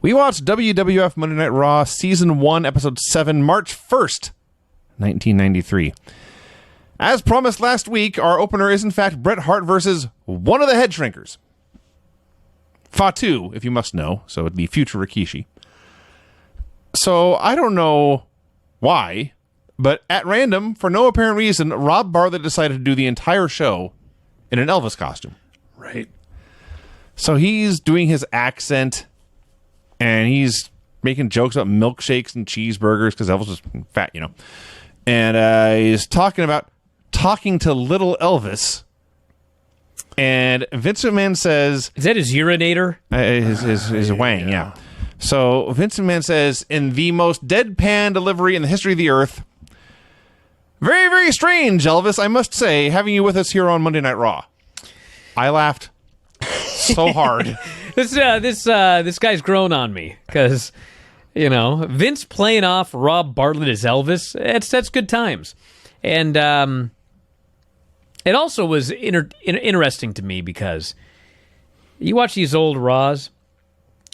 We watched WWF Monday Night Raw Season 1, Episode 7, March 1st, 1993. As promised last week, our opener is in fact Bret Hart versus one of the head shrinkers. Fatu, if you must know, so it'd be future Rikishi. So, I don't know why, but at random, for no apparent reason, Rob Bartlett decided to do the entire show in an Elvis costume. Right. So he's doing his accent, and he's making jokes about milkshakes and cheeseburgers, because Elvis was fat, you know. And he's talking to little Elvis, and Vince McMahon says... Is that his urinator? His wang, yeah. So Vince McMahon says, in the most deadpan delivery in the history of the earth, very, very strange, Elvis, I must say, having you with us here on Monday Night Raw. I laughed so hard. This guy's grown on me, because, you know, Vince playing off Rob Bartlett as Elvis, that's good times. And it also was interesting to me, because you watch these old Raws,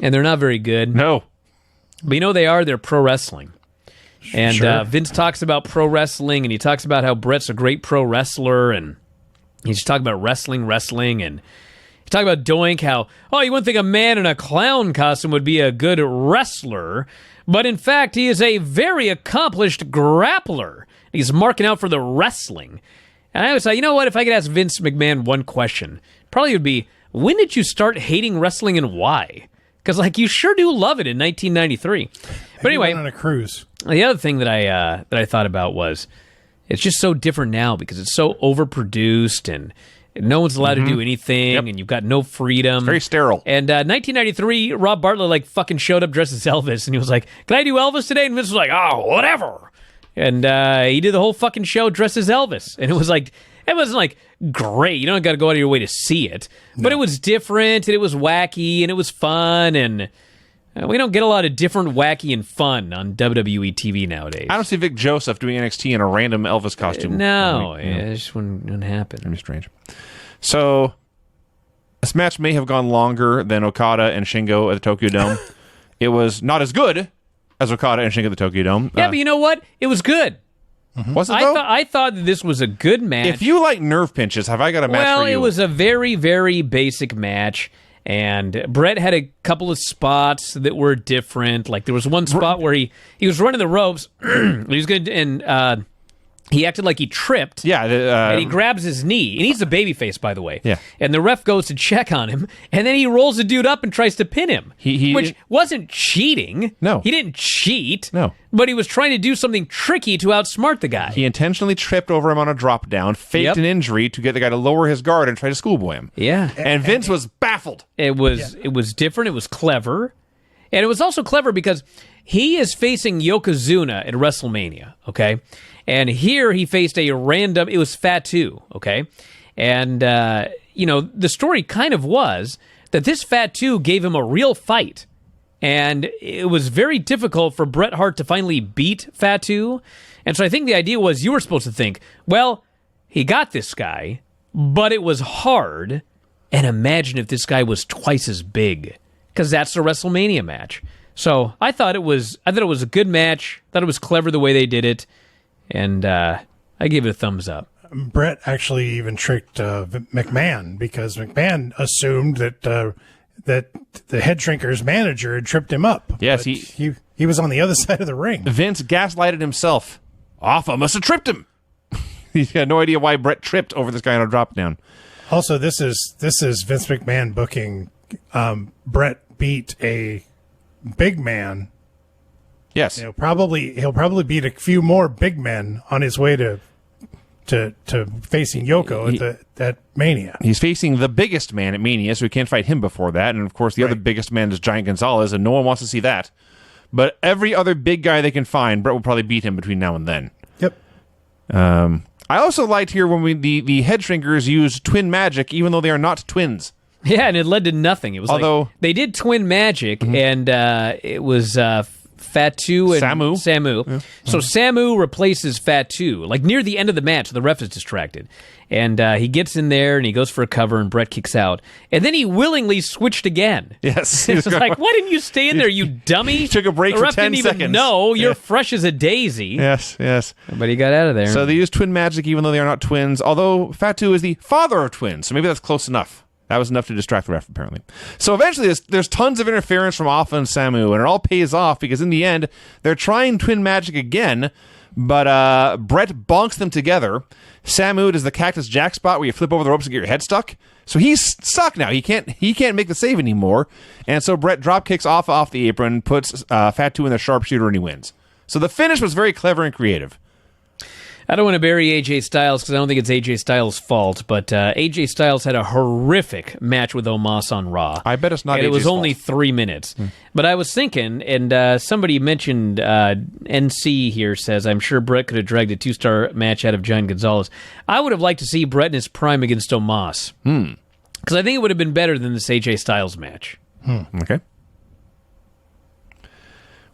and they're not very good. No. But you know they're pro wrestling. And Sure. Vince talks about pro wrestling, and he talks about how Bret's a great pro wrestler, and he's talking about wrestling, and he talked about Doink, how, you wouldn't think a man in a clown costume would be a good wrestler, but in fact, he is a very accomplished grappler. He's marking out for the wrestling. And I was like, you know what, if I could ask Vince McMahon one question, probably would be, when did you start hating wrestling and why? Because, you sure do love it in 1993. But anyway, on a cruise. The other thing that I thought about was, it's just so different now because it's so overproduced and no one's allowed to do anything, and you've got no freedom. It's very sterile. And 1993, Rob Bartlett fucking showed up dressed as Elvis, and he was like, "Can I do Elvis today?" And Vince was like, "Oh, whatever." And he did the whole fucking show dressed as Elvis, and it wasn't great. You don't got to go out of your way to see it, but it was different, and it was wacky, and it was fun, and we don't get a lot of different, wacky, and fun on WWE TV nowadays. I don't see Vic Joseph doing NXT in a random Elvis costume. No, it just wouldn't happen. That'd be strange. So, this match may have gone longer than Okada and Shingo at the Tokyo Dome. It was not as good as Okada and Shingo at the Tokyo Dome. Yeah, but you know what? It was good. Was it, though? I thought that this was a good match. If you like nerve pinches, have I got a match for you? Well, it was a very, very basic match. And Bret had a couple of spots that were different. Like, there was one spot where he was running the ropes. He was good, and he acted like he tripped. Yeah. And he grabs his knee. And he's a babyface, by the way. Yeah. And the ref goes to check on him. And then he rolls the dude up and tries to pin him. Which wasn't cheating. No. He didn't cheat. No. But he was trying to do something tricky to outsmart the guy. He intentionally tripped over him on a drop down, faked an injury to get the guy to lower his guard and try to schoolboy him. Yeah. And Vince was baffled. It was different. It was clever. And it was also clever because he is facing Yokozuna at WrestleMania, okay? And here he faced it was Fatu, okay? And, the story kind of was that this Fatu gave him a real fight. And it was very difficult for Bret Hart to finally beat Fatu. And so I think the idea was you were supposed to think, well, he got this guy, but it was hard. And imagine if this guy was twice as big, because that's a WrestleMania match. So I thought it was a good match. Thought it was clever the way they did it, and I gave it a thumbs up. Bret actually even tricked McMahon, because McMahon assumed that the head shrinker's manager had tripped him up. Yes, he was on the other side of the ring. Vince gaslighted himself. Offa must have tripped him. He had no idea why Bret tripped over this guy on a drop down. Also, this is Vince McMahon booking. Bret beat a big man. Yes, He'll probably beat a few more big men on his way to facing Yoko at Mania. He's facing the biggest man at Mania, so he can't fight him before that. And of course, the other biggest man is Giant Gonzalez, and no one wants to see that. But every other big guy they can find, Bret will probably beat him between now and then. Yep. I also liked here when the head shrinkers use twin magic, even though they are not twins. Yeah, and it led to nothing. It was they did twin magic, and it was Fatu and Samu. Yeah. So Samu replaces Fatu, like near the end of the match. The ref is distracted. And he gets in there and he goes for a cover and Bret kicks out. And then he willingly switched again. Yes. It's like, why didn't you stay in there, you dummy? He took a break the for ref 10 didn't seconds. even know. You're fresh as a daisy. Yes. But he got out of there. So they use twin magic even though they are not twins, although Fatu is the father of twins, so maybe that's close enough. That was enough to distract the ref, apparently. So eventually, there's tons of interference from Alpha and Samu, and it all pays off because in the end, they're trying twin magic again, but Bret bonks them together. Samu does the Cactus Jack spot where you flip over the ropes and get your head stuck. So he's stuck now. He can't make the save anymore. And so Bret drop kicks off the apron, puts Fatu in the sharpshooter, and he wins. So the finish was very clever and creative. I don't want to bury AJ Styles because I don't think it's AJ Styles' fault, but AJ Styles had a horrific match with Omos on Raw. I bet it's not. And AJ's it was fault. only 3 minutes. But I was thinking, and somebody mentioned NC here says, I'm sure Bret could have dragged a 2-star match out of Giant Gonzalez. I would have liked to see Bret in his prime against Omos. Because I think it would have been better than this AJ Styles match. Okay.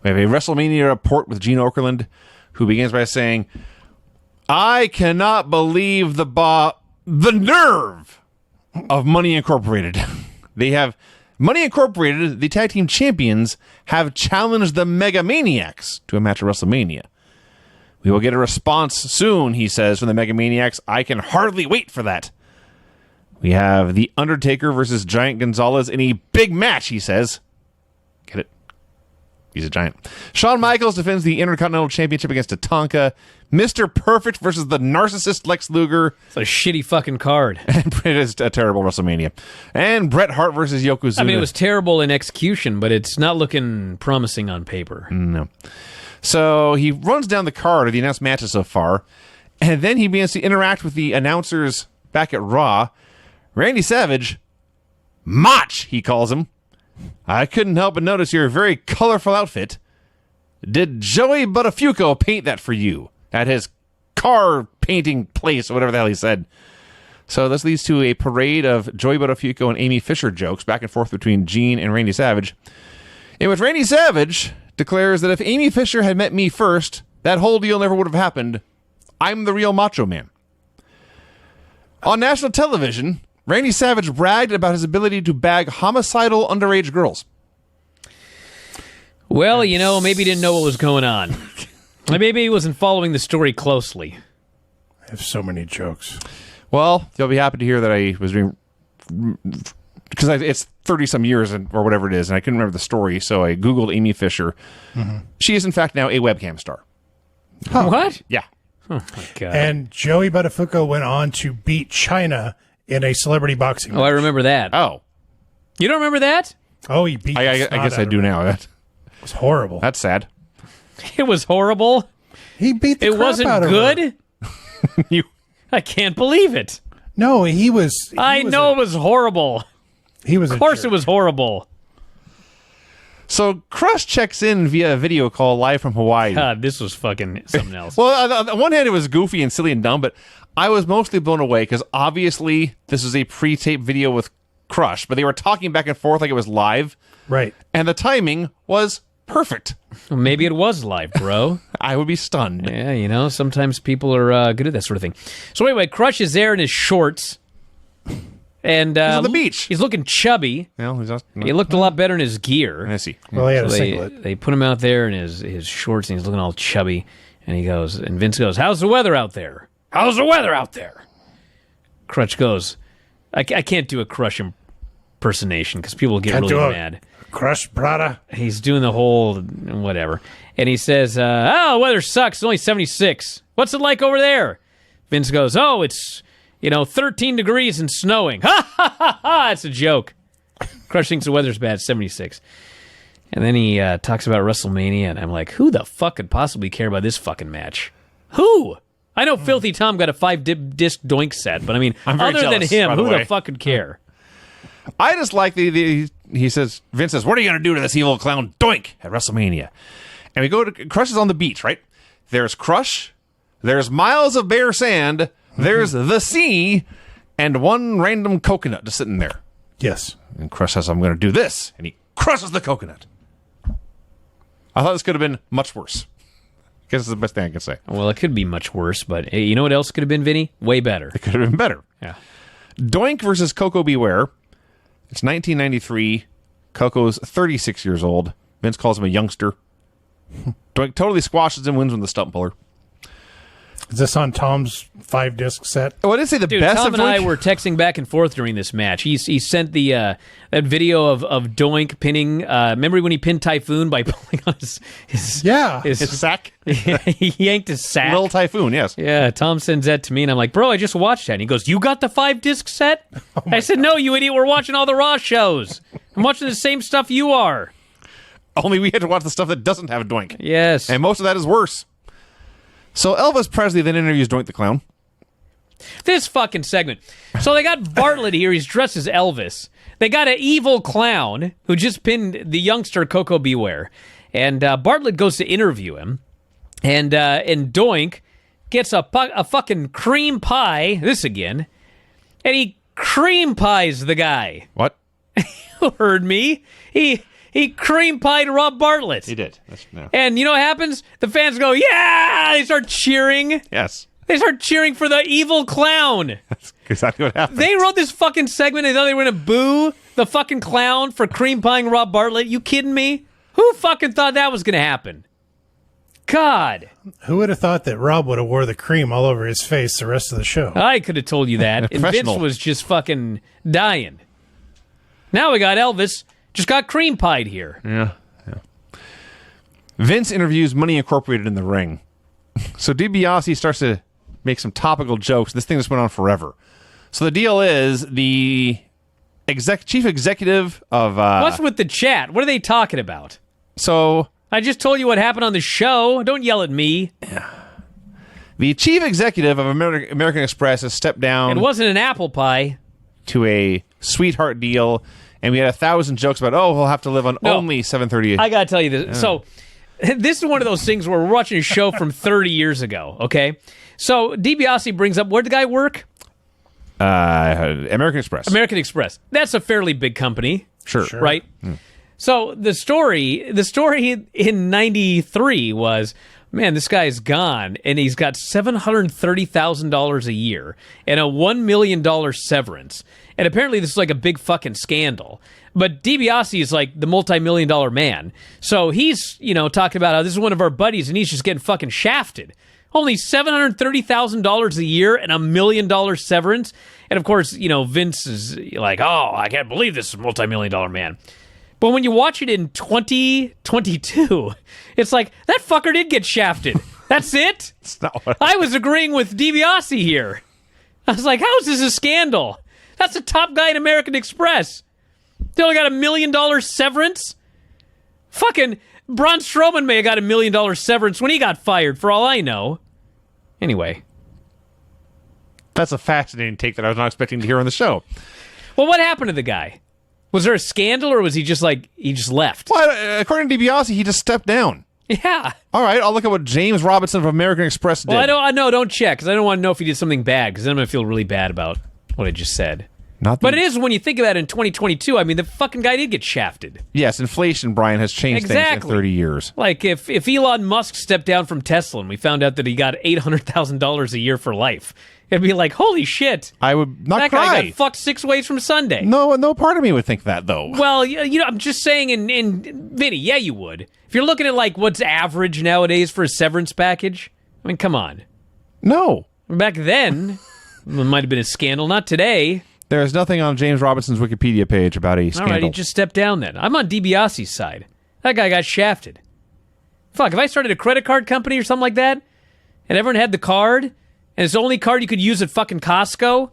We have a WrestleMania report with Gene Okerlund, who begins by saying, I cannot believe the nerve of Money Incorporated. They have Money Incorporated, the tag team champions, have challenged the Megamaniacs to a match at WrestleMania. We will get a response soon, he says, from the Megamaniacs. I can hardly wait for that. We have The Undertaker versus Giant Gonzalez in a big match, he says. Get it? He's a giant. Shawn Michaels defends the Intercontinental Championship against Tatanka. Mr. Perfect versus the narcissist Lex Luger. It's a shitty fucking card. It is a terrible WrestleMania. And Bret Hart versus Yokozuna. I mean, it was terrible in execution, but it's not looking promising on paper. No. So he runs down the card of the announced matches so far, and then he begins to interact with the announcers back at Raw. Randy Savage, Mach, he calls him. I couldn't help but notice your very colorful outfit. Did Joey Buttafuoco paint that for you at his car painting place or whatever the hell he said? So this leads to a parade of Joey Buttafuoco and Amy Fisher jokes back and forth between Gene and Randy Savage, in which Randy Savage declares that if Amy Fisher had met me first, that whole deal never would have happened. I'm the real Macho Man. On national television, Randy Savage bragged about his ability to bag homicidal underage girls. Well, you know, maybe he didn't know what was going on. Maybe he wasn't following the story closely. I have so many jokes. Well, you'll be happy to hear that I was doing... Because it's 30-some years or whatever it is, and I couldn't remember the story, so I Googled Amy Fisher. She is, in fact, now a webcam star. Huh. What? Yeah. Oh, my God. And Joey Buttafuoco went on to beat China in a celebrity boxing match. Oh, I remember that. Oh. You don't remember that? Oh, he beat I guess I do now. It was horrible. That's sad. It was horrible. He beat the It crap wasn't out of her. good. You... I can't believe it. No, he was... I know it was horrible. He was Of course it was horrible. So Crush checks in via a video call live from Hawaii. God, this was fucking something else. Well, on the one hand, it was goofy and silly and dumb, but I was mostly blown away because obviously this is a pre-taped video with Crush, but they were talking back and forth like it was live. Right. And the timing was perfect. Well, maybe it was live, bro. I would be stunned. Yeah, you know, sometimes people are good at that sort of thing. So anyway, Crush is there in his shorts. And He's on the beach. He's looking chubby. Well, He looked a lot better in his gear. I see. Well, he had So a singlet. they put him out there in his shorts, and he's looking all chubby. And he goes, and Vince goes, "How's the weather out there? How's the weather out there?" Crutch goes, "I can't do a Crush impersonation because people will get Can't really do it. mad." Crush Prada. He's doing the whole whatever, and he says, "Oh, the weather sucks. It's only 76. What's it like over there?" Vince goes, "Oh, it's 13 degrees and snowing." Ha ha ha ha! It's a joke. Crush thinks the weather's bad. 76. And then he talks about WrestleMania, and I'm like, who the fuck could possibly care about this fucking match? Who? I know Filthy Tom got a 5-disc Doink set, but I mean, I'm very other jealous, than him, by the who way. the fuck could care? I just like he says, Vince says, what are you going to do to this evil clown Doink at WrestleMania? And we go to, Crush is on the beach, right? There's Crush, there's miles of bare sand, there's the sea, and one random coconut just sitting there. Yes. And Crush says, I'm going to do this. And he crushes the coconut. I thought this could have been much worse. I guess it's the best thing I can say. Well, it could be much worse, but hey, you know what else could have been, Vinny? Way better. It could have been better. Yeah. Doink versus Coco Beware. It's 1993. Coco's 36 years old. Vince calls him a youngster. Doink totally squashes him, wins with the stump puller. Is this on Tom's 5-disc set? Oh, I didn't say the Dude, best Tom of and I Doink. were texting back and forth during this match. He sent the that video of Doink pinning. Remember when he pinned Typhoon by pulling on his Yeah. His sack? he yanked his sack. Little Typhoon, yes. Yeah, Tom sends that to me, and I'm like, bro, I just watched that. And he goes, you got the 5-disc set? I said, no, you idiot. We're watching all the Raw shows. I'm watching the same stuff you are. Only we had to watch the stuff that doesn't have a Doink. Yes. And most of that is worse. So Elvis Presley then interviews Doink the Clown. This fucking segment. So they got Bartlett here. He's dressed as Elvis. They got an evil clown who just pinned the youngster Coco Beware. And Bartlett goes to interview him. And Doink gets a fucking cream pie. This again. And he cream pies the guy. What? You heard me. He cream pied Rob Bartlett. He did. No. And you know what happens? The fans go, yeah! They start cheering. Yes. They start cheering for the evil clown. That's exactly what happened. They wrote this fucking segment and thought they were going to boo the fucking clown for cream pieing Rob Bartlett. You kidding me? Who fucking thought that was going to happen? God. Who would have thought that Rob would have wore the cream all over his face the rest of the show? I could have told you that. And Vince Professional. was just fucking dying. Now we got Elvis. Just got cream pied here. Yeah. Vince interviews Money Incorporated in the ring. So DiBiase starts to make some topical jokes. This thing just went on forever. So the deal is the chief executive of... What's with the chat? What are they talking about? So I just told you what happened on the show. Don't yell at me. the chief executive of American Express has stepped down It wasn't an apple pie. to a sweetheart deal, and we had 1,000 jokes about, he'll have to live on No. only 7:30. I gotta tell you this. So, this is one of those things where we're watching a show from 30 years ago. Okay, so DiBiase brings up, where'd the guy work? American Express. American Express. That's a fairly big company, Sure. right? So the story in '93 was, man, this guy's gone, and he's got $730,000 a year and a $1 million severance. And apparently this is like a big fucking scandal. But DiBiase is like the multi-million-dollar man. So he's, talking about how this is one of our buddies, and he's just getting fucking shafted. Only $730,000 a year and a $1 million severance. And of course, Vince is like, oh, I can't believe this is a multi-million-dollar man. But when you watch it in 2022, it's like, that fucker did get shafted. That's it? It's not what I was agreeing with DiBiase here. I was like, how is this a scandal? That's the top guy in American Express. They only got $1 million severance? Fucking Braun Strowman may have got $1 million severance when he got fired, for all I know. Anyway. That's a fascinating take that I was not expecting to hear on the show. Well, what happened to the guy? Was there a scandal, or was he just left? Well, according to DiBiase, he just stepped down. Yeah. All right, I'll look at what James Robinson of American Express did. Well, don't check, because I don't want to know if he did something bad, because then I'm going to feel really bad about what I just said. But it is, when you think about it in 2022, I mean, the fucking guy did get shafted. Yes, inflation, Brian, has changed things in 30 years. Like, if Elon Musk stepped down from Tesla and we found out that he got $800,000 a year for life, it'd be like, holy shit. I would not that cry. Guy got fucked 6 ways from Sunday. No part of me would think that, though. Well, I'm just saying, in Vinny, yeah, you would. If you're looking at, what's average nowadays for a severance package, I mean, come on. No. Back then, it might have been a scandal. Not today. There is nothing on James Robinson's Wikipedia page about a scandal. All right, he just stepped down then. I'm on DiBiase's side. That guy got shafted. Fuck, if I started a credit card company or something like that, and everyone had the card, and it's the only card you could use at fucking Costco,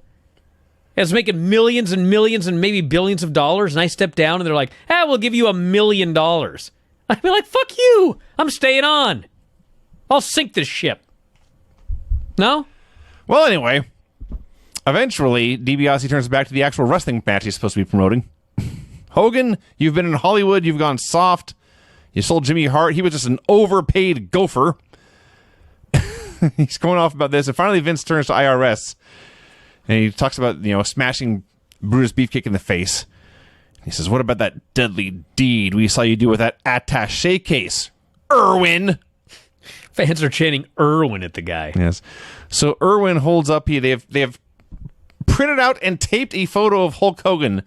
and it's making millions and millions and maybe billions of dollars, and I step down and they're like, we'll give you $1 million. I'd be like, fuck you. I'm staying on. I'll sink this ship. No? Well, anyway, eventually, DiBiase turns back to the actual wrestling match he's supposed to be promoting. Hogan, you've been in Hollywood, you've gone soft. You sold Jimmy Hart. He was just an overpaid gopher. He's going off about this, and finally Vince turns to IRS, and he talks about, smashing Brutus Beefcake in the face. He says, what about that deadly deed we saw you do with that attaché case? Irwin. Fans are chanting Irwin at the guy. Yes. So Irwin holds up here. They have printed out and taped a photo of Hulk Hogan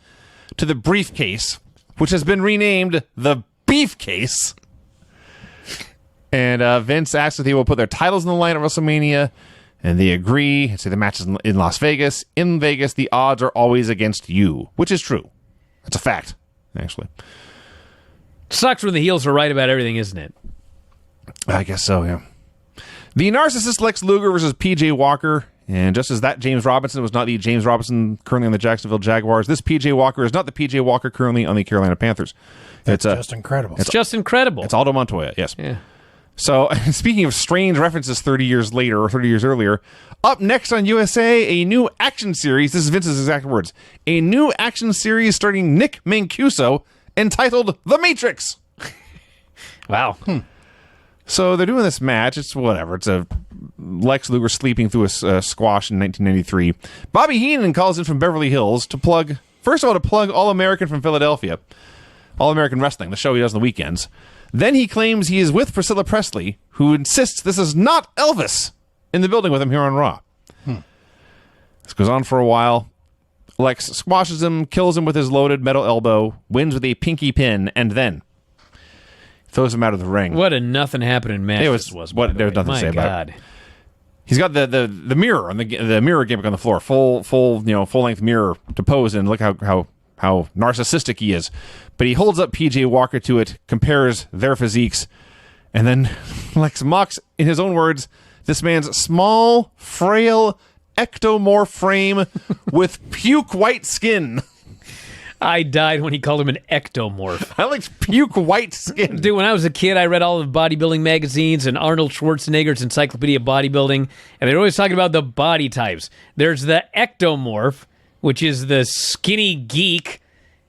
to the briefcase, which has been renamed the Beefcase. And Vince asks if they will put their titles on the line at WrestleMania, and they agree. So the match is in Las Vegas. In Vegas, the odds are always against you, which is true. That's a fact, actually. Sucks when the heels are right about everything, isn't it? I guess so, yeah. The narcissist Lex Luger versus PJ Walker. And just as that James Robinson was not the James Robinson currently on the Jacksonville Jaguars, this PJ Walker is not the PJ Walker currently on the Carolina Panthers. It's just incredible. It's just incredible. It's Aldo Montoya, yes. Yeah. So, speaking of strange references 30 years later, or 30 years earlier, up next on USA, a new action series. This is Vince's exact words. A new action series starring Nick Mancuso entitled The Matrix. Wow. So they're doing this match. It's whatever. It's a Lex Luger sleeping through a squash in 1993. Bobby Heenan calls in from Beverly Hills to plug, first of all, to plug All American from Philadelphia. All American Wrestling, the show he does on the weekends. Then he claims he is with Priscilla Presley, who insists this is not Elvis in the building with him here on Raw. This goes on for a while. Lex squashes him, kills him with his loaded metal elbow, wins with a pinky pin, and then throws him out of the ring. What a nothing happening match There was nothing to say about it. He's got the mirror on the mirror gimmick on the floor, full length mirror to pose in. Look how narcissistic he is. But he holds up PJ Walker to it, compares their physiques, and then Lex mocks, in his own words, this man's small, frail, ectomorph frame with puke white skin. I died when he called him an ectomorph. I liked puke white skin. Dude, when I was a kid, I read all of bodybuilding magazines and Arnold Schwarzenegger's Encyclopedia of Bodybuilding, and they're always talking about the body types. There's the ectomorph, which is the skinny geek,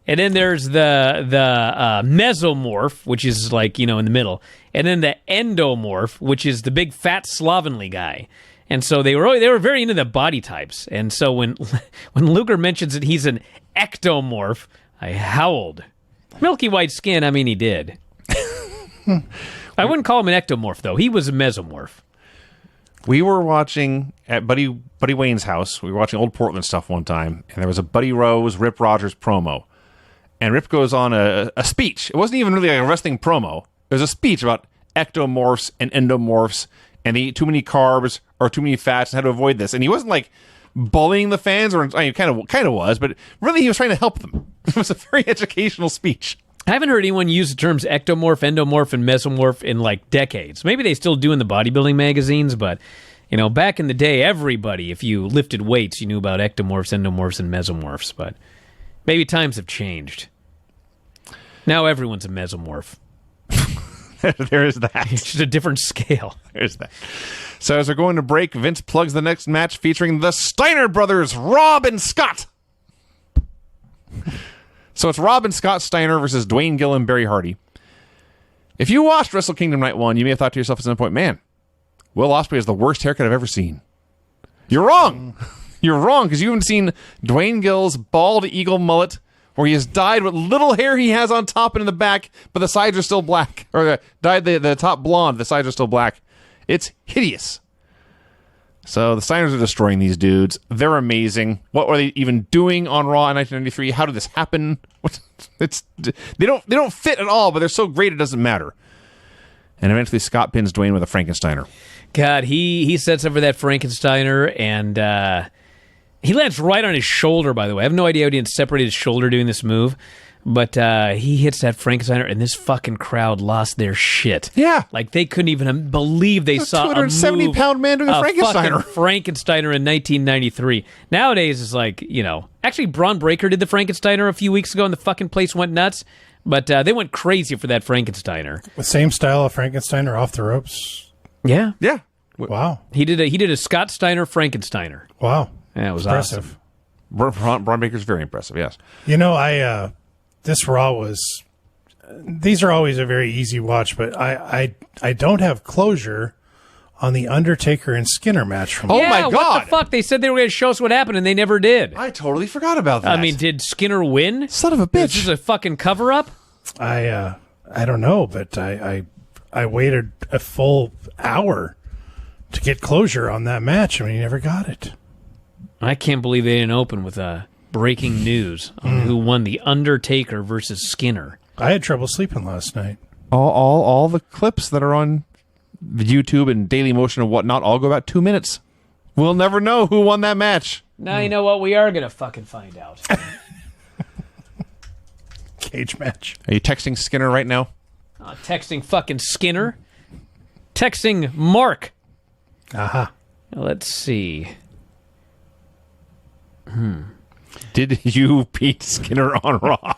and then there's the mesomorph, which is like, in the middle, and then the endomorph, which is the big fat slovenly guy. And so they were very into the body types. And so when Luger mentions that he's an ectomorph, I howled. Milky white skin, I mean, he did. I wouldn't call him an ectomorph, though. He was a mesomorph. We were watching at Buddy Wayne's house. We were watching old Portland stuff one time, and there was a Buddy Rose, Rip Rogers promo. And Rip goes on a speech. It wasn't even really like a wrestling promo. It was a speech about ectomorphs and endomorphs, and they eat too many carbs or too many fats and how to avoid this. And he wasn't like bullying the fans, or I mean, kind of was, but really he was trying to help them. It was a very educational speech. I haven't heard anyone use the terms ectomorph, endomorph, and mesomorph in like decades. Maybe they still do in the bodybuilding magazines, but back in the day, everybody, if you lifted weights, you knew about ectomorphs, endomorphs, and mesomorphs. But maybe times have changed. Now everyone's a mesomorph. There is that. It's just a different scale. There's that. So as we're going to break, Vince plugs the next match featuring the Steiner brothers, Rob and Scott. So it's Rob and Scott Steiner versus Dwayne Gill and Barry Hardy. If you watched Wrestle Kingdom Night 1, you may have thought to yourself at some point, man, Will Ospreay has the worst haircut I've ever seen. You're wrong. You're wrong, because you haven't seen Dwayne Gill's bald eagle mullet, where he has dyed what little hair he has on top and in the back, but the sides are still black. Or dyed the top blonde, the sides are still black. It's hideous. So the Steiners are destroying these dudes. They're amazing. What were they even doing on Raw in 1993? How did this happen? They don't fit at all, but they're so great it doesn't matter. And eventually Scott pins Dwayne with a Frankensteiner. God, he sets up for that Frankensteiner, and he lands right on his shoulder, by the way. I have no idea how he didn't separate his shoulder doing this move. But he hits that Frankensteiner, and this fucking crowd lost their shit. Yeah. Like, they couldn't even believe they saw a 270-pound man doing a Frankensteiner. Frankensteiner in 1993. Nowadays, it's like, Actually, Braun Breaker did the Frankensteiner a few weeks ago, and the fucking place went nuts. But they went crazy for that Frankensteiner. The same style of Frankensteiner off the ropes? Yeah. Yeah. Wow. He did a Scott Steiner Frankensteiner. Wow. Yeah, it was impressive. Awesome. Braun Breaker's very impressive, yes. This Raw these are always a very easy watch, but I don't have closure on the Undertaker and Skinner match from Oh my God. What the fuck? They said they were going to show us what happened, and they never did. I totally forgot about that. I mean, did Skinner win? Son of a bitch. Is this a fucking cover-up? I don't know, but I waited a full hour to get closure on that match. I mean, you never got it. I can't believe they didn't open with breaking news on who won the Undertaker versus Skinner. I had trouble sleeping last night. All the clips that are on YouTube and Daily Motion and whatnot all go about 2 minutes. We'll never know who won that match. Now you know what? We are going to fucking find out. Cage match. Are you texting Skinner right now? Texting fucking Skinner. Texting Mark. Aha. Let's see. Did you beat Skinner on Raw?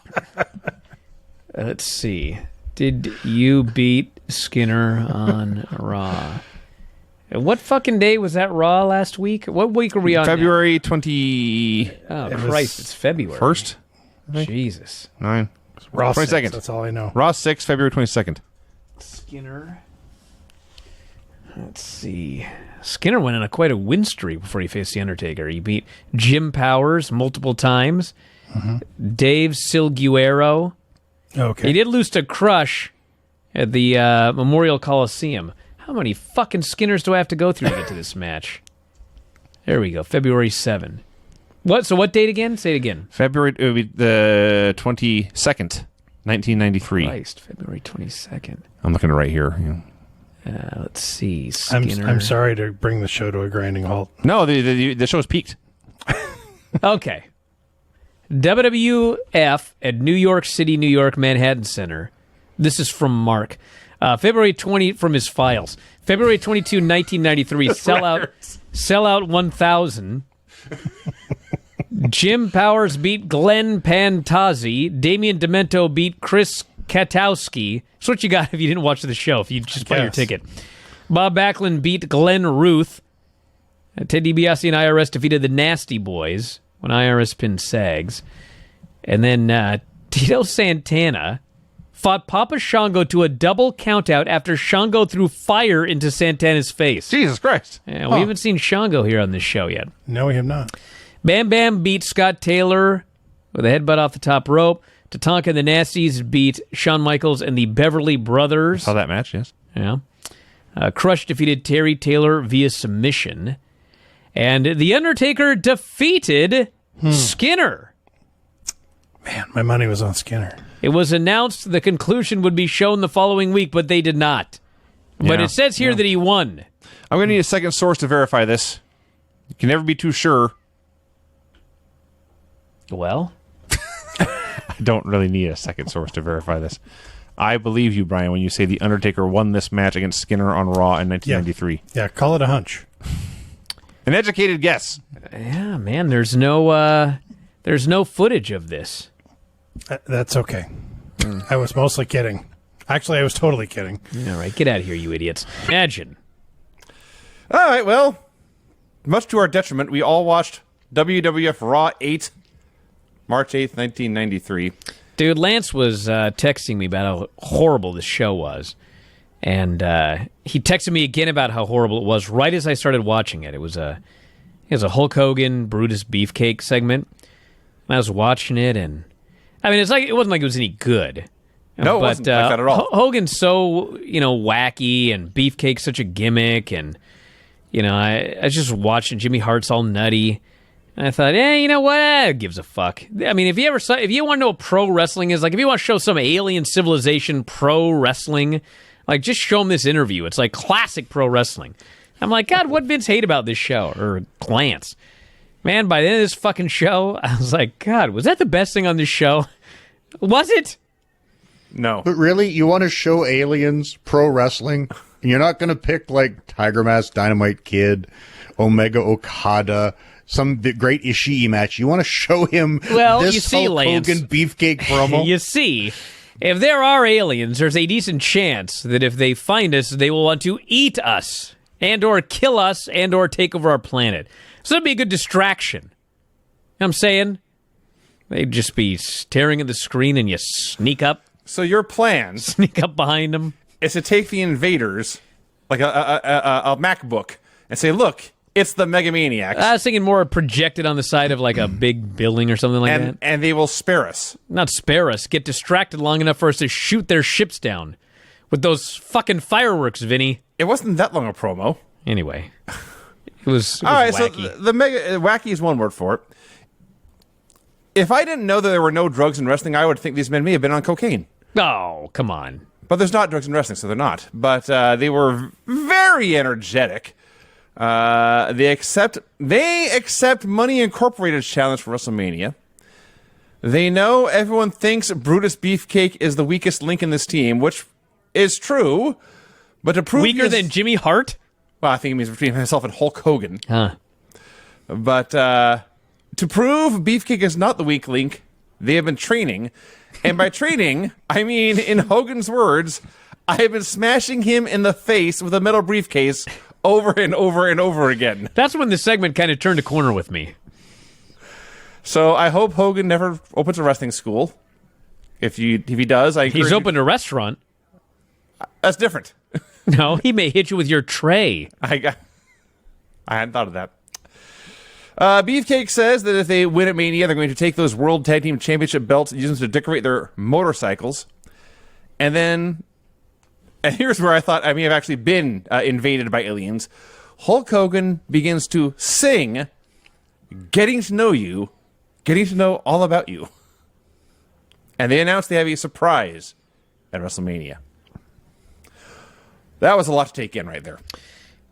Let's see. Did you beat Skinner on Raw? What fucking day was that Raw last week? What week are we on? February 20. Oh, Christ, it's February. 1st? Jesus. 9. Raw 22nd. 6, that's all I know. Raw 6, February 22nd. Skinner. Let's see. Skinner went on quite a win streak before he faced The Undertaker. He beat Jim Powers multiple times. Dave Silguero. Okay. He did lose to Crush at the Memorial Coliseum. How many fucking Skinners do I have to go through to get to this match? There we go. February 7. What? So what date again? Say it again. February it would be the 22nd, 1993. Christ, February 22nd. I'm looking right here. Yeah. Let's see. Skinner. I'm sorry to bring the show to a grinding halt. No, the show's peaked. Okay. WWF at New York City, New York, Manhattan Center. This is from Mark. February 20, from his files. February 22, 1993, sellout 1000. Jim Powers beat Glenn Pantazzi. Damian Demento beat Chris Katowski. That's what you got if you didn't watch the show, if you just buy your ticket. Bob Backlund beat Glenn Ruth. Ted DiBiase and IRS defeated the Nasty Boys when IRS pinned Sags. And then Tito Santana fought Papashango to a double countout after Shango threw fire into Santana's face. Jesus Christ. Yeah, we haven't seen Shango here on this show yet. No, we have not. Bam Bam beat Scott Taylor with a headbutt off the top rope. Tatanka and the Nasties beat Shawn Michaels and the Beverly Brothers. Saw that match, yes. Yeah. Crush defeated Terry Taylor via submission. And The Undertaker defeated Skinner. Man, my money was on Skinner. It was announced the conclusion would be shown the following week, but they did not. But it says here that he won. I'm going to need a second source to verify this. You can never be too sure. Well, I don't really need a second source to verify this. I believe you, Brian, when you say The Undertaker won this match against Skinner on Raw in 1993. Yeah, call it a hunch. An educated guess. yeah, man, there's no footage of this. That's okay. I was mostly kidding. Actually, I was totally kidding. All right, get out of here, you idiots. Imagine. All right, well, much to our detriment, we all watched WWF Raw 8, March 8th, 1993. Dude, Lance was texting me about how horrible this show was. And he texted me again about how horrible it was right as I started watching it. It was a Hulk Hogan Brutus Beefcake segment. And I was watching it, and I mean, it wasn't like it was any good. No, it wasn't like that at all. Hogan's so, wacky, and Beefcake's such a gimmick, and, I was just watching Jimmy Hart's all nutty. And I thought, you know what? Who gives a fuck? I mean, if you want to know what pro wrestling is, like if you want to show some alien civilization pro wrestling, like just show them this interview. It's like classic pro wrestling. I'm like, God, what Vince hate about this show? Or Lance. Man, by the end of this fucking show, I was like, God, was that the best thing on this show? Was it? No. But really, you want to show aliens pro wrestling? And you're not going to pick like Tiger Mask, Dynamite Kid, Omega Okada, some great Ishii match. You want to show him this Hulk Hogan Beefcake promo? You see, if there are aliens, there's a decent chance that if they find us, they will want to eat us and or kill us and or take over our planet. So that'd be a good distraction. You know what I'm saying? They'd just be staring at the screen and you sneak up. So your plan Sneak up behind them. is to take the invaders, like a MacBook, and say, look, it's the Megamaniacs. I was thinking more projected on the side of like a big building or something like that. And they will spare us. Not spare us. Get distracted long enough for us to shoot their ships down. with those fucking fireworks, Vinny. It wasn't that long a promo. Anyway, it was All right, wacky. so the mega wacky is one word for it. If I didn't know that there were no drugs in wrestling, I would think these men may have been on cocaine. Oh, come on. But there's not drugs in wrestling, so they're not. But they were very energetic. They accept Money Incorporated's challenge for WrestleMania. They know everyone thinks Brutus Beefcake is the weakest link in this team, which is true. But to prove Weaker than Jimmy Hart? well, I think it means between himself and Hulk Hogan. Huh. But to prove Beefcake is not the weak link, they have been training. And by training, I mean, in Hogan's words, I have been smashing him in the face with a metal briefcase over and over and over again. That's when the segment kind of turned a corner with me. So I hope Hogan never opens a wrestling school. If he does, He's opened a restaurant. That's different. No, he may hit you with your tray. I hadn't thought of that. Beefcake says that if they win at Mania, they're going to take those World Tag Team Championship belts and use them to decorate their motorcycles. And here's where I thought I may have actually been invaded by aliens. Hulk Hogan begins to sing, Getting to Know You, Getting to Know All About You. And they announced they have a surprise at WrestleMania. That was a lot to take in right there.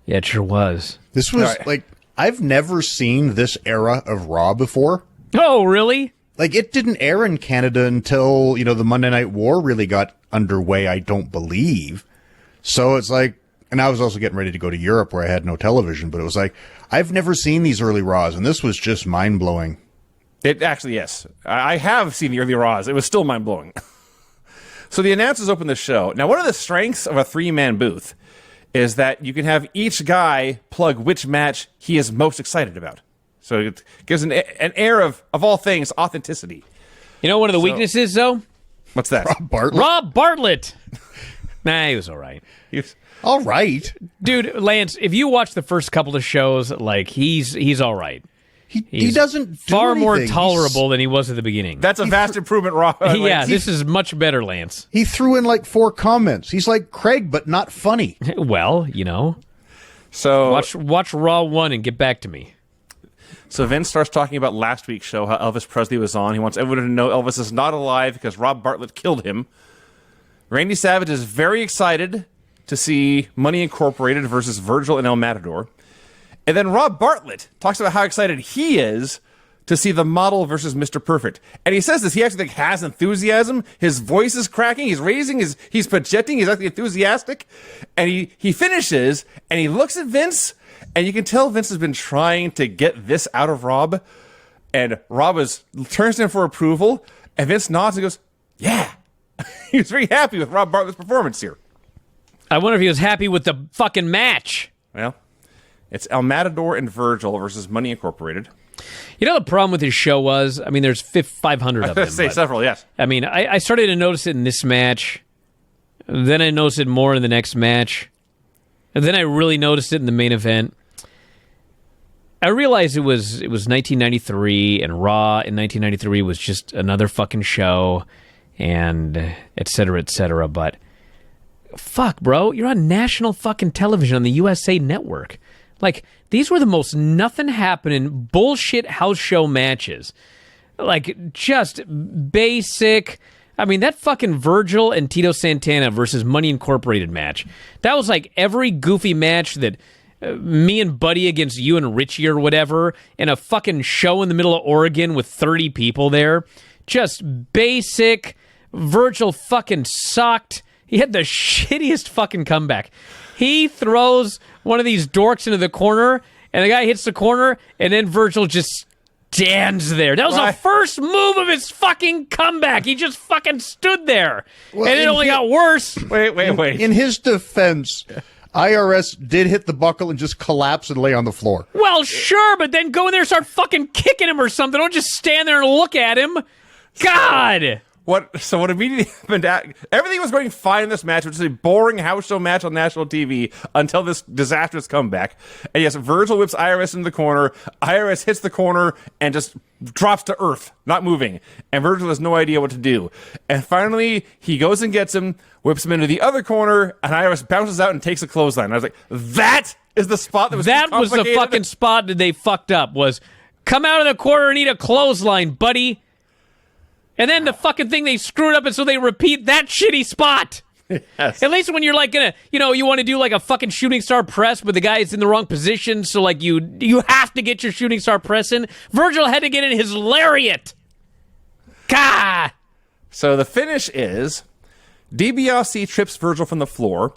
Yeah, it sure was. This was Right. like, I've never seen this era of Raw before. Oh, really? Like, it didn't air in Canada until, the Monday Night War really got underway, I don't believe. So it's like, and I was also getting ready to go to Europe where I had no television, but it was like, I've never seen these early Raws, and this was just mind-blowing. It actually, yes. I have seen the early Raws. It was still mind-blowing. So the announcers open the show. Now, one of the strengths of a three-man booth is that you can have each guy plug which match he is most excited about. So it gives an air of all things, authenticity. You know one of the weaknesses, though? What's that? Bartlett? Rob Bartlett. Nah, he was all right. All right. Dude, Lance, if you watch the first couple of shows, like, he's all right. He doesn't do far more anything. tolerable than he was at the beginning. That's a vast improvement, Rob. Yeah, this is much better, Lance. He threw in like 4 comments. He's like Craig, but not funny. Well, So watch Raw 1 and get back to me. So Vince starts talking about last week's show, how Elvis Presley was on. He wants everyone to know Elvis is not alive because Rob Bartlett killed him. Randy Savage is very excited to see Money Incorporated versus Virgil and El Matador. And then Rob Bartlett talks about how excited he is to see the model versus Mr. Perfect. And he says this, he actually has enthusiasm. His voice is cracking. He's he's projecting. He's actually enthusiastic. And he finishes and he looks at Vince, and you can tell Vince has been trying to get this out of Rob. And Rob turns to him for approval. And Vince nods and goes, yeah. He was very happy with Rob Bartlett's performance here. I wonder if he was happy with the fucking match. Well, it's El Matador and Virgil versus Money Incorporated. You know the problem with his show was, I mean, there's 500 of them. Say but, several, yes. I mean, I started to notice it in this match. Then I noticed it more in the next match. And then I really noticed it in the main event. I realized it was 1993, and Raw in 1993 was just another fucking show, and et cetera, but fuck, bro, you're on national fucking television on the USA Network. Like, these were the most nothing happening bullshit house show matches. Like, just basic. I mean, that fucking Virgil and Tito Santana versus Money Incorporated match, that was like every goofy match that me and Buddy against you and Richie or whatever in a fucking show in the middle of Oregon with 30 people there. Just basic. Virgil fucking sucked. He had the shittiest fucking comeback. He throws one of these dorks into the corner, and the guy hits the corner, and then Virgil just stands there. That was the first move of his fucking comeback. He just fucking stood there. Well, and it only got worse. Wait. In his defense, IRS did hit the buckle and just collapse and lay on the floor. Well, sure, but then go in there and start fucking kicking him or something. Don't just stand there and look at him. God! what immediately happened? Everything was going fine in this match, which is a boring house show match on national TV until this disastrous comeback. And yes, Virgil whips IRS into the corner. IRS hits the corner and just drops to earth, not moving. And Virgil has no idea what to do. And finally, he goes and gets him, whips him into the other corner, and IRS bounces out and takes a clothesline. I was like, that is the spot that was the fucking spot that they fucked up. Was come out of the corner and eat a clothesline, buddy. And then the fucking thing they screwed up, and so they repeat that shitty spot. Yes. At least when you're like gonna, you want to do like a fucking shooting star press, but the guy's in the wrong position, so like you have to get your shooting star press in. Virgil had to get in his lariat. Gah! So the finish is DiBiase trips Virgil from the floor.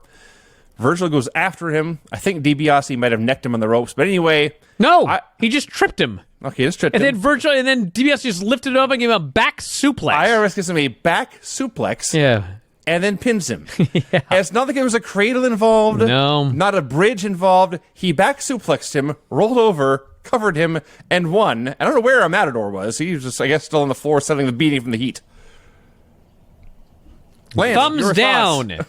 Virgil goes after him. I think DiBiase might have necked him on the ropes, but anyway. No, he just tripped him. Okay, just tripped him. And then DiBiase just lifted him up and gave him a back suplex. IRS gives him a back suplex. Yeah. And then pins him. Yeah. And it's not like there was a cradle involved. No. Not a bridge involved. He back suplexed him, rolled over, covered him, and won. I don't know where a Matador was. He was just, I guess, still on the floor, settling the beating from the heat. Lance, thumbs down.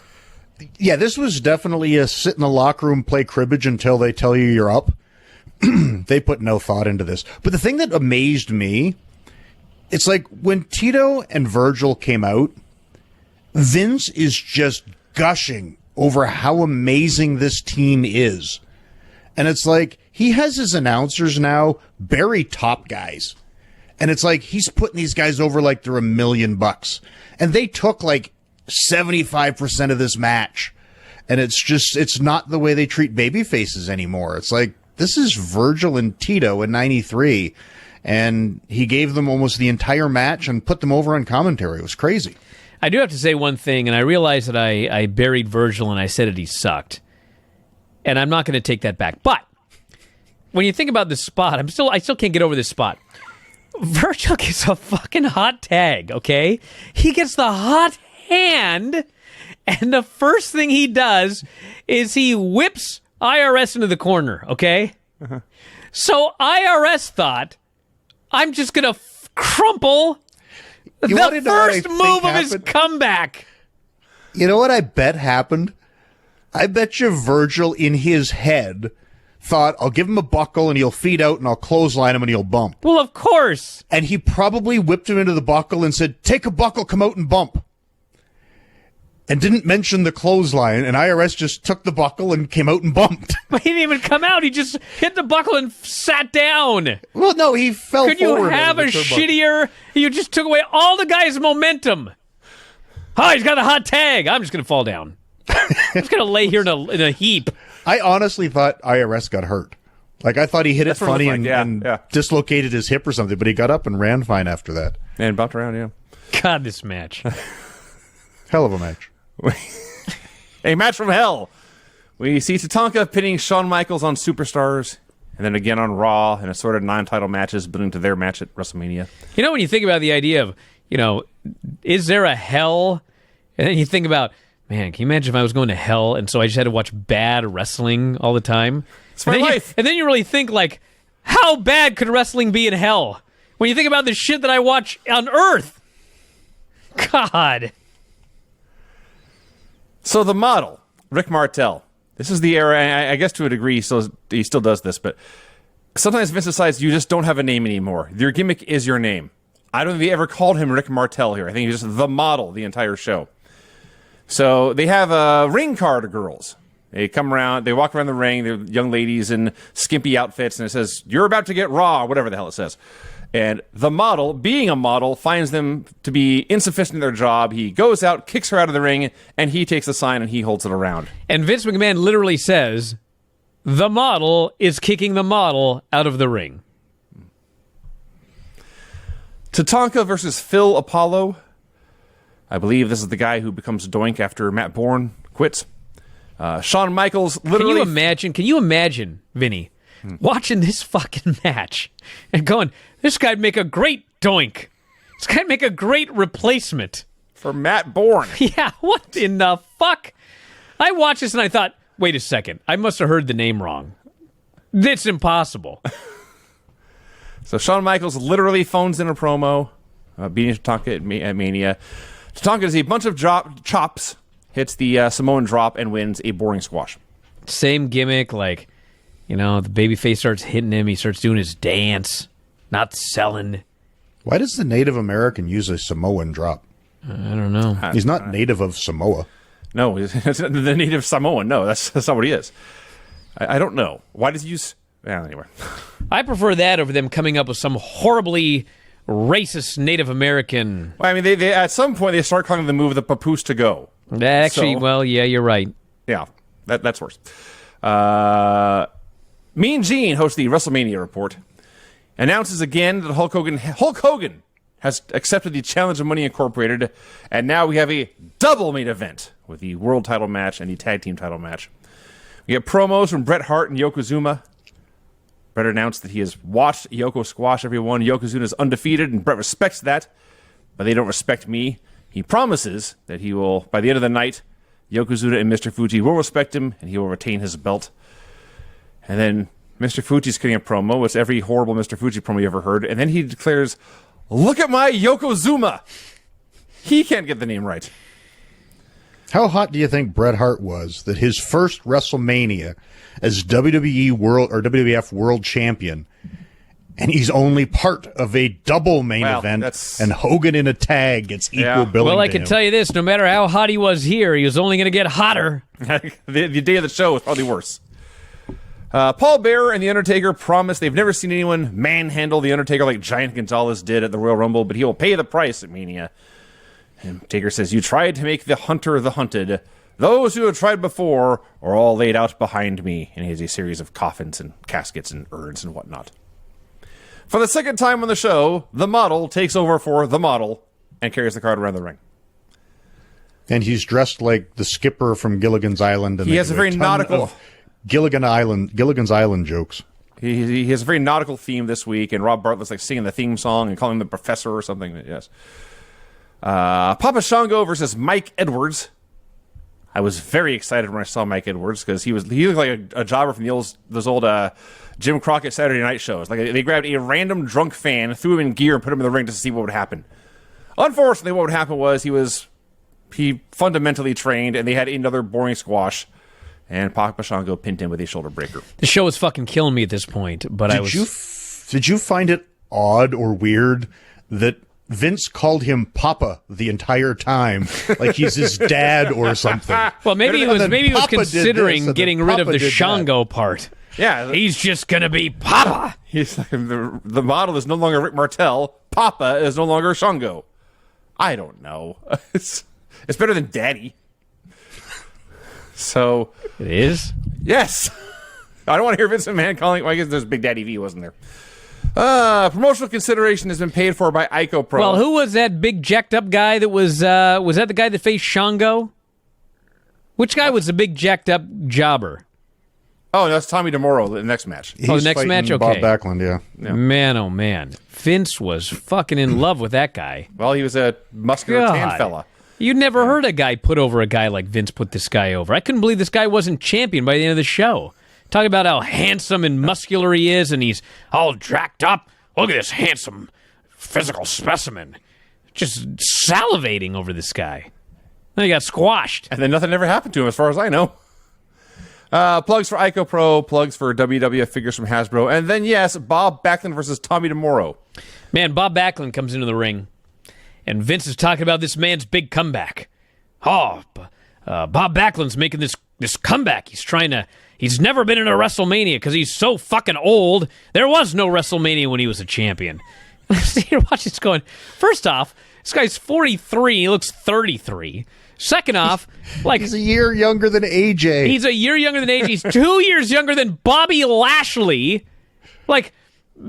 Yeah, this was definitely a sit in the locker room, play cribbage until they tell you you're up. They put no thought into this. But the thing that amazed me, it's like when Tito and Virgil came out, Vince is just gushing over how amazing this team is. And it's like he has his announcers now bury top guys. And it's like he's putting these guys over like they're $1 million. And they took like 75% of this match. And it's not the way they treat baby faces anymore. It's like, this is Virgil and Tito in 93. And he gave them almost the entire match and put them over on commentary. It was crazy. I do have to say one thing, and I realize that I buried Virgil and I said that he sucked. And I'm not going to take that back. But when you think about this spot, I still can't get over this spot. Virgil gets a fucking hot tag, okay? He gets the hot hand, and the first thing he does is he whips IRS into the corner, okay? Uh-huh. So IRS thought, I'm just going to crumple the first move of his comeback. You know what I bet happened? I bet you Virgil in his head thought, I'll give him a buckle and he'll feed out and I'll clothesline him and he'll bump. Well, of course. And he probably whipped him into the buckle and said, take a buckle, come out and bump. And didn't mention the clothesline, and IRS just took the buckle and came out and bumped. But he didn't even come out. He just hit the buckle and sat down. Well, no, he fell forward. Could you have a shittier... You just took away all the guy's momentum. Oh, he's got a hot tag. I'm just going to fall down. I'm just going to lay here in a heap. I honestly thought IRS got hurt. Like, I thought he hit it funny and dislocated his hip or something, but he got up and ran fine after that. And bumped around, yeah. God, this match. Hell of a match. A match from hell. We see Tatanka pinning Shawn Michaels on Superstars, and then again on Raw, and assorted non-title matches building to their match at WrestleMania. You know, when you think about the idea of, is there a hell? And then you think about, man, can you imagine if I was going to hell, and so I just had to watch bad wrestling all the time? It's my life. And then you really think, like, how bad could wrestling be in hell? When you think about the shit that I watch on Earth. God. So the model, Rick Martel. This is the era, I guess to a degree, he still does this, but sometimes Vince decides you just don't have a name anymore. Your gimmick is your name. I don't think they ever called him Rick Martel here. I think he's just the model the entire show. So they have ring card girls. They come around, they walk around the ring, they're young ladies in skimpy outfits, and it says, you're about to get raw, whatever the hell it says. And the model, being a model, finds them to be insufficient in their job. He goes out, kicks her out of the ring, and he takes the sign and he holds it around. And Vince McMahon literally says, the model is kicking the model out of the ring. Tatanka versus Phil Apollo. I believe this is the guy who becomes Doink after Matt Bourne quits. Shawn Michaels literally... Can you imagine, Vinny, watching this fucking match and going, this guy'd make a great Doink. This guy'd make a great replacement. For Matt Bourne. Yeah, what in the fuck? I watched this and I thought, wait a second, I must have heard the name wrong. It's impossible. So Shawn Michaels literally phones in a promo. beating Tatanka at Mania. Tatanka does a bunch of chops, hits the Samoan drop, and wins a boring squash. Same gimmick, like, the babyface starts hitting him. He starts doing his dance, not selling. Why does the Native American use a Samoan drop? I don't know. He's not native of Samoa. No, he's the native Samoan. No, that's not what he is. I don't know. Why does he use... Well, anyway. I prefer that over them coming up with some horribly racist Native American... Well, I mean, they at some point, they start calling the move the papoose to go. Actually, well, yeah, you're right. Yeah, that's worse. Mean Gene hosts the WrestleMania report. Announces again that Hulk Hogan has accepted the challenge of Money Incorporated, and now we have a double main event with the world title match and the tag team title match. We get promos from Bret Hart and Yokozuna. Bret announced that he has watched Yoko squash everyone. Yokozuna is undefeated, and Bret respects that, but they don't respect me. He promises that he will, by the end of the night, Yokozuna and Mr. Fuji will respect him, and he will retain his belt. And then Mr. Fuji's cutting a promo. It's every horrible Mr. Fuji promo you ever heard. And then he declares, "Look at my Yokozuna." He can't get the name right. How hot do you think Bret Hart was that his first WrestleMania as WWE World or WWF World Champion, and he's only part of a double main event, and Hogan in a tag gets equal billing? Well, I can tell you this: no matter how hot he was here, he was only going to get hotter. the day of the show was probably worse. Paul Bearer and The Undertaker promise they've never seen anyone manhandle The Undertaker like Giant Gonzalez did at the Royal Rumble, but he will pay the price at Mania. And Taker says, "You tried to make the hunter the hunted. Those who have tried before are all laid out behind me." And he has a series of coffins and caskets and urns and whatnot. For the second time on the show, the model takes over for the model and carries the card around the ring. And he's dressed like the skipper from Gilligan's Island. And he has a very nautical... Gilligan's Island jokes. He has a very nautical theme this week, and Rob Bartlett's like singing the theme song and calling him the professor or something. Yes. Papashango versus Mike Edwards. I was very excited when I saw Mike Edwards because he looked like a jobber from those old Jim Crockett Saturday night shows. Like they grabbed a random drunk fan, threw him in gear, and put him in the ring to see what would happen. Unfortunately, what would happen was he fundamentally trained, and they had another boring squash. And Papashango pinned him with a shoulder breaker. The show is fucking killing me at this point. But Did you find it odd or weird that Vince called him Papa the entire time, like he's his dad or something? Well, maybe he was considering getting rid of the Shango part. Yeah, he's just gonna be Papa. He's like, the model is no longer Rick Martel. Papa is no longer Shango. I don't know. It's better than Daddy. So it is? Yes. I don't want to hear Vince McMahon calling. Well, I guess there's Big Daddy V, wasn't there? Promotional consideration has been paid for by Ico Pro. Well, who was that big jacked up guy that was that the guy that faced Shango? Which guy was the big jacked up jobber? Oh, that's Tommy DeMoro, the next match. The next match? Okay. Bob Backlund, yeah. Man, oh man. Vince was fucking in love with that guy. Well, he was a muscular tan fella. You never heard a guy put over a guy like Vince put this guy over. I couldn't believe this guy wasn't champion by the end of the show. Talking about how handsome and muscular he is, and he's all dracked up. Look at this handsome physical specimen. Just salivating over this guy. Then he got squashed. And then nothing ever happened to him, as far as I know. Plugs for Ico Pro, plugs for WWF figures from Hasbro, and then, yes, Bob Backlund versus Tommy DeMoro. Man, Bob Backlund comes into the ring. And Vince is talking about this man's big comeback. Bob Backlund's making this comeback. He's never been in a WrestleMania because he's so fucking old. There was no WrestleMania when he was a champion. You're watching this going, first off, this guy's 43. He looks 33. Second off, like he's a year younger than AJ. He's a year younger than AJ. He's 2 years younger than Bobby Lashley. Like,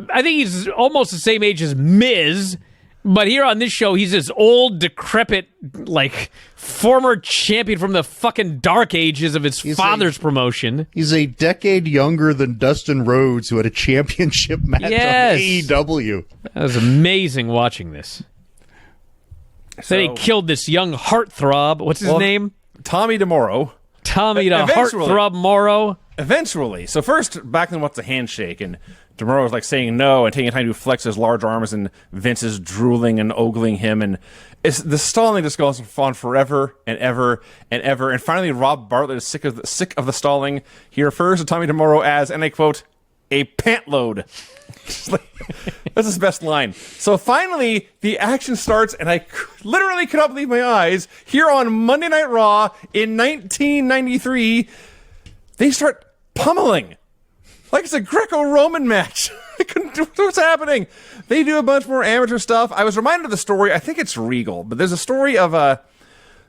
I think he's almost the same age as Miz. But here on this show, he's this old, decrepit, like, former champion from the fucking dark ages of his father's promotion. He's a decade younger than Dustin Rhodes, who had a championship match on AEW. That was amazing watching this. Then he killed this young heartthrob. What's his name? Tommy DeMoro. Tommy the Heartthrob Morrow. eventually. So first, back then, what's a handshake? And DeMuro was like saying no and taking time to flex his large arms, and Vince is drooling and ogling him. And the stalling just goes on forever and ever and ever. And finally, Rob Bartlett is sick of the stalling. He refers to Tommy DeMuro as, and I quote, a pant load. That's his best line. So finally, the action starts, and I literally could not believe my eyes. Here on Monday Night Raw in 1993, they start pummeling. Like it's a Greco-Roman match. I couldn't do what's happening. They do a bunch more amateur stuff. I was reminded of the story. I think it's Regal, but there's a story of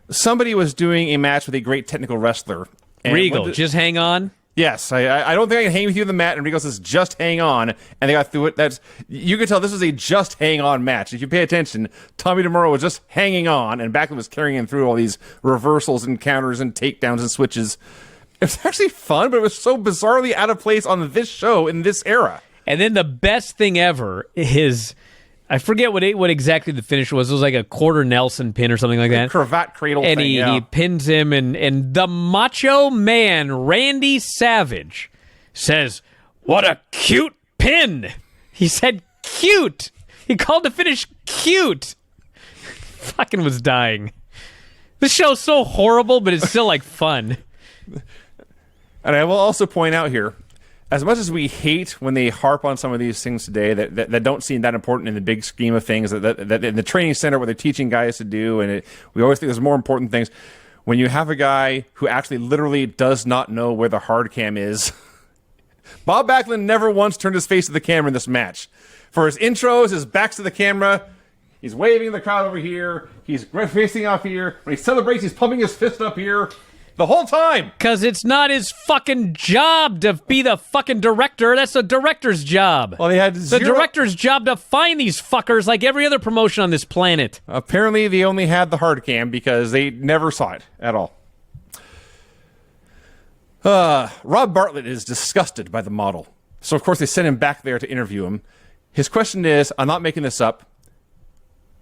somebody was doing a match with a great technical wrestler. Regal, just hang on. Yes, I don't think I can hang with you on the mat. And Regal says, just hang on. And they got through it. You could tell this was a just hang on match. If you pay attention, Tommy DeMuro was just hanging on, and Backlund was carrying him through all these reversals and counters and takedowns and switches. It was actually fun, but it was so bizarrely out of place on this show in this era. And then the best thing ever is, I forget what exactly the finish was. It was like a quarter Nelson pin or something like that. Cravat cradle and thing, he pins him, and the Macho Man, Randy Savage, says, "What a cute pin." He said cute. He called the finish cute. Fucking was dying. This show's so horrible, but it's still like fun. And I will also point out here, as much as we hate when they harp on some of these things today that don't seem that important in the big scheme of things, that in the training center what they're teaching guys to do, and we always think there's more important things. When you have a guy who actually literally does not know where the hard cam is, Bob Backlund never once turned his face to the camera in this match. For his intros, his back's to the camera, he's waving the crowd over here, he's facing off here, when he celebrates, he's pumping his fist up here. The whole time! Because it's not his fucking job to be the fucking director. That's the director's job. Well, they had the director's job to find these fuckers like every other promotion on this planet. Apparently, they only had the hard cam because they never saw it at all. Rob Bartlett is disgusted by the model. So, of course, they send him back there to interview him. His question is, I'm not making this up.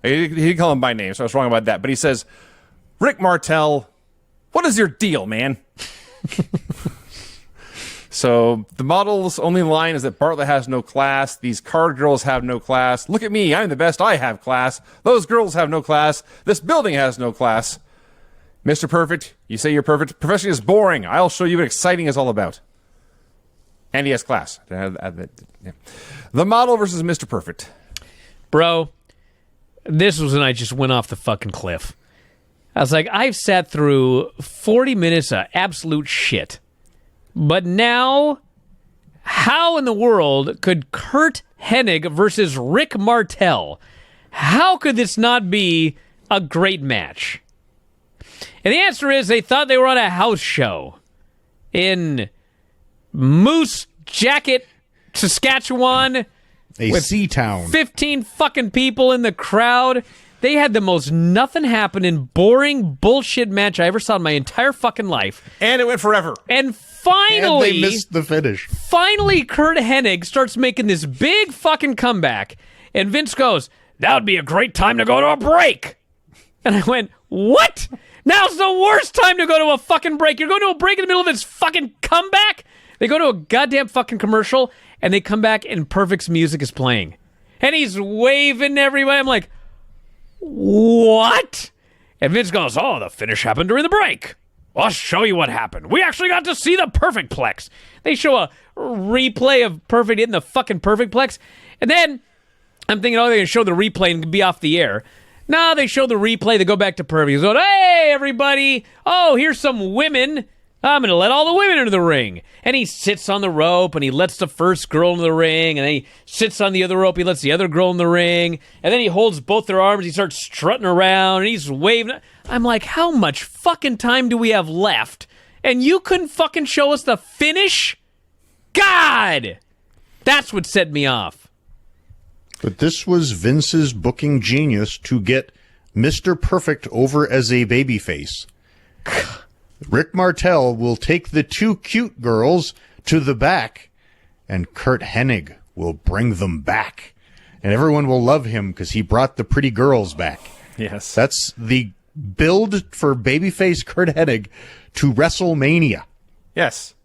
He didn't call him by name, so I was wrong about that. But he says, Rick Martel, what is your deal, man? So the model's only line is that Bartlett has no class. These card girls have no class. Look at me. I'm the best. I have class. Those girls have no class. This building has no class. Mr. Perfect, you say you're perfect. Profession is boring. I'll show you what exciting is all about. And he has class. The model versus Mr. Perfect. Bro, this was when I just went off the fucking cliff. I was like, I've sat through 40 minutes of absolute shit. But now, how in the world could Curt Hennig versus Rick Martel, how could this not be a great match? And the answer is they thought they were on a house show in Moose Jacket, Saskatchewan. A sea town. 15 fucking people in the crowd. They had the most nothing happening, boring bullshit match I ever saw in my entire fucking life. And it went forever. And finally... And they missed the finish. Finally, Curt Hennig starts making this big fucking comeback. And Vince goes, that would be a great time to go to a break. And I went, what? Now's the worst time to go to a fucking break. You're going to a break in the middle of this fucking comeback? They go to a goddamn fucking commercial, and they come back, and Perfect's music is playing. And he's waving everybody. I'm like... what? And Vince goes, oh, the finish happened during the break. I'll show you what happened. We actually got to see the Perfect Plex. They show a replay of Perfect in the fucking Perfect Plex. And then I'm thinking, oh, they're going to show the replay and be off the air. No, they show the replay. They go back to Perfect. He's going, hey, everybody. Oh, here's some women. I'm going to let all the women into the ring. And he sits on the rope, and he lets the first girl into the ring, and then he sits on the other rope, he lets the other girl in the ring, and then he holds both their arms, he starts strutting around, and he's waving. I'm like, how much fucking time do we have left? And you couldn't fucking show us the finish? God! That's what set me off. But this was Vince's booking genius to get Mr. Perfect over as a babyface. Rick Martel will take the two cute girls to the back, and Curt Hennig will bring them back. And everyone will love him because he brought the pretty girls back. Yes. That's the build for babyface Curt Hennig to WrestleMania. Yes.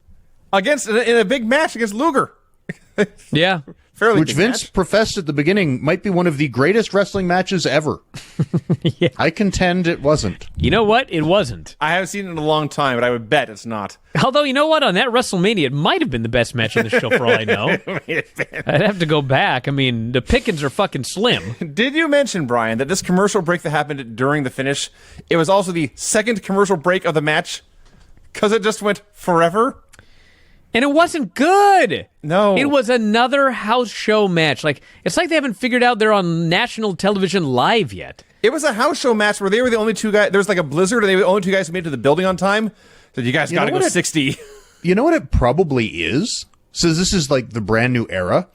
against in a big match against Luger. Yeah. Fairly Which big Vince match. professed at the beginning might be one of the greatest wrestling matches ever. Yeah. I contend it wasn't. You know what? It wasn't. I haven't seen it in a long time, but I would bet it's not. Although, you know what? On that WrestleMania, it might have been the best match on the show for all I know. I'd have to go back. I mean, the pickings are fucking slim. Did you mention, Brian, that this commercial break that happened during the finish, it was also the second commercial break of the match? Because it just went forever? And it wasn't good. No. It was another house show match. Like, it's like they haven't figured out they're on national television live yet. It was a house show match where they were the only two guys. There was like a blizzard, and they were the only two guys who made it to the building on time. So you guys got to go 60. You know what it probably is? So this is like the brand new era.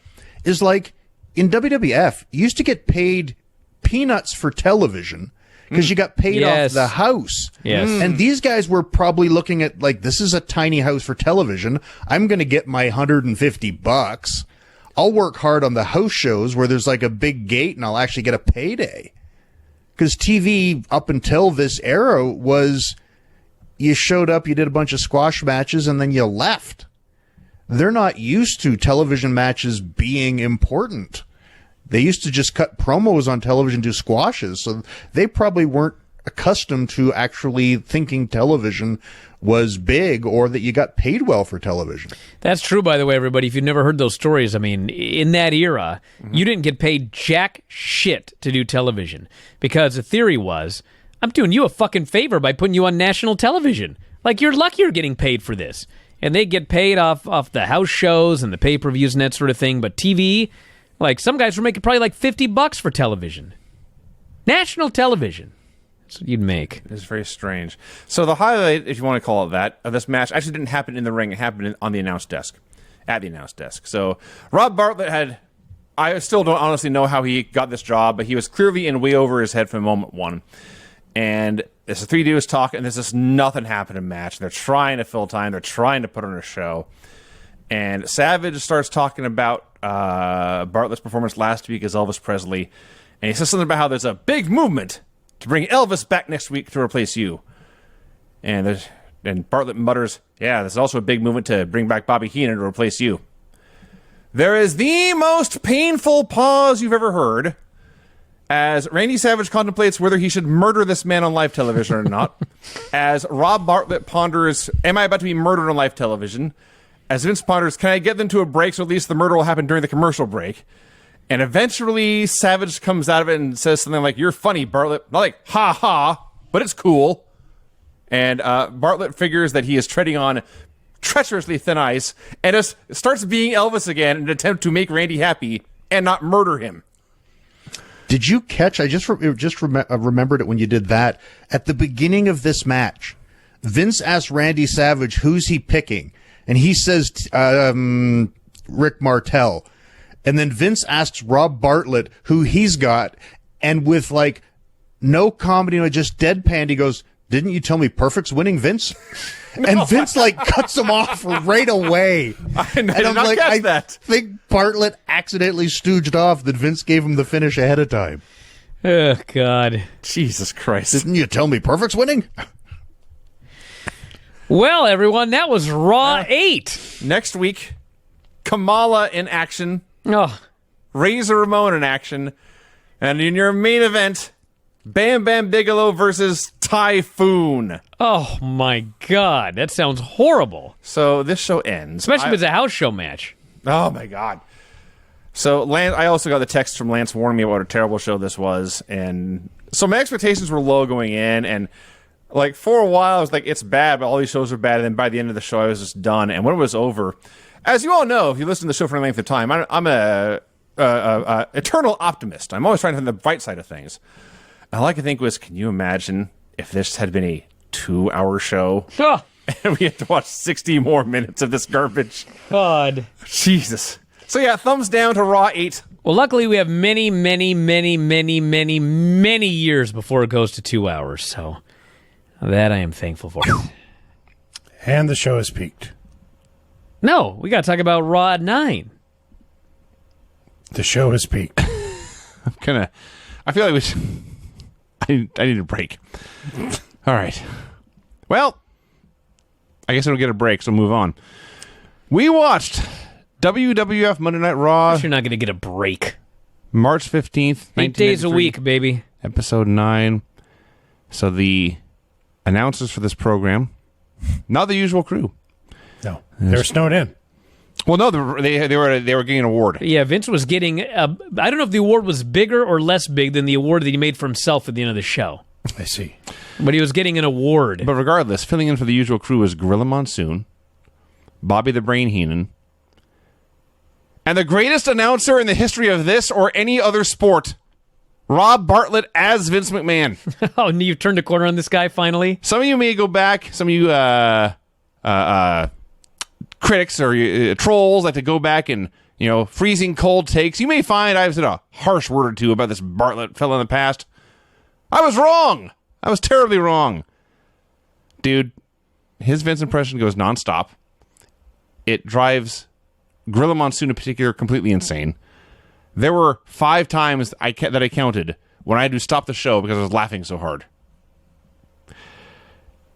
Is like in WWF, you used to get paid peanuts for television because you got paid Yes. off the house. Yes. And these guys were probably looking at like, this is a tiny house for television. I'm going to get my $150. I'll work hard on the house shows where there's like a big gate and I'll actually get a payday. Because TV up until this era was you showed up, you did a bunch of squash matches, and then you left. They're not used to television matches being important. They used to just cut promos on television to squashes, so they probably weren't accustomed to actually thinking television was big or that you got paid well for television. That's true, by the way, everybody. If you've never heard those stories, I mean, in that era, you didn't get paid jack shit to do television. Because the theory was, I'm doing you a fucking favor by putting you on national television. Like, you're lucky you're getting paid for this. And they get paid off the house shows and the pay-per-views and that sort of thing. But TV, like, some guys were making probably like $50 for television. National television. That's what you'd make. It's very strange. So the highlight, if you want to call it that, of this match actually didn't happen in the ring. It happened on the announce desk. At the announce desk. So Rob Bartlett had... I still don't honestly know how he got this job, but he was clearly in way over his head from moment one. And there's the three dudes talking, and there's just nothing happening match. They're trying to fill time. They're trying to put on a show. And Savage starts talking about Bartlett's performance last week as Elvis Presley. And he says something about how there's a big movement to bring Elvis back next week to replace you. And Bartlett mutters, yeah, there's also a big movement to bring back Bobby Heenan to replace you. There is the most painful pause you've ever heard as Randy Savage contemplates whether he should murder this man on live television or not. As Rob Bartlett ponders, am I about to be murdered on live television? As Vince ponders, can I get them to a break so at least the murder will happen during the commercial break? And eventually Savage comes out of it and says something like, you're funny, Bartlett. Not like, ha ha, but it's cool. And Bartlett figures that he is treading on treacherously thin ice and just starts being Elvis again in an attempt to make Randy happy and not murder him. Did you catch? I remembered it when you did that. At the beginning of this match, Vince asked Randy Savage who's he picking, and he says Rick Martel. And then Vince asks Rob Bartlett who he's got, and with like no comedy, just deadpan, he goes, "Didn't you tell me Perfect's winning, Vince?" And Vince like cuts him off right away. I did not catch that. I think Bartlett accidentally stooged off that Vince gave him the finish ahead of time. Oh, God. Jesus Christ. Didn't you tell me Perfect's winning? Well, everyone, that was Raw 8. Next week, Kamala in action, Oh, Razor Ramon in action, and in your main event, Bam Bam Bigelow versus Typhoon. oh my God. That sounds horrible. So this show ends. Especially if it's a house show match. Oh my God. So Lance, I also got the text from Lance warning me about what a terrible show this was, and so my expectations were low going in, and like for a while I was like, it's bad, but all these shows are bad, and then by the end of the show I was just done. And when it was over, as you all know, if you listen to the show for any length of time, I'm a eternal optimist. I'm always trying to find the bright side of things. All I could think was, can you imagine if this had been a 2-hour show Oh, and we had to watch 60 more minutes of this garbage? God. Jesus. So yeah, thumbs down to Raw 8. Well, luckily we have many, many, many, many, many, many years before it goes to 2 hours. So that I am thankful for. And the show has peaked. No, we got to talk about Raw 9. The show has peaked. I feel like we should, I need a break. All right. Well, I guess I don't get a break, so move on. We watched WWF Monday Night Raw, You're not going to get a break. March 15th, 8 days a 1993, week, baby. Episode 9. So the announcers for this program, not the usual crew. No, they're snowed in. Well, no, they were getting an award. Yeah, Vince was getting, I don't know if the award was bigger or less big than the award that he made for himself at the end of the show. I see. But he was getting an award. But regardless, filling in for the usual crew is Gorilla Monsoon, Bobby the Brain Heenan, and the greatest announcer in the history of this or any other sport, Rob Bartlett as Vince McMahon. Oh, and you've turned a corner on this guy finally? Some of you may go back, some of you critics or trolls like to go back and, freezing cold takes. You may find I've said a harsh word or two about this Bartlett fella in the past. I was wrong. I was terribly wrong. Dude, his Vince impression goes nonstop. It drives Gorilla Monsoon in particular completely insane. There were 5 times that I counted when I had to stop the show because I was laughing so hard.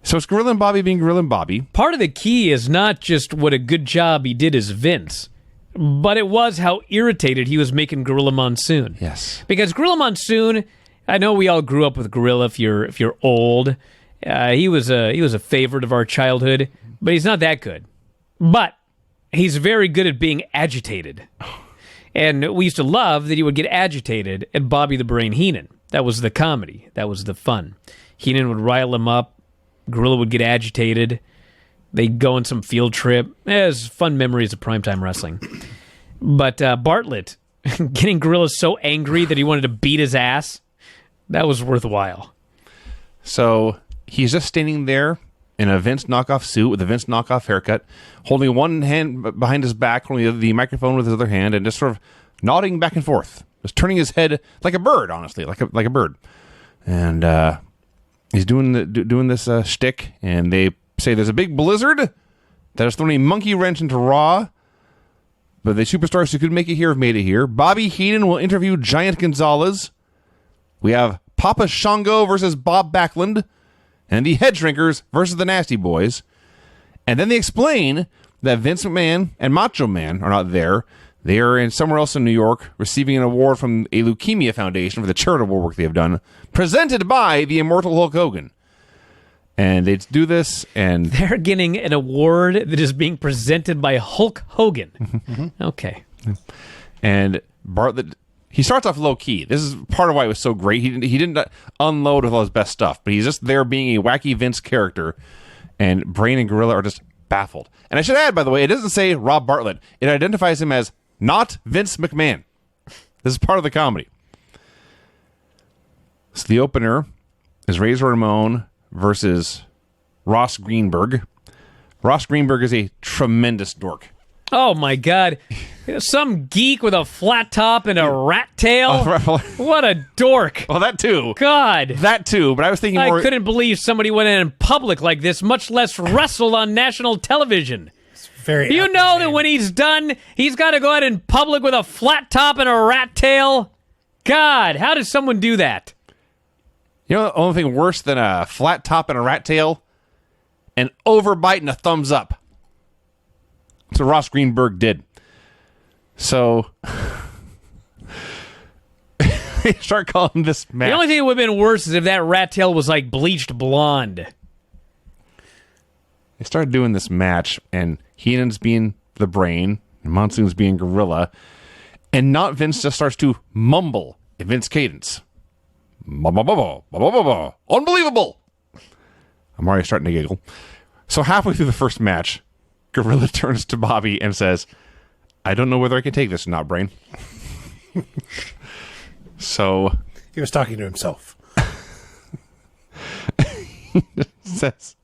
So it's Gorilla and Bobby being Gorilla and Bobby. Part of the key is not just what a good job he did as Vince, but it was how irritated he was making Gorilla Monsoon. Yes. Because Gorilla Monsoon, I know we all grew up with Gorilla if you're old. He was a favorite of our childhood, but he's not that good. But he's very good at being agitated. And we used to love that he would get agitated at Bobby the Brain Heenan. That was the comedy. That was the fun. Heenan would rile him up. Gorilla would get agitated. They'd go on some field trip. It was fun memories of primetime wrestling. But Bartlett, getting Gorilla so angry that he wanted to beat his ass, that was worthwhile. So he's just standing there in a Vince knockoff suit with a Vince knockoff haircut, holding one hand behind his back, holding the microphone with his other hand, and just sort of nodding back and forth, just turning his head like a bird, honestly, like a bird. And he's doing this shtick, and they say there's a big blizzard that has thrown a monkey wrench into Raw, but the superstars who could make it here have made it here. Bobby Heenan will interview Giant Gonzalez. We have Papashango versus Bob Backlund, and the Head Shrinkers versus the Nasty Boys. And then they explain that Vince McMahon and Macho Man are not there. They are somewhere else in New York, receiving an award from a leukemia foundation for the charitable work they have done, presented by the immortal Hulk Hogan. And they do this, and they're getting an award that is being presented by Hulk Hogan. Okay. And Bartlett, he starts off low key. This is part of why it was so great. He didn't unload with all his best stuff, but he's just there being a wacky Vince character, and Brain and Gorilla are just baffled. And I should add, by the way, it doesn't say Rob Bartlett. It identifies him as not Vince McMahon. This is part of the comedy. So the opener is Razor Ramon versus Ross Greenberg. Ross Greenberg is a tremendous dork. Oh, my God. Some geek with a flat top and a rat tail? What a dork. Well, that too. God. That too, but I was thinking more... I couldn't believe somebody went in public like this, much less wrestled on national television. Very you know that when he's done, he's got to go out in public with a flat top and a rat tail? God, how does someone do that? You know the only thing worse than a flat top and a rat tail? An overbite and a thumbs up. That's what Ross Greenberg did. So, they start calling this match. The only thing that would have been worse is if that rat tail was like bleached blonde. They started doing this match, and Heenan's being the Brain, and Monsoon's being Gorilla, and not Vince just starts to mumble in Vince cadence. Unbelievable. I'm already starting to giggle. So halfway through the first match, Gorilla turns to Bobby and says, I don't know whether I can take this or not, Brain. So... He was talking to himself. says...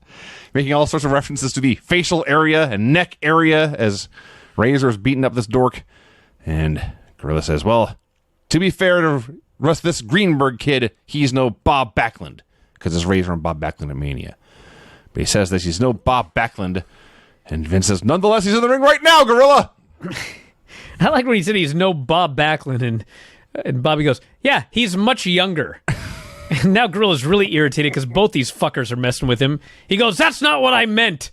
Making all sorts of references to the facial area and neck area as Razor's beating up this dork. And Gorilla says, well, to be fair to this Greenberg kid, he's no Bob Backlund. Because it's Razor and Bob Backlund at Mania. But he says this, he's no Bob Backlund. And Vince says, nonetheless, he's in the ring right now, Gorilla. I like when he said he's no Bob Backlund. And Bobby goes, yeah, he's much younger. And now Gorilla's really irritated because both these fuckers are messing with him. He goes, that's not what I meant.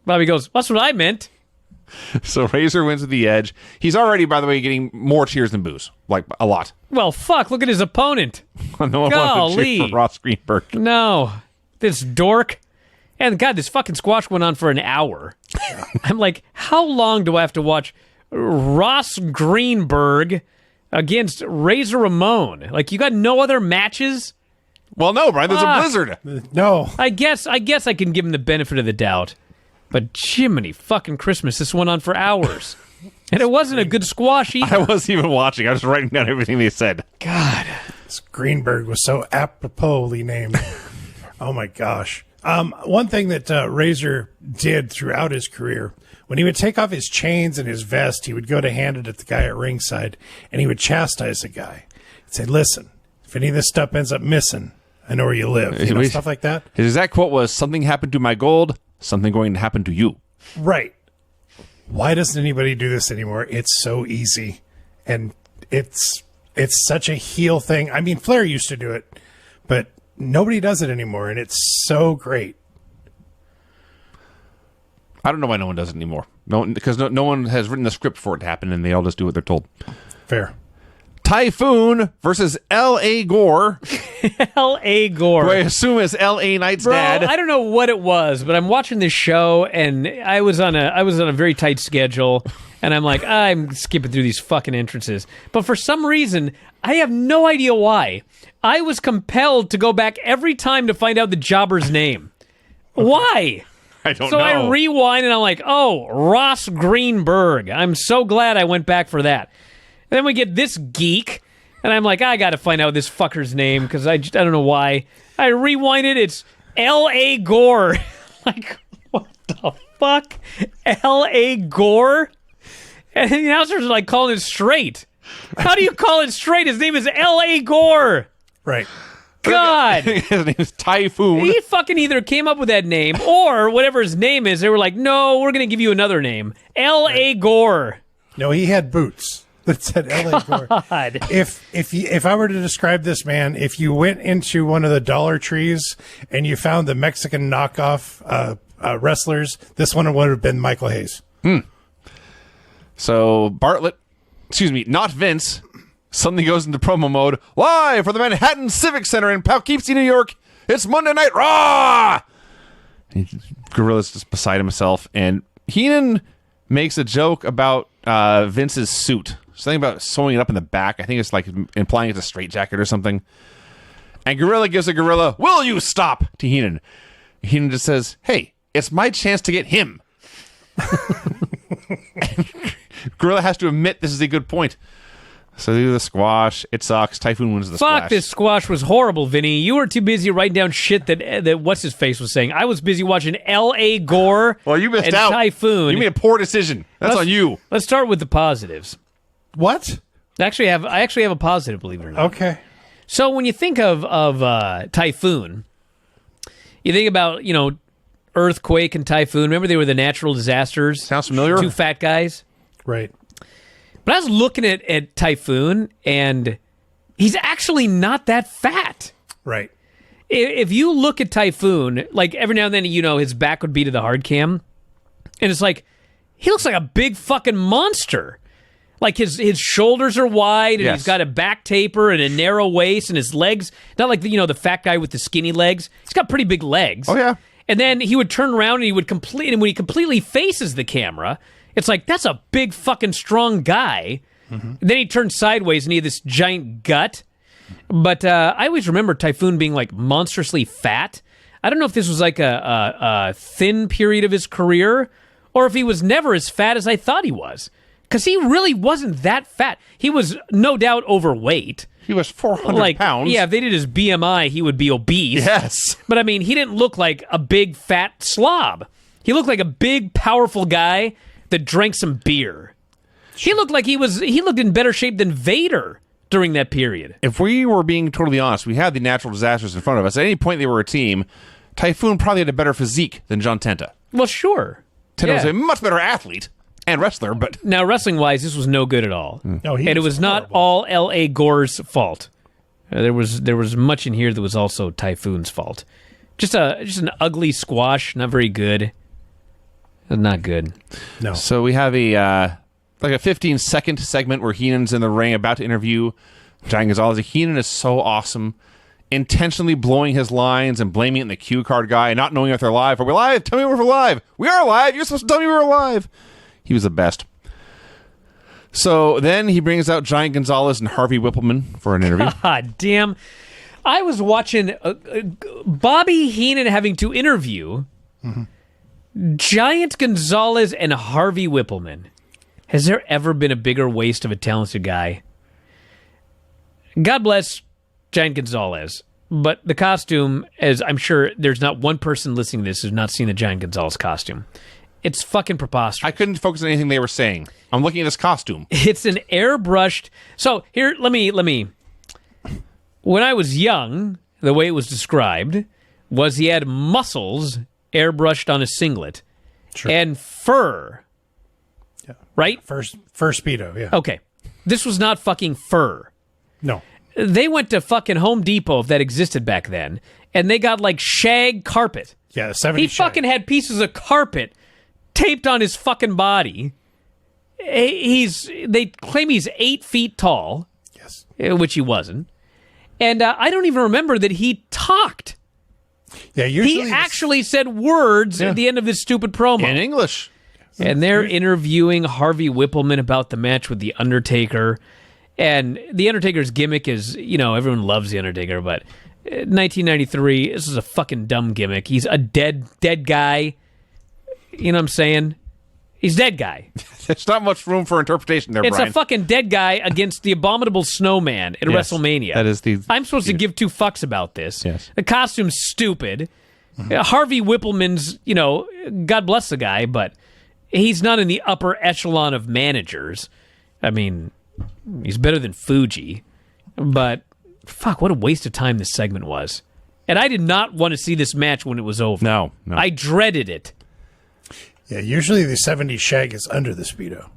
Bobby goes, that's what I meant. So Razor wins with the edge. He's already, by the way, getting more cheers than boos. Like, a lot. Well, fuck, look at his opponent. No one wants to cheer for Ross Greenberg. No. This dork. And God, this fucking squash went on for an hour. I'm like, how long do I have to watch Ross Greenberg against Razor Ramon? Like, you got no other matches? Well, no, Brian, there's a blizzard. No. I guess I can give him the benefit of the doubt. But Jiminy fucking Christmas, this went on for hours. And it wasn't a good squash either. I wasn't even watching. I was writing down everything they said. God. This Greenberg was so aproposly named. Oh, my gosh. One thing that Razor did throughout his career, when he would take off his chains and his vest, he would go to hand it at the guy at ringside, and he would chastise the guy. He'd say, listen, if any of this stuff ends up missing, I know where you live. You know, stuff like that. His exact quote was, something happened to my gold, something going to happen to you. Right. Why doesn't anybody do this anymore? It's so easy. And it's such a heel thing. I mean, Flair used to do it, but nobody does it anymore, and it's so great. I don't know why no one does it anymore. Because no one has written the script for it to happen, and they all just do what they're told. Fair. Typhoon versus L.A. Gore. L.A. Gore. Who I assume is L.A. Knight's Bro, dad. I don't know what it was, but I'm watching this show, and I was on a very tight schedule, and I'm like, I'm skipping through these fucking entrances. But for some reason, I have no idea why, I was compelled to go back every time to find out the jobber's name. Why? I don't know. So I rewind, and I'm like, oh, Ross Greenberg. I'm so glad I went back for that. And then we get this geek, and I'm like, I got to find out this fucker's name, because I don't know why. I rewind it, it's L.A. Gore. Like, what the fuck? L.A. Gore? And the announcers are like calling it straight. How do you call it straight? His name is L.A. Gore. Right. God. His name is Typhoon. He fucking either came up with that name, or whatever his name is, they were like, no, we're going to give you another name. L.A. Gore. No, he had boots that said L.A. Gore. God. If I were to describe this man, if you went into one of the Dollar Trees and you found the Mexican knockoff wrestlers, this one would have been Michael Hayes. So Bartlett, not Vince, suddenly goes into promo mode. Live for the Manhattan Civic Center in Poughkeepsie, New York. It's Monday Night Raw. Gorilla's just beside himself, and Heenan makes a joke about Vince's suit. Something about sewing it up in the back. I think it's like implying it's a straitjacket or something. And Gorilla gives a Gorilla, will you stop, to Heenan. Heenan just says, hey, it's my chance to get him. Gorilla has to admit this is a good point. So they do the squash. It sucks. Typhoon wins the squash. Fuck, this squash was horrible, Vinny. You were too busy writing down shit that what's-his-face was saying. I was busy watching L.A. Gore Well, you missed and out. Typhoon. You made a poor decision. That's on you. Let's start with the positives. What? I actually have a positive, believe it or not. Okay. So when you think of Typhoon, you think about, Earthquake and Typhoon. Remember they were the natural disasters? Sounds familiar. Two fat guys. Right. But I was looking at Typhoon, and he's actually not that fat. Right. If you look at Typhoon, like every now and then, his back would be to the hard cam, and it's like, he looks like a big fucking monster. Like his shoulders are wide, and Yes. he's got a back taper and a narrow waist, and his legs, not like the fat guy with the skinny legs. He's got pretty big legs. Oh, yeah. And then he would turn around and and when he completely faces the camera, it's like, that's a big fucking strong guy. Mm-hmm. Then he turned sideways and he had this giant gut. But I always remember Typhoon being like monstrously fat. I don't know if this was like a thin period of his career, or if he was never as fat as I thought he was. Because he really wasn't that fat. He was no doubt overweight. He was 400 pounds. Yeah, if they did his BMI, he would be obese. Yes. But I mean, he didn't look like a big fat slob. He looked like a big, powerful guy that drank some beer. He looked like he looked in better shape than Vader during that period. If we were being totally honest, we had the natural disasters in front of us. At any point they were a team, Typhoon probably had a better physique than John Tenta. Well, sure. Tenta was a much better athlete and wrestler, but Now, wrestling-wise, this was no good at all. No, And it was not all L.A. Gore's fault. There was much in here that was also Typhoon's fault. Just an ugly squash, not very good. Not good. No. So we have a 15-second segment where Heenan's in the ring about to interview Giant Gonzalez. Heenan is so awesome, intentionally blowing his lines and blaming it on the cue card guy and not knowing if they're live. Are we live? Tell me if we're live. We are live. You're supposed to tell me we're live. He was the best. So then he brings out Giant Gonzalez and Harvey Whippleman for an interview. God damn. I was watching Bobby Heenan having to interview Giant Gonzalez and Harvey Whippleman. Has there ever been a bigger waste of a talented guy? God bless Giant Gonzalez, but the costume, as I'm sure there's not one person listening to this who's not seen the Giant Gonzalez costume. It's fucking preposterous. I couldn't focus on anything they were saying. I'm looking at this costume. It's an airbrushed... So, here, let me... When I was young, the way it was described was he had muscles airbrushed on a singlet and fur. Yeah. Right? First Speedo, yeah. Okay. This was not fucking fur. No. They went to fucking Home Depot, if that existed back then, and they got like shag carpet. Yeah, the 70s He shag. fucking had pieces of carpet taped on his fucking body. They claim he's 8 feet tall. Yes. Which he wasn't. And I don't even remember that he talked. Yeah, usually He actually said words at the end of this stupid promo. In English. And they're interviewing Harvey Whippleman about the match with The Undertaker. And The Undertaker's gimmick is, everyone loves The Undertaker, but 1993, this is a fucking dumb gimmick. He's a dead guy. You know what I'm saying? He's dead guy. There's not much room for interpretation there, It's Brian. a fucking dead guy against the Abominable Snowman at Yes, WrestleMania. that is the... I'm supposed to give two fucks about this. Yes. The costume's stupid. Harvey Whippleman's, God bless the guy, but he's not in the upper echelon of managers. I mean, he's better than Fuji. But, fuck, what a waste of time this segment was. And I did not want to see this match when it was over. No. I dreaded it. Yeah, usually the 70s shag is under the Speedo.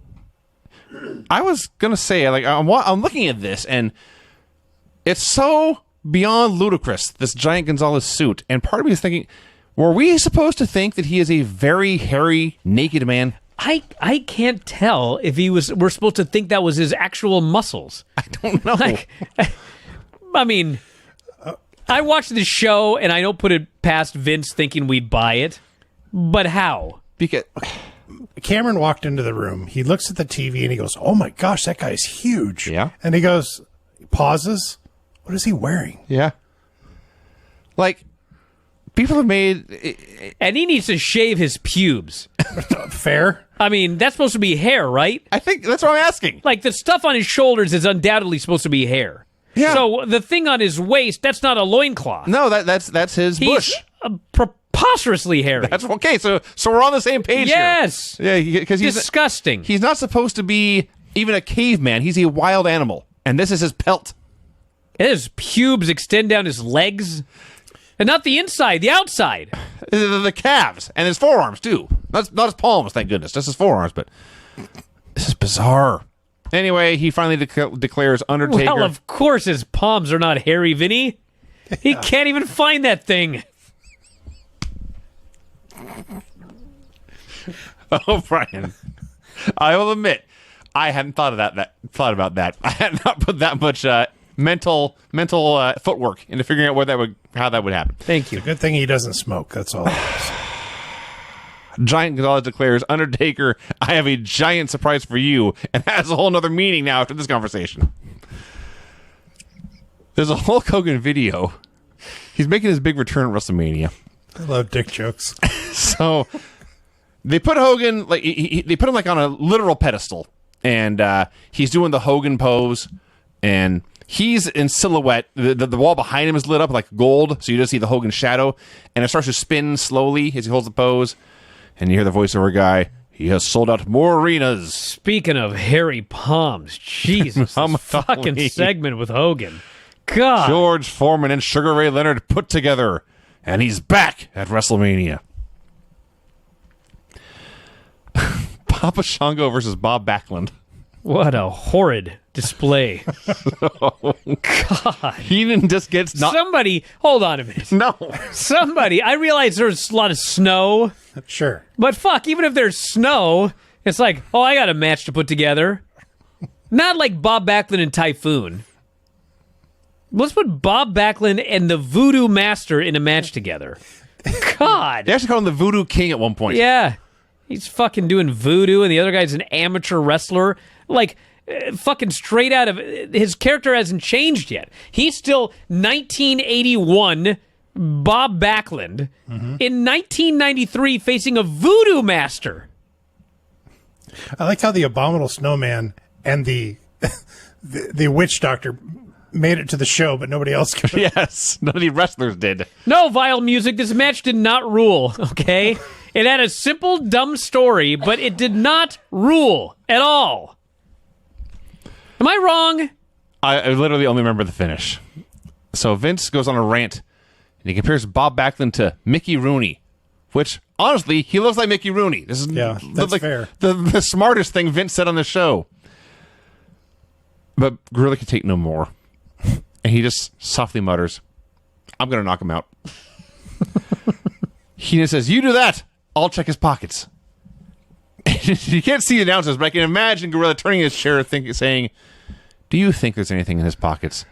I was going to say, I'm looking at this, and it's so beyond ludicrous, this Giant Gonzalez suit. And part of me is thinking, were we supposed to think that he is a very hairy, naked man? I can't tell if we're supposed to think that was his actual muscles. I don't know. I mean, I watched this show, and I don't put it past Vince thinking we'd buy it. But how? Because Cameron walked into the room. He looks at the TV and he goes, "Oh my gosh, that guy's huge." Yeah. And he goes, pauses. What is he wearing? yeah. People have made... And he needs to shave his pubes. Fair. I mean, that's supposed to be hair, right? I think that's what I'm asking. Like, the stuff on his shoulders is undoubtedly supposed to be hair. Yeah. So the thing on his waist, that's not a loincloth. No, that's his bush. He's preposterously hairy. That's okay. So we're on the same page Yes. here. Yeah, because he's Disgusting. He's not supposed to be even a caveman. He's a wild animal, and this is his pelt. His pubes extend down his legs. And not the inside, the outside. The calves and his forearms too. Not his palms, thank goodness. Just his forearms. But this is bizarre. Anyway, he finally declares Undertaker. Well, of course his palms are not hairy, Vinny. He can't even find that thing. Oh, Brian, I will admit, I hadn't thought about that. I had not put that much mental footwork into figuring out how that would happen. Thank you. Good thing he doesn't smoke. That's all. Giant Gonzalez declares, Undertaker, I have a giant surprise for you, and that has a whole nother meaning now after this conversation. There's a Hulk Hogan video. He's making his big return at WrestleMania. I love dick jokes. So they put Hogan they put him on a literal pedestal, and he's doing the Hogan pose, and he's in silhouette. The wall behind him is lit up like gold, so you just see the Hogan shadow, and it starts to spin slowly as he holds the pose, and you hear the voiceover guy. He has sold out more arenas. Speaking of hairy palms, Jesus, this fucking Golly. segment with Hogan. God. George Foreman and Sugar Ray Leonard put together, and he's back at WrestleMania. Papashango versus Bob Backlund. What a horrid display. God. Heenan just gets not. Somebody, hold on a minute. No. Somebody, I realize there's a lot of snow, Sure. but fuck, even if there's snow, it's like, oh, I got a match to put together. Not like Bob Backlund and Typhoon. Let's put Bob Backlund and the Voodoo Master in a match together. God. They actually called him the Voodoo King at one point. Yeah. He's fucking doing voodoo, and the other guy's an amateur wrestler. Like, fucking straight out of... His character hasn't changed yet. He's still 1981 Bob Backlund in 1993 facing a Voodoo Master. I like how the Abominable Snowman and the Witch Doctor made it to the show, but nobody else could. Yes. None of the wrestlers did. No, Vile Music, this match did not rule, okay? It had a simple, dumb story, but it did not rule at all. Am I wrong? I literally only remember the finish. So Vince goes on a rant, and he compares Bob Backlund to Mickey Rooney, which, honestly, he looks like Mickey Rooney. This is that's like fair. The smartest thing Vince said on the show. But Gorilla can take no more. And he just softly mutters, I'm going to knock him out. Heenan says, you do that. I'll check his pockets. You can't see the announcers, but I can imagine Gorilla turning his chair saying, do you think there's anything in his pockets?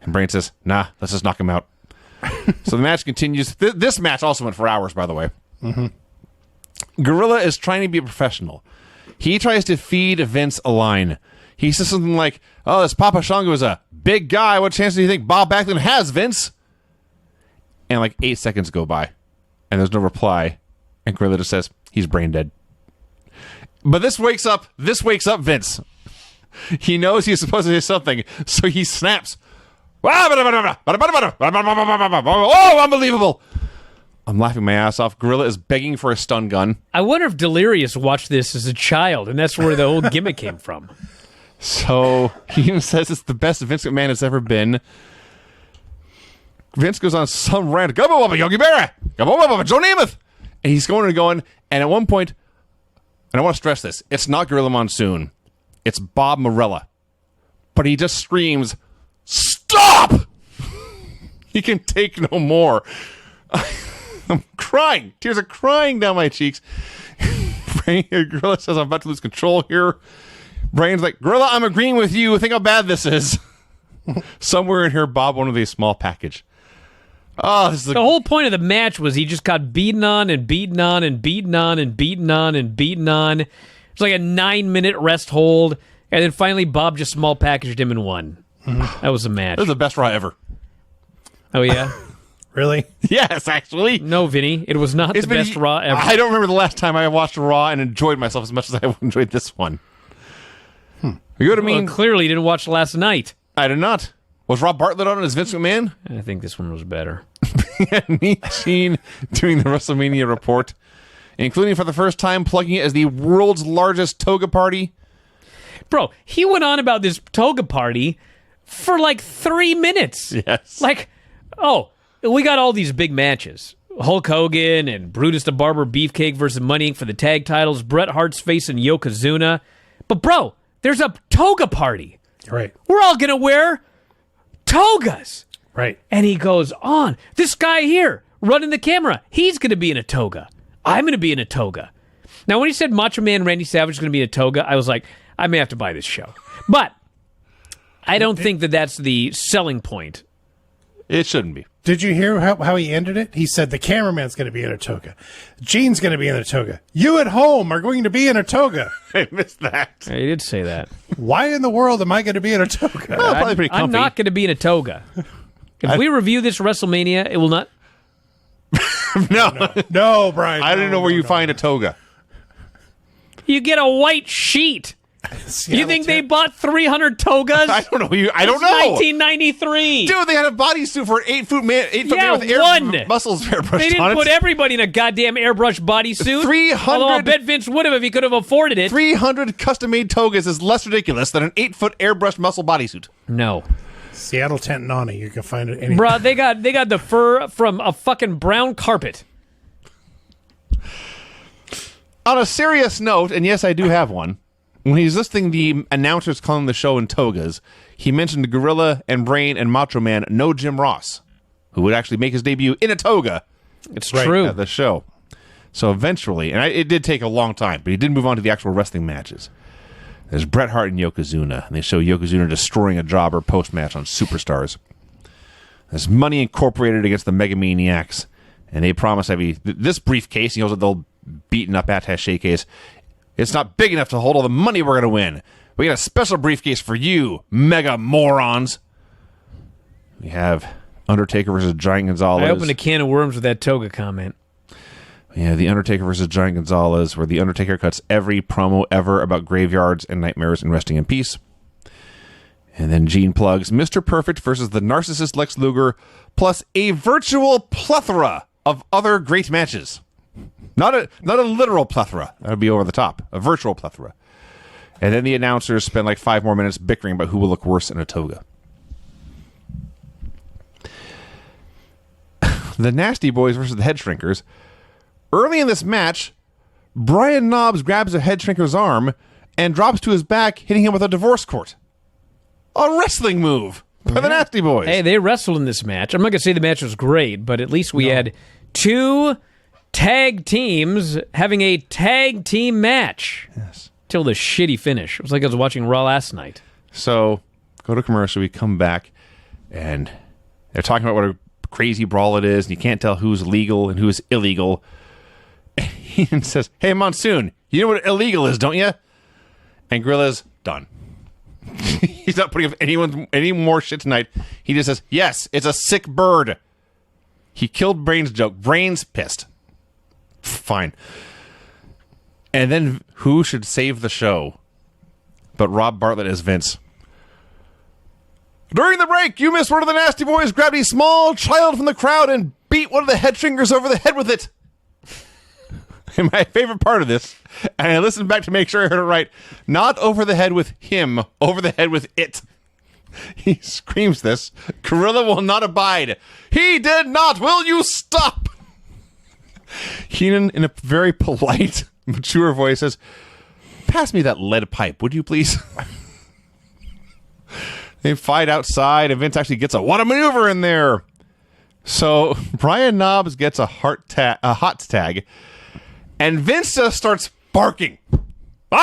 And Brain says, nah, let's just knock him out. So the match continues. This match also went for hours, by the way. Gorilla is trying to be a professional. He tries to feed Vince a line. He says something like, oh, this Papashango is a big guy. What chance do you think Bob Backlund has, Vince? And like 8 seconds go by, and there's no reply. And Gorilla just says, he's brain dead. But this wakes up Vince. He knows he's supposed to do something, so he snaps. Oh, unbelievable. I'm laughing my ass off. Gorilla is begging for a stun gun. I wonder if Delirious watched this as a child, and that's where the old gimmick came from. So he even says it's the best Vince McMahon has ever been. Vince goes on some rant. Yogi Berra. Joe Namath. And he's going and going. And at one point, and I want to stress this, it's not Gorilla Monsoon. It's Bob Morella. But he just screams, stop! He can take no more. I'm crying. Tears are crying down my cheeks. Gorilla says, I'm about to lose control here. Brain's like, Gorilla, I'm agreeing with you. Think how bad this is. Somewhere in here, Bob wanted a small package. Oh, this is the whole point of the match was he just got beaten on and beaten on and beaten on and beaten on and beaten on. It's like a 9-minute rest hold, and then finally Bob just small packaged him and won. That was the match. This is the best Raw ever. Oh, yeah? Really? Yes, actually. No, Vinny, it was not the best Raw ever. I don't remember the last time I watched Raw and enjoyed myself as much as I enjoyed this one. You know what I mean? Well, clearly you didn't watch last night. I did not. Was Rob Bartlett on as Vince McMahon? I think this one was better. Meet Gene doing the WrestleMania report, including for the first time plugging it as the world's largest toga party. Bro, he went on about this toga party for like 3 minutes. Yes. Like, oh, we got all these big matches. Hulk Hogan and Brutus the Barber Beefcake versus Money Inc. for the tag titles. Bret Hart's facing Yokozuna. But bro, there's a toga party. Right. We're all going to wear togas. Right. And he goes on. This guy here running the camera, he's going to be in a toga. I'm going to be in a toga. Now, when he said Macho Man Randy Savage is going to be in a toga, I was like, I may have to buy this show. But I don't think that that's the selling point. It shouldn't be. Did you hear how he ended it? He said the cameraman's going to be in a toga. Gene's going to be in a toga. You at home are going to be in a toga. I missed that. He did say that. Why in the world am I going to be in a toga? Well, probably pretty comfy. I'm not going to be in a toga. If we review this WrestleMania, it will not... No, Brian. I don't know where you find a toga. You get a white sheet. You think they bought 300 togas? I don't know. I don't It's know. 1993. Dude, they had a bodysuit for an 8-foot man, Yeah, with air one. muscles airbrushed They didn't on put it. everybody in a goddamn airbrush bodysuit. 300 Although I bet Vince would have if he could have afforded it. 300 custom-made togas is less ridiculous than an 8-foot airbrushed muscle bodysuit. No. Seattle Tentonani. You can find it anywhere. Bruh, they got the fur from a fucking brown carpet. On a serious note, and yes, I do have one, when he's listing the announcers calling the show in togas, he mentioned Gorilla and Brain and Macho Man, no Jim Ross, who would actually make his debut in a toga. It's true. At the show. So eventually, and it did take a long time, but he did move on to the actual wrestling matches. There's Bret Hart and Yokozuna, and they show Yokozuna destroying a jobber post-match on Superstars. There's Money Incorporated against the Megamaniacs, and they promise this briefcase, he holds the little beaten-up attaché case, it's not big enough to hold all the money we're going to win. We got a special briefcase for you, mega morons. We have Undertaker versus Giant Gonzalez. I opened a can of worms with that toga comment. We have the Undertaker versus Giant Gonzalez, where the Undertaker cuts every promo ever about graveyards and nightmares and resting in peace. And then Gene plugs Mr. Perfect versus the narcissist Lex Luger, plus a virtual plethora of other great matches. Not a literal plethora. That would be over the top. A virtual plethora. And then the announcers spend like 5 more minutes bickering about who will look worse in a toga. The Nasty Boys versus the Head Shrinkers. Early in this match, Brian Knobbs grabs a Head Shrinker's arm and drops to his back, hitting him with a divorce court. A wrestling move by the Nasty Boys. Hey, they wrestled in this match. I'm not going to say the match was great, but at least we had 2 tag teams having a tag team match. Yes. Till the shitty finish. It was like I was watching Raw last night. So, go to commercial, we come back, and they're talking about what a crazy brawl it is, and you can't tell who's legal and who's illegal. He says, hey, Monsoon, you know what illegal is, don't you? And Gorilla's done. He's not putting up any more shit tonight. He just says, yes, it's a sick bird. He killed Brain's joke. Brain's pissed. Fine. And then who should save the show but Rob Bartlett as Vince? During the break, you missed one of the Nasty Boys grabbed a small child from the crowd and beat one of the Head Shrinkers over the head with it. And my favorite part of this, and I listened back to make sure I heard it right, not over the head with him, over the head with it. He screams this. Gorilla will not abide. He did not. Will you stop? Heenan, in a very polite, mature voice, says, pass me that lead pipe, would you please? They fight outside, and Vince actually gets a what a maneuver in there. So Brian Knobbs gets a hot tag, and Vince just starts barking. They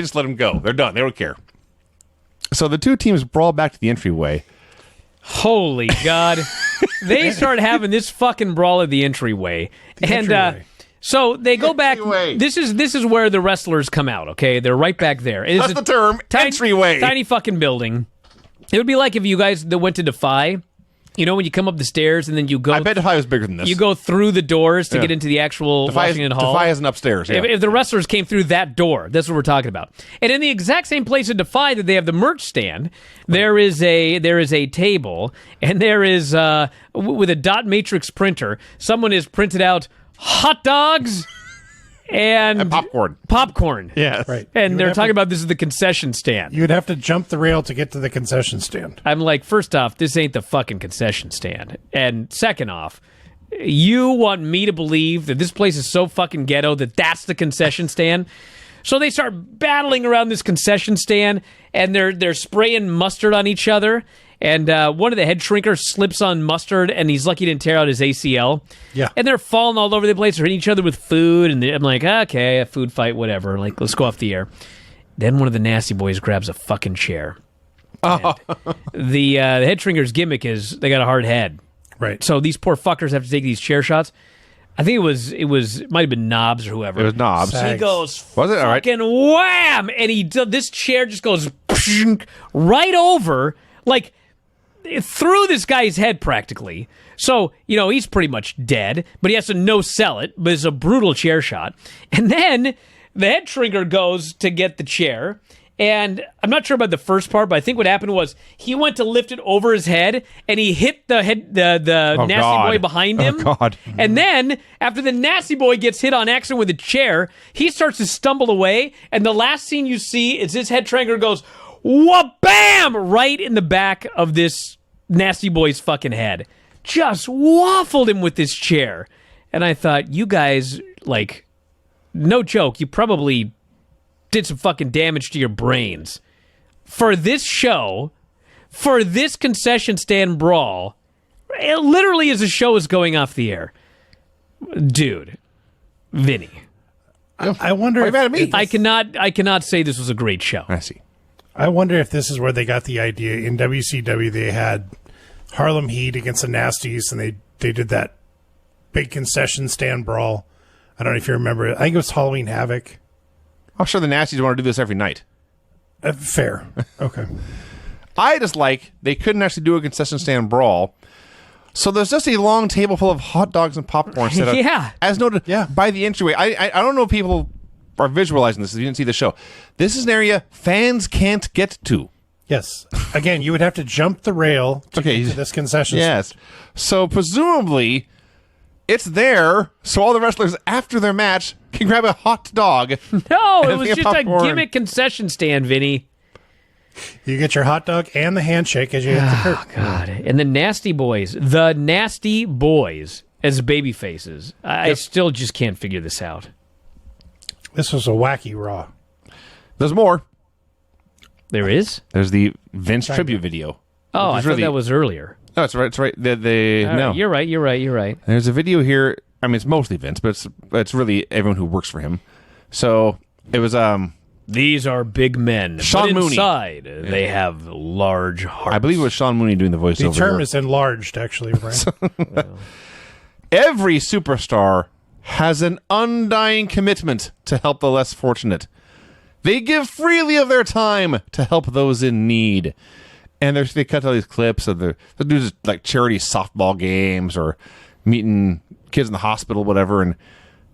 just let him go. They're done. They don't care. So the two teams brawl back to the entryway. Holy God. They start having this fucking brawl at the entryway. So they go back. This is where the wrestlers come out, okay? They're right back there. That's the term, entryway. Tiny fucking building. It would be like if you guys that went to Defy, you know, when you come up the stairs and then you go... I bet Defy was bigger than this. You go through the doors to get into the actual Washington Hall. Defy is an upstairs, yeah. If the wrestlers came through that door, that's what we're talking about. And in the exact same place at Defy that they have the merch stand, there is a table, and there is, with a dot matrix printer, someone has printed out hot dogs and popcorn. Yes. Right. And they're talking about this is the concession stand. You'd have to jump the rail to get to the concession stand. I'm like, first off, this ain't the fucking concession stand. And second off, you want me to believe that this place is so fucking ghetto that that's the concession stand? So they start battling around this concession stand, and they're spraying mustard on each other. And one of the head shrinkers slips on mustard, and he's lucky he didn't tear out his ACL. Yeah. And they're falling all over the place. They're hitting each other with food. And I'm like, okay, a food fight, whatever. Like, let's go off the air. Then one of the Nasty Boys grabs a fucking chair. Oh. The head shrinker's gimmick is they got a hard head. Right. So these poor fuckers have to take these chair shots. I think it might have been Knobs or whoever. It was Knobs. He goes, was it? All right. Fucking wham! And this chair just goes right over, like, through this guy's head practically. So, you know, he's pretty much dead, but he has to no-sell it, but it's a brutal chair shot. And then the head shrinker goes to get the chair, and I'm not sure about the first part, but I think what happened was he went to lift it over his head, and he hit the Nasty Boy behind him. Oh, God. And then, after the Nasty Boy gets hit on accident with a chair, he starts to stumble away, and the last scene you see is this head shrinker goes, wha-bam! Right in the back of this Nasty Boy's fucking head. Just waffled him with this chair. And I thought, you guys, like, no joke, you probably did some fucking damage to your brains. For this show, for this concession stand brawl, it literally as the show is going off the air. Dude, Vinny. I wonder Why if you mad at me? I cannot say this was a great show. I see. I wonder if this is where they got the idea. In WCW, they had Harlem Heat against the Nasties, and they did that big concession stand brawl. I don't know if you remember it. I think it was Halloween Havoc. I'm sure the Nasties want to do this every night. Fair. Okay. I just like they couldn't actually do a concession stand brawl. So there's just a long table full of hot dogs and popcorn set up. Yeah. As noted by the entryway. I don't know if people are visualizing this if you didn't see the show. This is an area fans can't get to. Yes. Again, you would have to jump the rail to get to this concession stand. Yes. So presumably it's there so all the wrestlers after their match can grab a hot dog. No, and it was a just a popcorn. gimmick concession stand, Vinny. You get your hot dog and the handshake as you hit the curtain. God. And the Nasty Boys as baby faces. I still just can't figure this out. This was a wacky Raw. There's more. There is? There's the Vince tribute video. Oh, I Which is thought really- that was earlier. No, it's right. It's right. All No, right, you're right. there's a video here. I mean, it's mostly Vince, but it's really everyone who works for him. So it was These are big men. Sean but Mooney. inside, they have large hearts. I believe it was Shawn Mooney doing the voiceover. The term here. is enlarged, actually, Brian. Every superstar has an undying commitment to help the less fortunate. They give freely of their time to help those in need. And they cut all these clips of the do like charity softball games or meeting kids in the hospital, whatever. And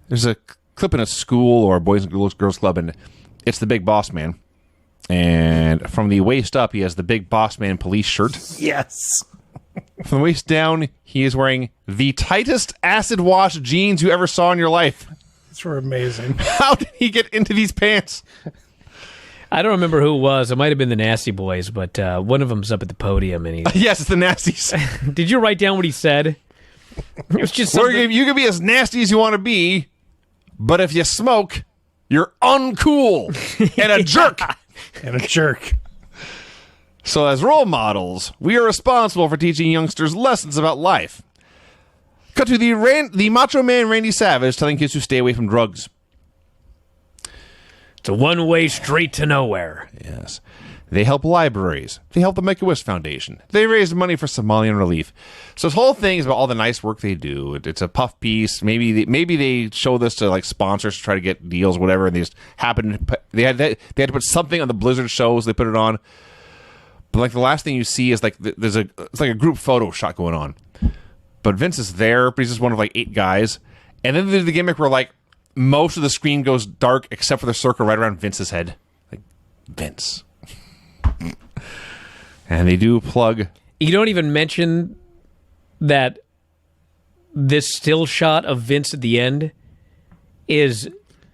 there's a clip in a school or a boys and girls club, and it's the Big Boss Man. And from the waist up, he has the Big Boss Man police shirt. Yes. From the waist down, he is wearing the tightest acid wash jeans you ever saw in your life. These were amazing. How did he get into these pants? I don't remember who it was. It might have been the Nasty Boys, but one of them's up at the podium. And Yes, it's the nasties. did you write down what he said? It was just something. You can be as nasty as you want to be, but if you smoke, you're uncool and a jerk. And a jerk. So as role models, we are responsible for teaching youngsters lessons about life. Cut to the Macho Man Randy Savage telling kids to stay away from drugs. It's a one-way straight to nowhere. Yes. They help libraries. They help the Make-A-Wish Foundation. They raise money for Somalian relief. So this whole thing is about all the nice work they do. It's a puff piece. Maybe they show this to like sponsors to try to get deals, whatever. And they just happen. They had to put something on the Blizzard shows. They put it on. But like the last thing you see is like it's like a group photo shot going on. But Vince is there, but he's just one of like 8 guys. And then there's the gimmick where like most of the screen goes dark except for the circle right around Vince's head. Like Vince. And they do plug. You don't even mention that this still shot of Vince at the end is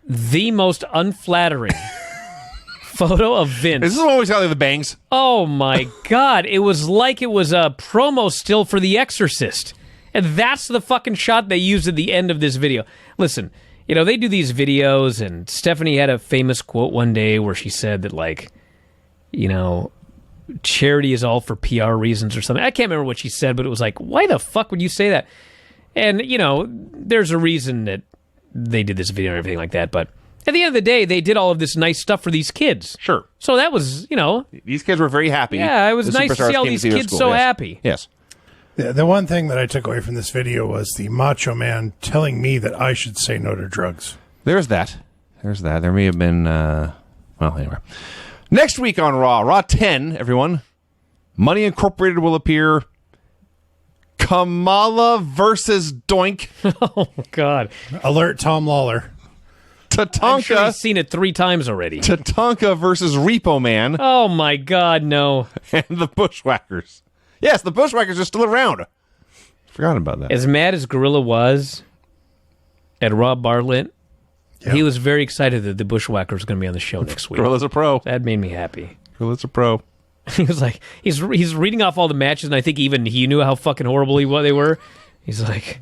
the most unflattering photo of Vince. This is when we got the bangs. Oh my God. It was like it was a promo still for The Exorcist. And that's the fucking shot they used at the end of this video. Listen, they do these videos, and Stephanie had a famous quote one day where she said that, like, charity is all for PR reasons or something. I can't remember what she said, but it was like, why the fuck would you say that? And, there's a reason that they did this video and everything like that, but at the end of the day, they did all of this nice stuff for these kids. Sure. So that was, These kids were very happy. Yeah, it was The nice to superstars see all came these their kids school, so yes. happy. Yes. The one thing that I took away from this video was the Macho Man telling me that I should say no to drugs. There's that. There may have been, anyway. Next week on Raw 10, everyone, Money Incorporated will appear. Kamala versus Doink. Oh, God. Alert Tom Lawler. I'm sure Tatanka. he's seen it 3 times already. Tatanka versus Repo Man. Oh, my God, no. And the Bushwhackers. Yes, the Bushwhackers are still around. Forgot about that. As mad as Gorilla was at Rob Bartlett, he was very excited that the Bushwhackers were going to be on the show next week. Gorilla's a pro. That made me happy. Gorilla's a pro. He was like, he's reading off all the matches, and I think even he knew how fucking horrible they were. He's like,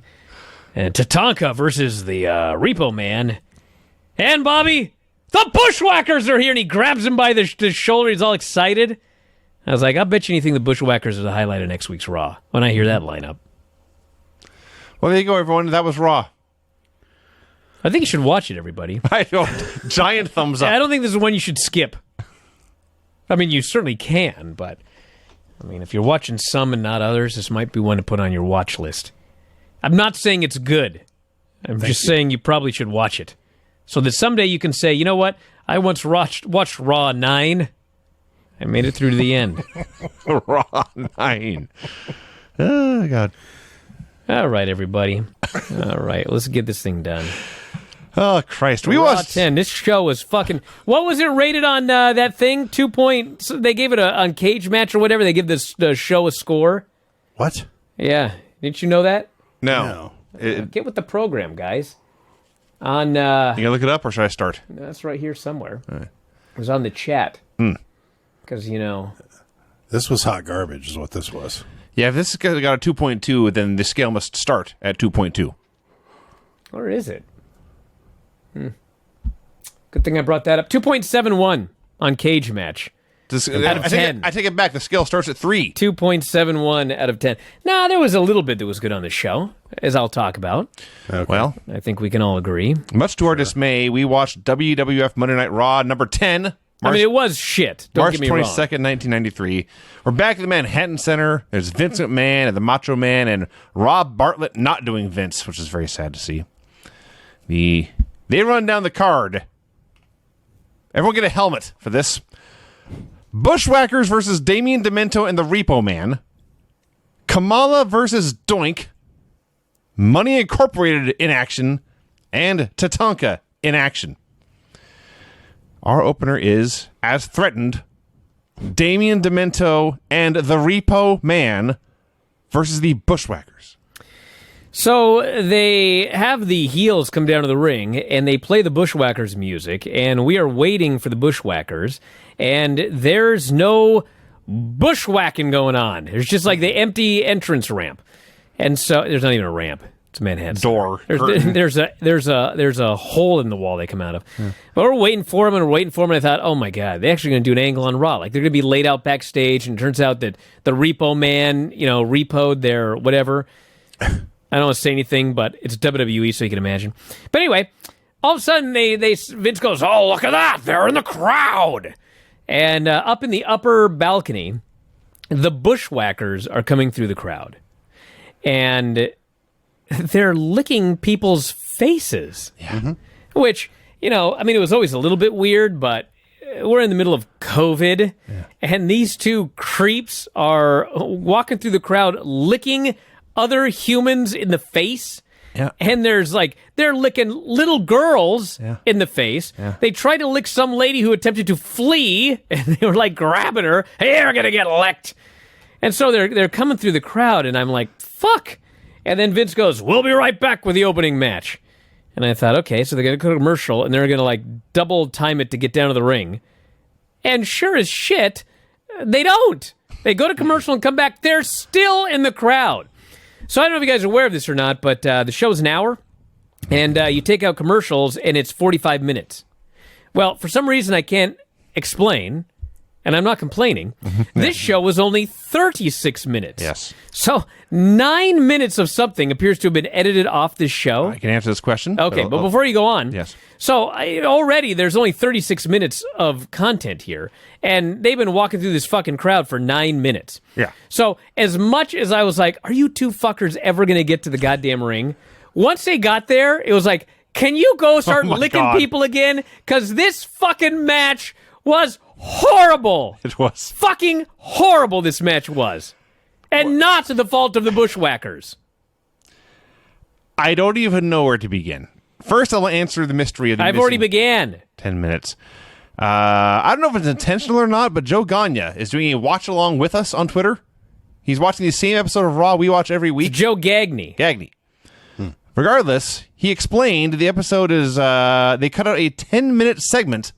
and Tatanka versus the Repo Man. And Bobby, the Bushwhackers are here, and he grabs him by the shoulder. He's all excited. I was like, I'll bet you anything the Bushwhackers are the highlight of next week's Raw when I hear that lineup. Well, there you go, everyone. That was Raw. I think you should watch it, everybody. I don't. Giant thumbs up. I don't think this is one you should skip. I mean, you certainly can, but I mean, if you're watching some and not others, this might be one to put on your watch list. I'm not saying it's good. I'm just saying you probably should watch it. So that someday you can say, you know what? I once watched Raw 9. I made it through to the end. Raw 9. Oh, God. All right, everybody. All right, let's get this thing done. Oh, Christ. We Raw watched 10. This show was fucking... What was it rated on that thing? 2 point... They gave it on Cage Match or whatever. They give the show a score. What? Yeah. Didn't you know that? No. Get with the program, guys. On... You gonna look it up, or should I start? That's right here somewhere. Right. It was on the chat. Because, you know... This was hot garbage is what this was. Yeah, if this got a 2.2, then the scale must start at 2.2. Or is it? Good thing I brought that up. 2.71 on Cage Match. Out of 10. I take it back. The scale starts at 3. 2.71 out of 10. Nah, there was a little bit that was good on the show, as I'll talk about. Okay. Well, I think we can all agree. much to our dismay, we watched WWF Monday Night Raw number 10. I mean, it was shit. Don't March get me 22nd, wrong. 1993. We're back at the Manhattan Center. There's Vince McMahon and the Macho Man and Rob Bartlett not doing Vince, which is very sad to see. They run down the card. Everyone get a helmet for this. Bushwhackers versus Damien Demento and the Repo Man. Kamala versus Doink. Money Incorporated in action. And Tatanka in action. Our opener is, as threatened, Damien Demento and the Repo Man versus the Bushwhackers. So they have the heels come down to the ring, and they play the Bushwhackers music, and we are waiting for the Bushwhackers, and there's no bushwhacking going on. There's just like the empty entrance ramp. And so there's not even a ramp. It's Manhattan. Door. There's a hole in the wall they come out of. Yeah. But we're waiting for them, and I thought, oh my God, they're actually going to do an angle on Raw. Like they're going to be laid out backstage, and it turns out that the Repo Man, repoed their whatever. I don't want to say anything, but it's WWE, so you can imagine. But anyway, all of a sudden, Vince goes, oh, look at that. They're in the crowd. And up in the upper balcony, the Bushwhackers are coming through the crowd. And they're licking people's faces. Yeah. Mm-hmm. Which, it was always a little bit weird, but we're in the middle of COVID. Yeah. And these two creeps are walking through the crowd licking other humans in the face. Yeah. And they're licking little girls in the face. Yeah. They tried to lick some lady who attempted to flee, and they were grabbing her. Hey, you're gonna get licked. And so they're coming through the crowd, and I'm like, fuck. And then Vince goes, we'll be right back with the opening match. And I thought, okay, so they're gonna go to commercial, and they're gonna double time it to get down to the ring. And sure as shit, they don't. They go to commercial and come back. They're still in the crowd. So I don't know if you guys are aware of this or not, but the show's an hour, and you take out commercials, and it's 45 minutes. Well, for some reason I can't explain, and I'm not complaining, this show was only 36 minutes. Yes. So 9 minutes of something appears to have been edited off this show. I can answer this question. Okay, but before you go on, yes. So already there's only 36 minutes of content here, and they've been walking through this fucking crowd for 9 minutes. Yeah. So as much as I was like, are you two fuckers ever going to get to the goddamn ring? Once they got there, it was like, can you go start licking people again? Because this fucking match was horrible. It was. Fucking horrible this match was. And not the fault of the Bushwhackers. I don't even know where to begin. First, I'll answer the mystery of the I've already began. 10 minutes. I don't know if it's intentional or not, but Joe Gagne is doing a watch-along with us on Twitter. He's watching the same episode of Raw we watch every week. It's Joe Gagne. Regardless, he explained the episode is they cut out a 10-minute segment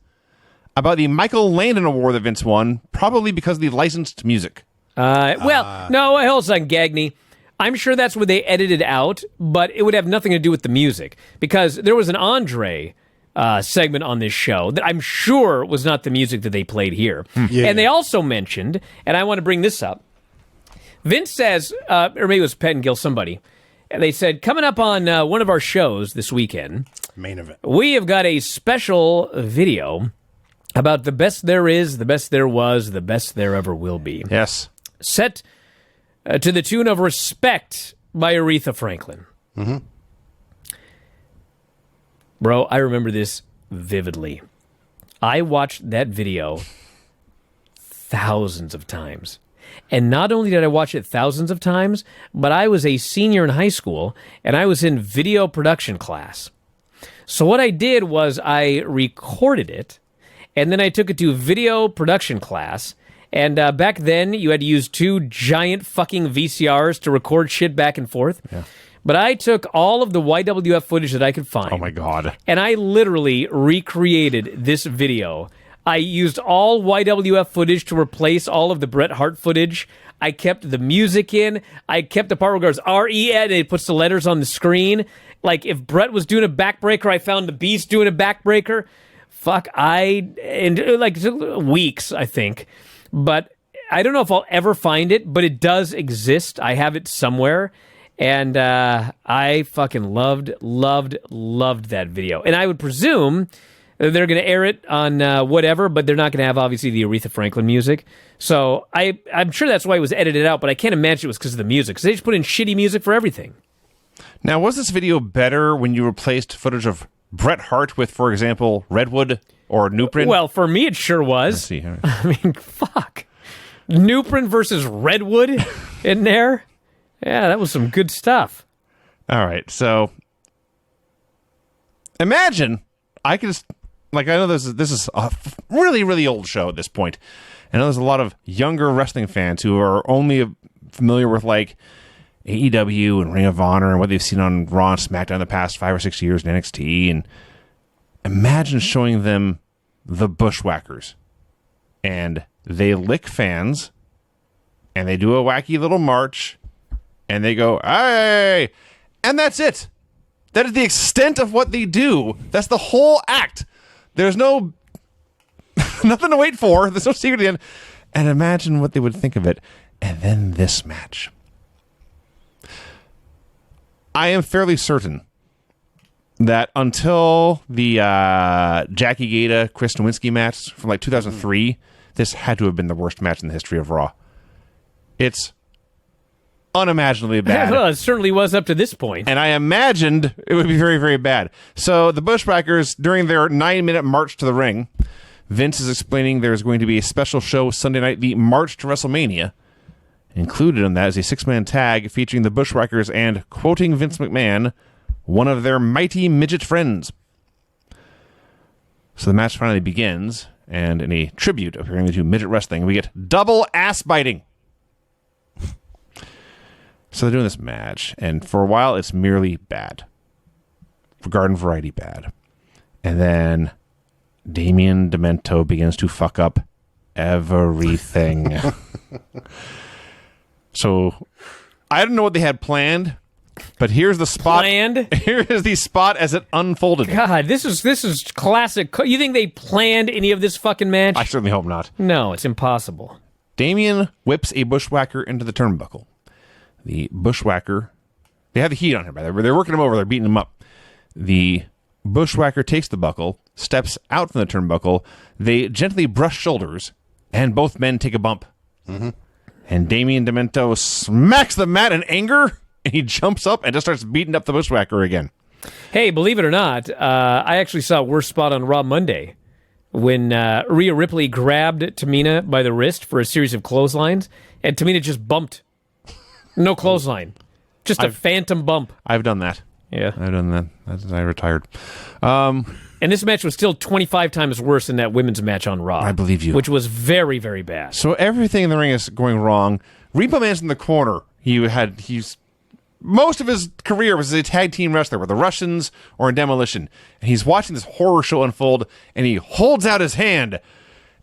about the Michael Landon Award that Vince won, probably because of the licensed music. No, hold on, Gagne. I'm sure that's what they edited out, but it would have nothing to do with the music, because there was an Andre segment on this show that I'm sure was not the music that they played here. And they also mentioned, and I want to bring this up, Vince says, or maybe it was Penn Gill, somebody, and they said, coming up on one of our shows this weekend, Main event. we have got a special video about the best there is, the best there was, the best there ever will be. Yes. Set to the tune of Respect by Aretha Franklin. Mm-hmm. Bro, I remember this vividly. I watched that video thousands of times. And not only did I watch it thousands of times, but I was a senior in high school, and I was in video production class. So what I did was I recorded it, and then I took it to video production class. And back then, you had to use 2 giant fucking VCRs to record shit back and forth. Yeah. But I took all of the YWF footage that I could find. Oh, my God. And I literally recreated this video. I used all YWF footage to replace all of the Bret Hart footage. I kept the music in. I kept the part where it goes R-E-N and it puts the letters on the screen. Like, if Bret was doing a backbreaker, I found the Beast doing a backbreaker. Fuck, it took weeks, I think. But I don't know if I'll ever find it, but it does exist. I have it somewhere. And I fucking loved that video. And I would presume they're going to air it on whatever, but they're not going to have, obviously, the Aretha Franklin music. So I'm sure that's why it was edited out, but I can't imagine it was because of the music, because they just put in shitty music for everything. Now, was this video better when you replaced footage of Bret Hart with, for example, Redwood or Nuprin? Well, for me, it sure was. Let's see. I mean, fuck. Nuprin versus Redwood in there? Yeah, that was some good stuff. All right, so imagine I could just, I know this is a really, really old show at this point. I know there's a lot of younger wrestling fans who are only familiar with AEW and Ring of Honor and what they've seen on Raw and SmackDown the past 5 or 6 years in NXT. And imagine showing them the Bushwhackers, and they lick fans, and they do a wacky little march. And they go, hey! And that's it. That is the extent of what they do. That's the whole act. There's no... nothing to wait for. There's no secret at the end. And imagine what they would think of it. And then this match. I am fairly certain that until the Jackie Gata, Chris Nowinski match from 2003, this had to have been the worst match in the history of Raw. It's unimaginably bad. Well, it certainly was up to this point. And I imagined it would be very, very bad. So the Bushwhackers, during their 9-minute march to the ring, Vince is explaining there's going to be a special show Sunday night, the March to WrestleMania. Included in that is a 6-man tag featuring the Bushwhackers and, quoting Vince McMahon, one of their mighty midget friends. So the match finally begins, and in a tribute appearing to midget wrestling, we get double ass biting. So they're doing this match, and for a while it's merely bad. For garden variety bad. And then Damien Demento begins to fuck up everything. So I don't know what they had planned, but here's the spot. Planned? Here is the spot as it unfolded. God, this is classic. You think they planned any of this fucking match? I certainly hope not. No, it's impossible. Damien whips a Bushwhacker into the turnbuckle. The Bushwhacker, they have the heat on him, by the way. They're working him over. They're beating him up. The Bushwhacker takes the buckle, steps out from the turnbuckle. They gently brush shoulders, and both men take a bump. Mm-hmm. And Damien Demento smacks the mat in anger, and he jumps up and just starts beating up the Bushwhacker again. Hey, believe it or not, I actually saw a worse spot on Raw Monday when Rhea Ripley grabbed Tamina by the wrist for a series of clotheslines, and Tamina just bumped. No clothesline. Just a phantom bump. I've done that. Yeah. I've done that. I retired. And this match was still 25 times worse than that women's match on Raw. I believe you. Which was very, very bad. So everything in the ring is going wrong. Repo Man's in the corner. He's most of his career was as a tag team wrestler with the Russians or in Demolition. And he's watching this horror show unfold, and he holds out his hand,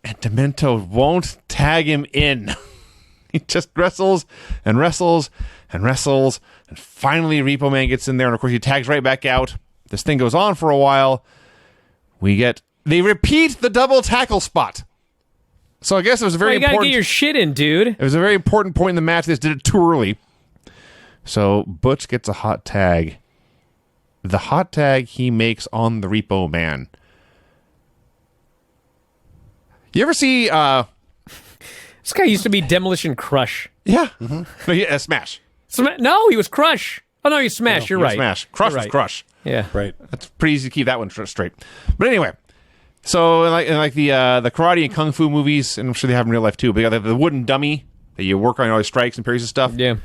and Demento won't tag him in. He just wrestles and wrestles and wrestles, and finally Repo Man gets in there, and of course he tags right back out. This thing goes on for a while. they repeat the double tackle spot. So I guess it was a very you gotta important. get your shit in, dude. It was a very important point in the match. They just did it too early. So Butch gets a hot tag. The hot tag he makes on the Repo Man. You ever see? This guy used to be Demolition Crush. Yeah, no, Smash. No, he was Crush. Oh no, he's Smash. You're right. Smash. Crush You're was right. Crush. Yeah, Right. That's pretty easy to keep that one straight. But anyway, so in like the karate and kung fu movies, and I'm sure they have in real life too. But you got the wooden dummy that you work on all your strikes and parries and stuff. Yeah.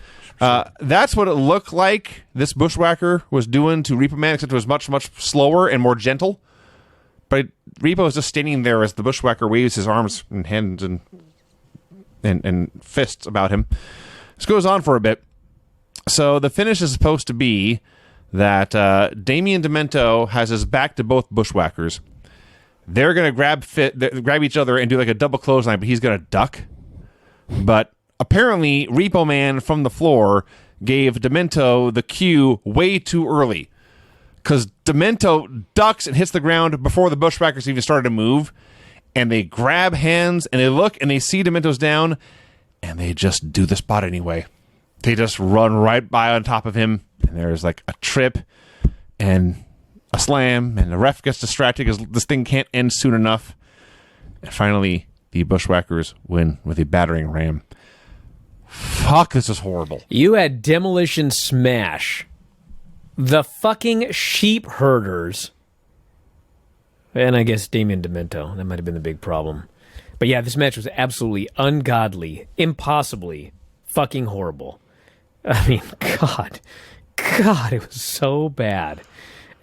That's what it looked like this Bushwhacker was doing to Repo Man, except it was much, much slower and more gentle. But Repo is just standing there as the Bushwhacker waves his arms and hands and fists about him. This goes on for a bit. So the finish is supposed to be that Damien Demento has his back to both Bushwhackers. They're going to grab each other and do like a double clothesline, but he's going to duck. But apparently, Repo Man from the floor gave Demento the cue way too early. Because Demento ducks and hits the ground before the Bushwhackers even started to move. And they grab hands and they look and they see Demento's down. And they just do the spot anyway. They just run right by on top of him. And there's like a trip and a slam. And the ref gets distracted because this thing can't end soon enough. And finally, the Bushwhackers win with a battering ram. Fuck, this is horrible. You had Demolition Smash, the fucking sheep herders, and I guess Damien Demento. That might have been the big problem. But yeah, this match was absolutely ungodly, impossibly fucking horrible. I mean, God, it was so bad.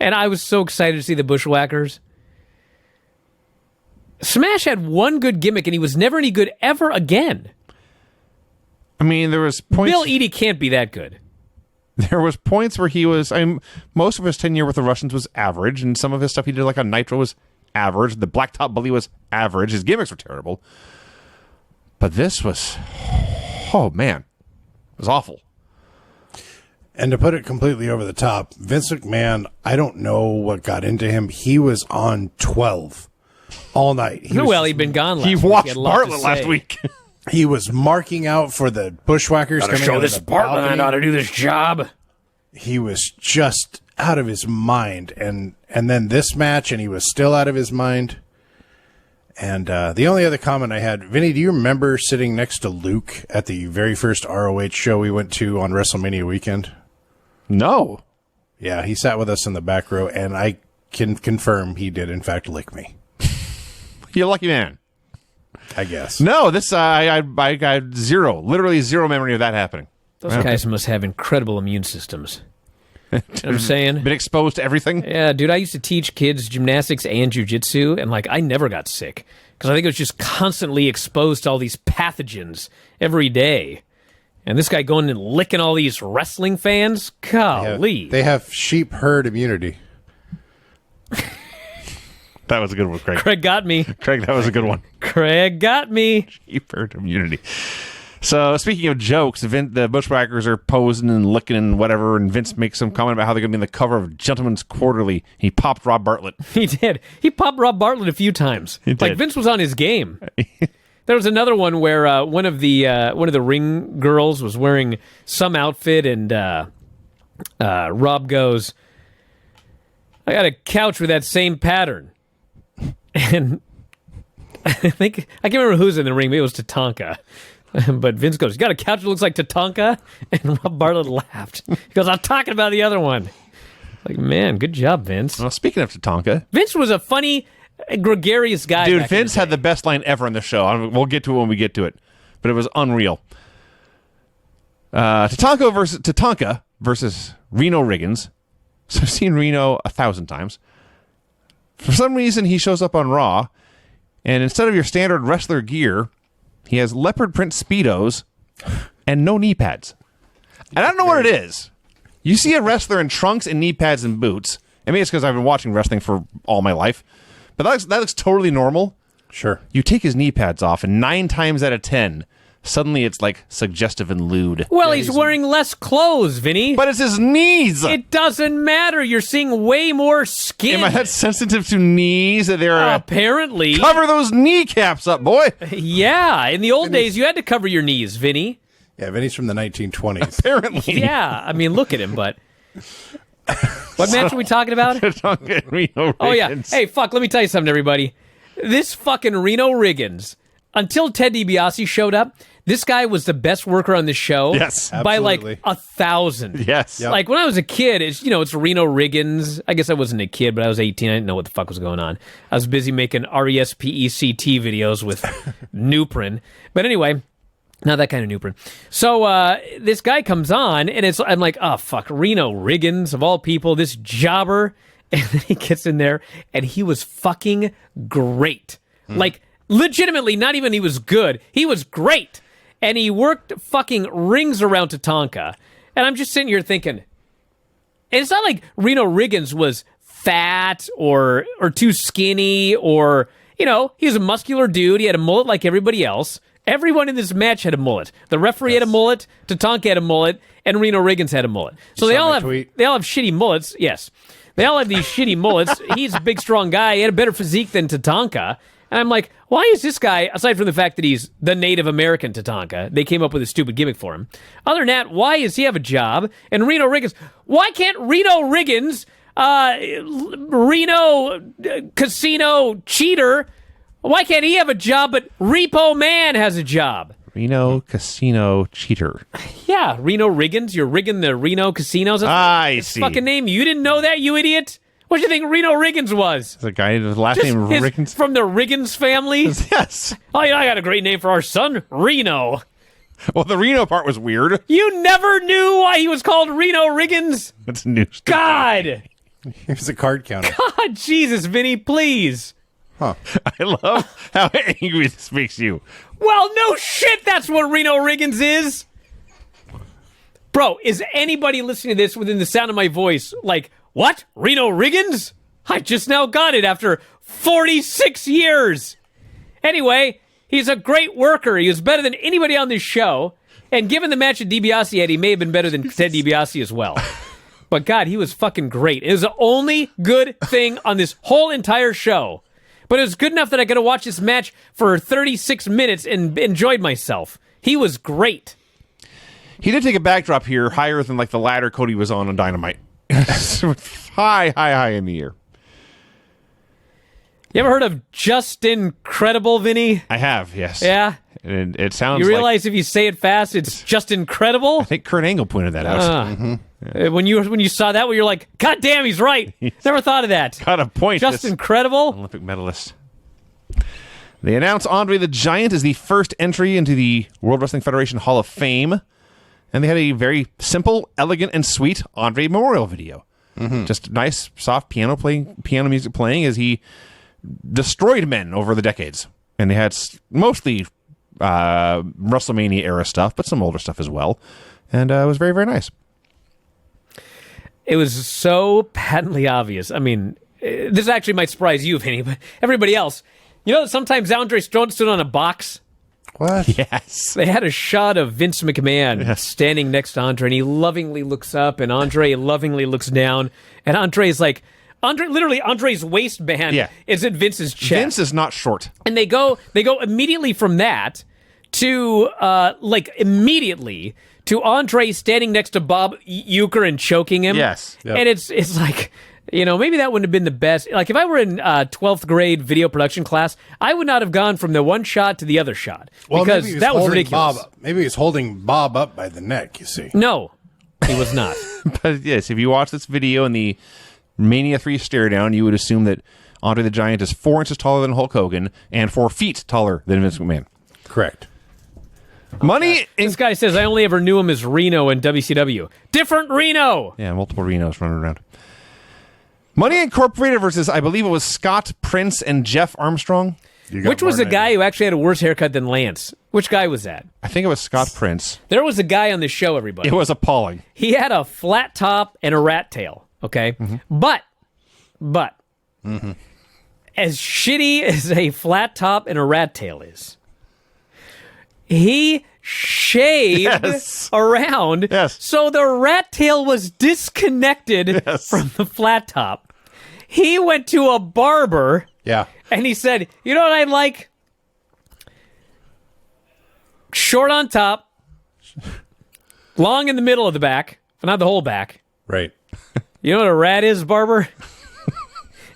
And I was so excited to see the Bushwhackers. Smash had one good gimmick, and he was never any good ever again. I mean, there was points. Bill Eadie can't be that good. There was points where he was. Most of his tenure with the Russians was average, and some of his stuff he did like on Nitro was average. The Blacktop Bully was average. His gimmicks were terrible. But this was, oh man, it was awful. And to put it completely over the top, Vince McMahon, I don't know what got into him. He was on 12 all night. He'd been gone last He week. watched had a lot to Bartlett last say. week. He was marking out for the Bushwhackers coming out of the balcony. to do this job. He was just out of his mind. And then this match, and he was still out of his mind. And the only other comment I had, Vinny, do you remember sitting next to Luke at the very first ROH show we went to on WrestleMania weekend? No. Yeah, he sat with us in the back row, and I can confirm he did, in fact, lick me. You're a lucky man. I guess. No, this I got literally zero memory of that happening. Those guys must have incredible immune systems. You know what I'm saying? Been exposed to everything. Yeah, dude, I used to teach kids gymnastics and jiu-jitsu, and, I never got sick. Because I think I was just constantly exposed to all these pathogens every day. And this guy going and licking all these wrestling fans? Golly. They have sheep herd immunity. That was a good one, Craig. Craig got me. Craig, that was a good one. Craig got me. Sheep herd immunity. So, speaking of jokes, the Bushwhackers are posing and licking and whatever, and Vince makes some comment about how they're going to be in the cover of Gentleman's Quarterly. He popped Rob Bartlett. He did. He popped Rob Bartlett a few times. He did. Vince was on his game. There was another one where one of the ring girls was wearing some outfit, and Rob goes, "I got a couch with that same pattern." And I can't remember who's in the ring. Maybe it was Tatanka. But Vince goes, "You got a couch that looks like Tatanka?" And Rob Bartlett laughed. He goes, "I'm talking about the other one." Like, man, good job, Vince. Well, speaking of Tatanka, Vince was a funny, gregarious guy. dude, back in Vince the had the best line ever on the show. We'll get to it when we get to it. But it was unreal. Tatanka versus Reno Riggins. So I've seen Reno 1,000 times. For some reason, he shows up on Raw, and instead of your standard wrestler gear, he has leopard print Speedos and no knee pads. And I don't know what it is. You see a wrestler in trunks and knee pads and boots. I mean, it's because I've been watching wrestling for all my life. But that looks totally normal. Sure. You take his knee pads off, and 9 times out of 10, suddenly it's like suggestive and lewd. Well, he's wearing less clothes, Vinny. But it's his knees. It doesn't matter. You're seeing way more skin. Am I that sensitive to knees that they're apparently? Cover those kneecaps up, boy. Yeah, in the old days, you had to cover your knees, Vinny. Yeah, Vinny's from the 1920s. Apparently. Yeah, I mean, look at him, but... What match are we talking about? Reno Oh, yeah. Riggins. Hey, fuck, let me tell you something, everybody. This fucking Reno Riggins, until Ted DiBiase showed up, this guy was the best worker on the show. Yes, by like absolutely. 1,000. Yes. Yep. Like when I was a kid, it's Reno Riggins. I guess I wasn't a kid, but I was 18. I didn't know what the fuck was going on. I was busy making RESPECT videos with Nuprin. But anyway, not that kind of Nuprin. So this guy comes on, and I'm like, oh fuck, Reno Riggins of all people, this jobber. And then he gets in there, and he was fucking great. Like legitimately, not even he was good. He was great. And he worked fucking rings around Tatanka. And I'm just sitting here thinking, and it's not like Reno Riggins was fat or too skinny or, he was a muscular dude. He had a mullet like everybody else. Everyone in this match had a mullet. The referee had a mullet, Tatanka had a mullet, and Reno Riggins had a mullet. So they all have shitty mullets. Yes. They all have these shitty mullets. He's a big, strong guy. He had a better physique than Tatanka. And I'm like, why is this guy, aside from the fact that he's the Native American Tatanka, they came up with a stupid gimmick for him. Other than that, why does he have a job? And Reno Riggins, why can't Reno Riggins, Reno casino cheater, why can't he have a job, but Repo Man has a job? Reno casino cheater. Yeah, Reno Riggins, you're rigging the Reno casinos. I see. Fucking name, you didn't know that, you idiot? What do you think Reno Riggins was? The guy with the last name Riggins. From the Riggins family? Yes. Oh, I got a great name for our son, Reno. Well, the Reno part was weird. You never knew why he was called Reno Riggins? That's news. God. Here's a card counter. God, Jesus, Vinny, please. I love how angry this makes you. Well, no shit, that's what Reno Riggins is. Bro, is anybody listening to this within the sound of my voice like, what? Reno Riggins? I just now got it after 46 years. Anyway, he's a great worker. He was better than anybody on this show. And given the match that DiBiase had, he may have been better than Ted DiBiase as well. But God, he was fucking great. It was the only good thing on this whole entire show. But it was good enough that I got to watch this match for 36 minutes and enjoyed myself. He was great. He did take a backdrop here higher than like the ladder Cody was on Dynamite. high in the air. You ever heard of Just Incredible, Vinny? I have, yes. Yeah. And it sounds You realize if you say it fast, it's just incredible? I think Kurt Angle pointed that out. When you saw that, you're like, God damn, he's right. Never thought of that. Got a point. Just incredible. Olympic medalist. They announced Andre the Giant as the first entry into the World Wrestling Federation Hall of Fame. And they had a very simple, elegant, and sweet Andre memorial video. Just nice, soft piano music playing as he destroyed men over the decades. And they had mostly WrestleMania era stuff, but some older stuff as well. And it was very, very nice. It was so patently obvious. I mean, this actually might surprise you, Vinny, but everybody else. You know that sometimes Andre stood on a box? What? Yes. They had a shot of Vince McMahon standing next to Andre, and he lovingly looks up, and Andre lovingly looks down, and Andre's like, Andre's waistband is at Vince's chest. Vince is not short. And they go immediately from that to immediately to Andre standing next to Bob Uecker and choking him. Yes. Yep. And it's like, maybe that wouldn't have been the best. Like if I were in 12th grade video production class, I would not have gone from the one shot to the other shot because that was ridiculous. Maybe he was holding Bob up by the neck, you see. No, he was not. But yes, if you watch this video in the Mania 3 stare down, you would assume that Andre the Giant is 4 inches taller than Hulk Hogan and 4 feet taller than Vince McMahon. Correct. This guy says, I only ever knew him as Reno in WCW. Different Reno! Yeah, multiple Renos running around. Money Incorporated versus, I believe it was Scott Prince and Jeff Armstrong. Which was the guy who actually had a worse haircut than Lance? Which guy was that? I think it was Scott Prince. There was a guy on this show, everybody. It was appalling. He had a flat top and a rat tail, okay? But, as shitty as a flat top and a rat tail is, he shaved Yes. around. Yes. So the rat tail was disconnected Yes. from the flat top. He went to a barber Yeah. and he said, you know what I'd like? Short on top, long in the middle of the back, but not the whole back. Right. You know what a rat is, barber?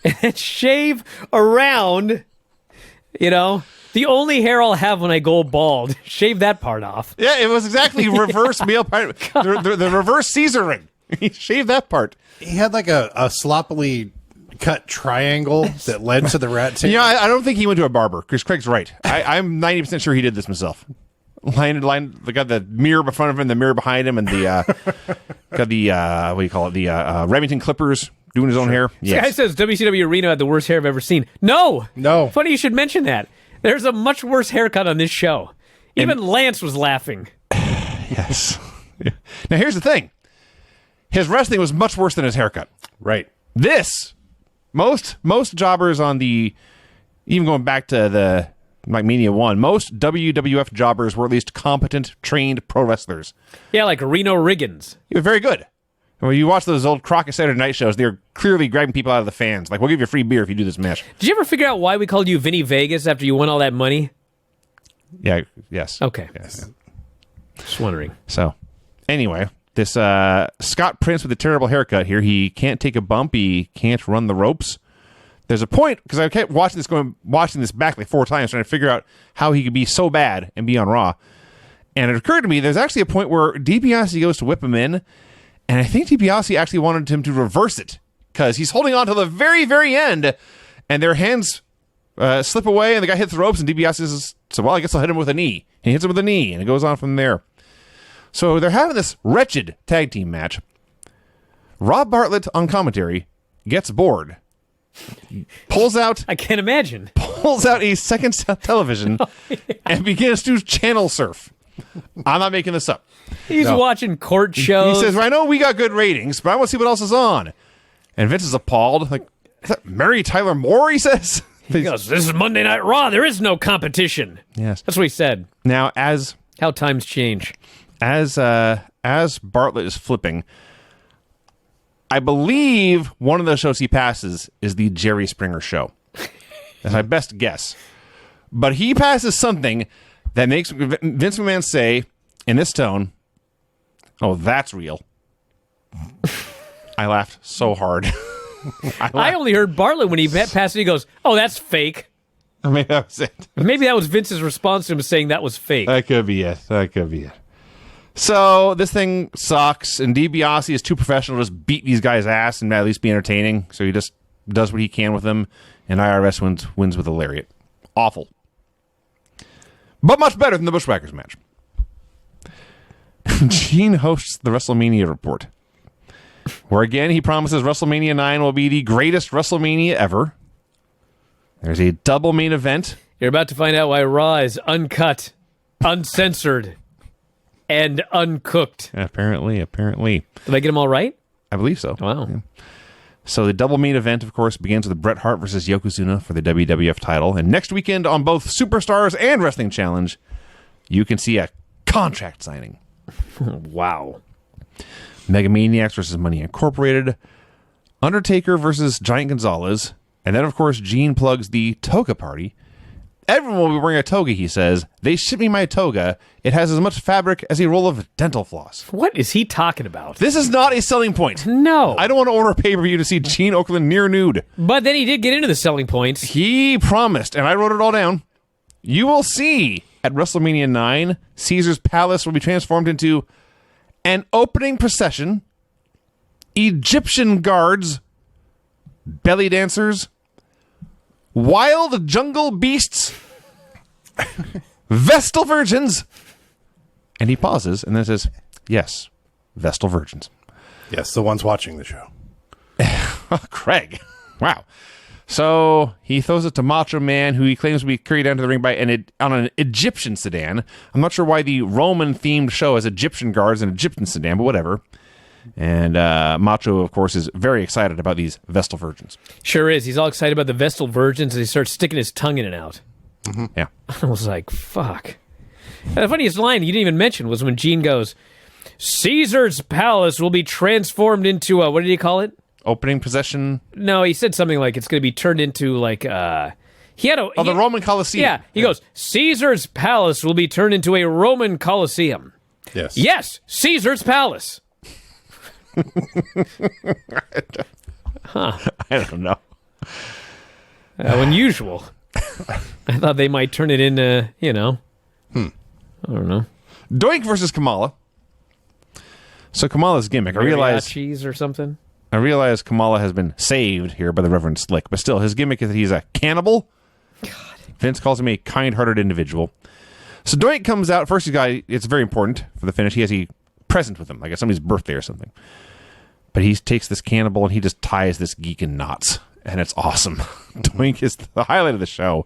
And then shave around, the only hair I'll have when I go bald. Shave that part off. Yeah, it was exactly reverse meal pie. The reverse Caesaring. He shaved that part. He had like a sloppily cut triangle that led to the rat tail. You know, I don't think he went to a barber because Craig's right. I'm 90% sure he did this himself. Got the mirror in front of him, the mirror behind him, and got the what do you call it? The Remington clippers doing his own hair. This guy says WCW Reno had the worst hair I've ever seen. No. Funny you should mention that. There's a much worse haircut on this show. Even Lance was laughing. Yes. Now here's the thing. His wrestling was much worse than his haircut. Right. This, most jobbers on the, even going back to the Mania 1, most WWF jobbers were at least competent, trained pro wrestlers. Yeah, like Reno Riggins. He was very good. When you watch those old Crockett Saturday night shows, they're clearly grabbing people out of the fans. Like, we'll give you a free beer if you do this match. Did you ever figure out why we called you Vinny Vegas after you won all that money? Yeah, yes. Okay. Yes. Just wondering. So, anyway, this Scott Prince with a terrible haircut here. He can't take a bump. He can't run the ropes. There's a point, because I kept watching this back like 4 times, trying to figure out how he could be so bad and be on Raw. And it occurred to me, there's actually a point where DiBiase goes to whip him in, and I think DiBiase actually wanted him to reverse it, because he's holding on to the very, very end, and their hands slip away, and the guy hits the ropes, and DiBiase says, so, well, I guess I'll hit him with a knee. And he hits him with a knee, and it goes on from there. So they're having this wretched tag team match. Rob Bartlett on commentary gets bored. Pulls out I can't imagine. a second television and begins to channel surf. I'm not making this up. He's watching court shows. He says, I know we got good ratings, but I want to see what else is on. And Vince is appalled. Like, is that Mary Tyler Moore, he says? He goes, this is Monday Night Raw. There is no competition. Yes. That's what he said. Now, as How times change. Bartlett is flipping, I believe one of the shows he passes is the Jerry Springer show. That's my best guess. But he passes something that makes Vince McMahon say, in this tone, oh, that's real. I laughed so hard. I only heard Bartlett when he passed it. He goes, oh, that's fake. Maybe that was it. Maybe that was Vince's response to him saying that was fake. That could be it. So this thing sucks, and DiBiase is too professional to just beat these guys' ass and at least be entertaining. So he just does what he can with them, and IRS wins with a lariat. Awful. But much better than the Bushwhackers match. Gene hosts the WrestleMania report, where again he promises WrestleMania 9 will be the greatest WrestleMania ever. There's a double main event. You're about to find out why Raw is uncut, uncensored, and uncooked. Apparently. Did I get them all right? I believe so. Wow. Yeah. So the double main event, of course, begins with Bret Hart versus Yokozuna for the WWF title. And next weekend on both Superstars and Wrestling Challenge, you can see a contract signing. Wow. Megamaniacs versus Money Incorporated. Undertaker versus Giant Gonzalez. And then, of course, Gene plugs the toga party. Everyone will be wearing a toga, he says. They ship me my toga. It has as much fabric as a roll of dental floss. What is he talking about? This is not a selling point. No. I don't want to order a pay-per-view to see Gene Okerlund near nude. But then he did get into the selling points. He promised, and I wrote it all down, you will see at WrestleMania 9, Caesar's Palace will be transformed into an opening procession, Egyptian guards, belly dancers, wild jungle beasts, Vestal virgins. And he pauses and then says, yes, Vestal virgins. Yes, the ones watching the show. Craig. Wow. So he throws it to Macho Man, who he claims to be carried down to the ring by on an Egyptian sedan. I'm not sure why the Roman-themed show has Egyptian guards and Egyptian sedan, but whatever. And Macho, of course, is very excited about these Vestal virgins. Sure is. He's all excited about the Vestal virgins as he starts sticking his tongue in and out. Mm-hmm. Yeah. I was like, fuck. The funniest line you didn't even mention was when Gene goes, Caesar's palace will be transformed into a, what did he call it? Opening possession. No, he said something like it's going to be turned into like, he had a... the Roman Colosseum. Yeah, he goes, Caesar's palace will be turned into a Roman Colosseum. Yes. Yes, Caesar's palace. I don't know. Unusual. I thought they might turn it into, I don't know. Doink versus Kamala. So Kamala's gimmick, I realize Mariachis or something. Kamala has been saved here by the Reverend Slick, but still, his gimmick is that he's a cannibal. God. Vince calls him a kind-hearted individual. So Doink comes out. First, it's very important for the finish. He has a present with him, like somebody's birthday or something. But he takes this cannibal and he just ties this geek in knots. And it's awesome. Doink is the highlight of the show.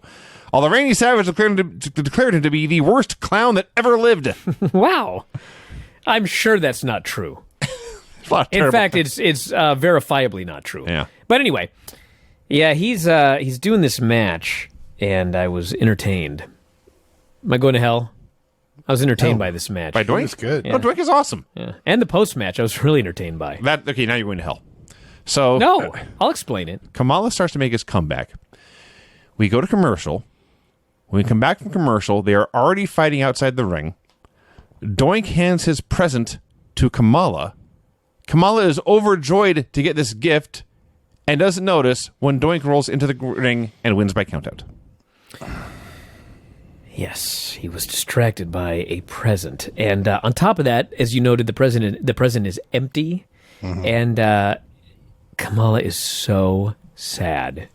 Although Randy Savage declared him to be the worst clown that ever lived. Wow. I'm sure that's not true. In fact, it's verifiably not true. Yeah. But anyway, yeah, he's doing this match, and I was entertained. Am I going to hell? I was entertained by this match. By Doink? It's good. Yeah. Oh, Doink is awesome. Yeah. And the post-match, I was really entertained by. Okay, now you're going to hell. So No, I'll explain it. Kamala starts to make his comeback. We go to commercial. When we come back from commercial, they are already fighting outside the ring. Doink hands his present to Kamala. Kamala is overjoyed to get this gift and doesn't notice when Doink rolls into the ring and wins by countout. Yes, he was distracted by a present. And on top of that, as you noted, the present is empty. Mm-hmm. And Kamala is so sad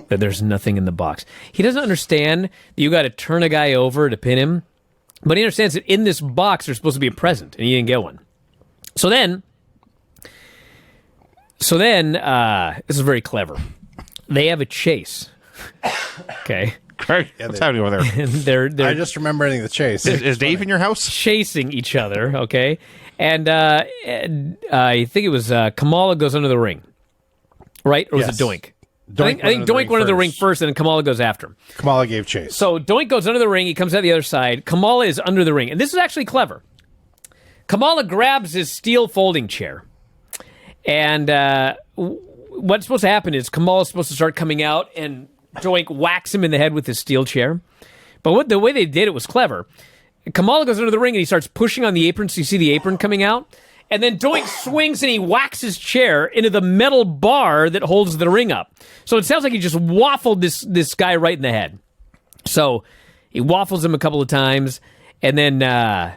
that there's nothing in the box. He doesn't understand that you got to turn a guy over to pin him, but he understands that in this box there's supposed to be a present, and he didn't get one. So then, this is very clever. They have a chase. Okay. Craig, what's happening over there? And they're I just remembering the chase. Is Dave in your house? chasing each other, okay? And I think it was Kamala goes under the ring. Right? Or was Yes. it Doink? I think Doink went under the ring first, and then Kamala goes after him. Kamala gave chase. So Doink goes under the ring. He comes out the other side. Kamala is under the ring. And this is actually clever. Kamala grabs his steel folding chair. And what's supposed to happen is Kamala's supposed to start coming out, and Doink whacks him in the head with his steel chair. But the way they did it was clever. Kamala goes under the ring, and he starts pushing on the apron, so you see the apron coming out. And then Doink swings and he whacks his chair into the metal bar that holds the ring up. So it sounds like he just waffled this guy right in the head. So he waffles him a couple of times, and then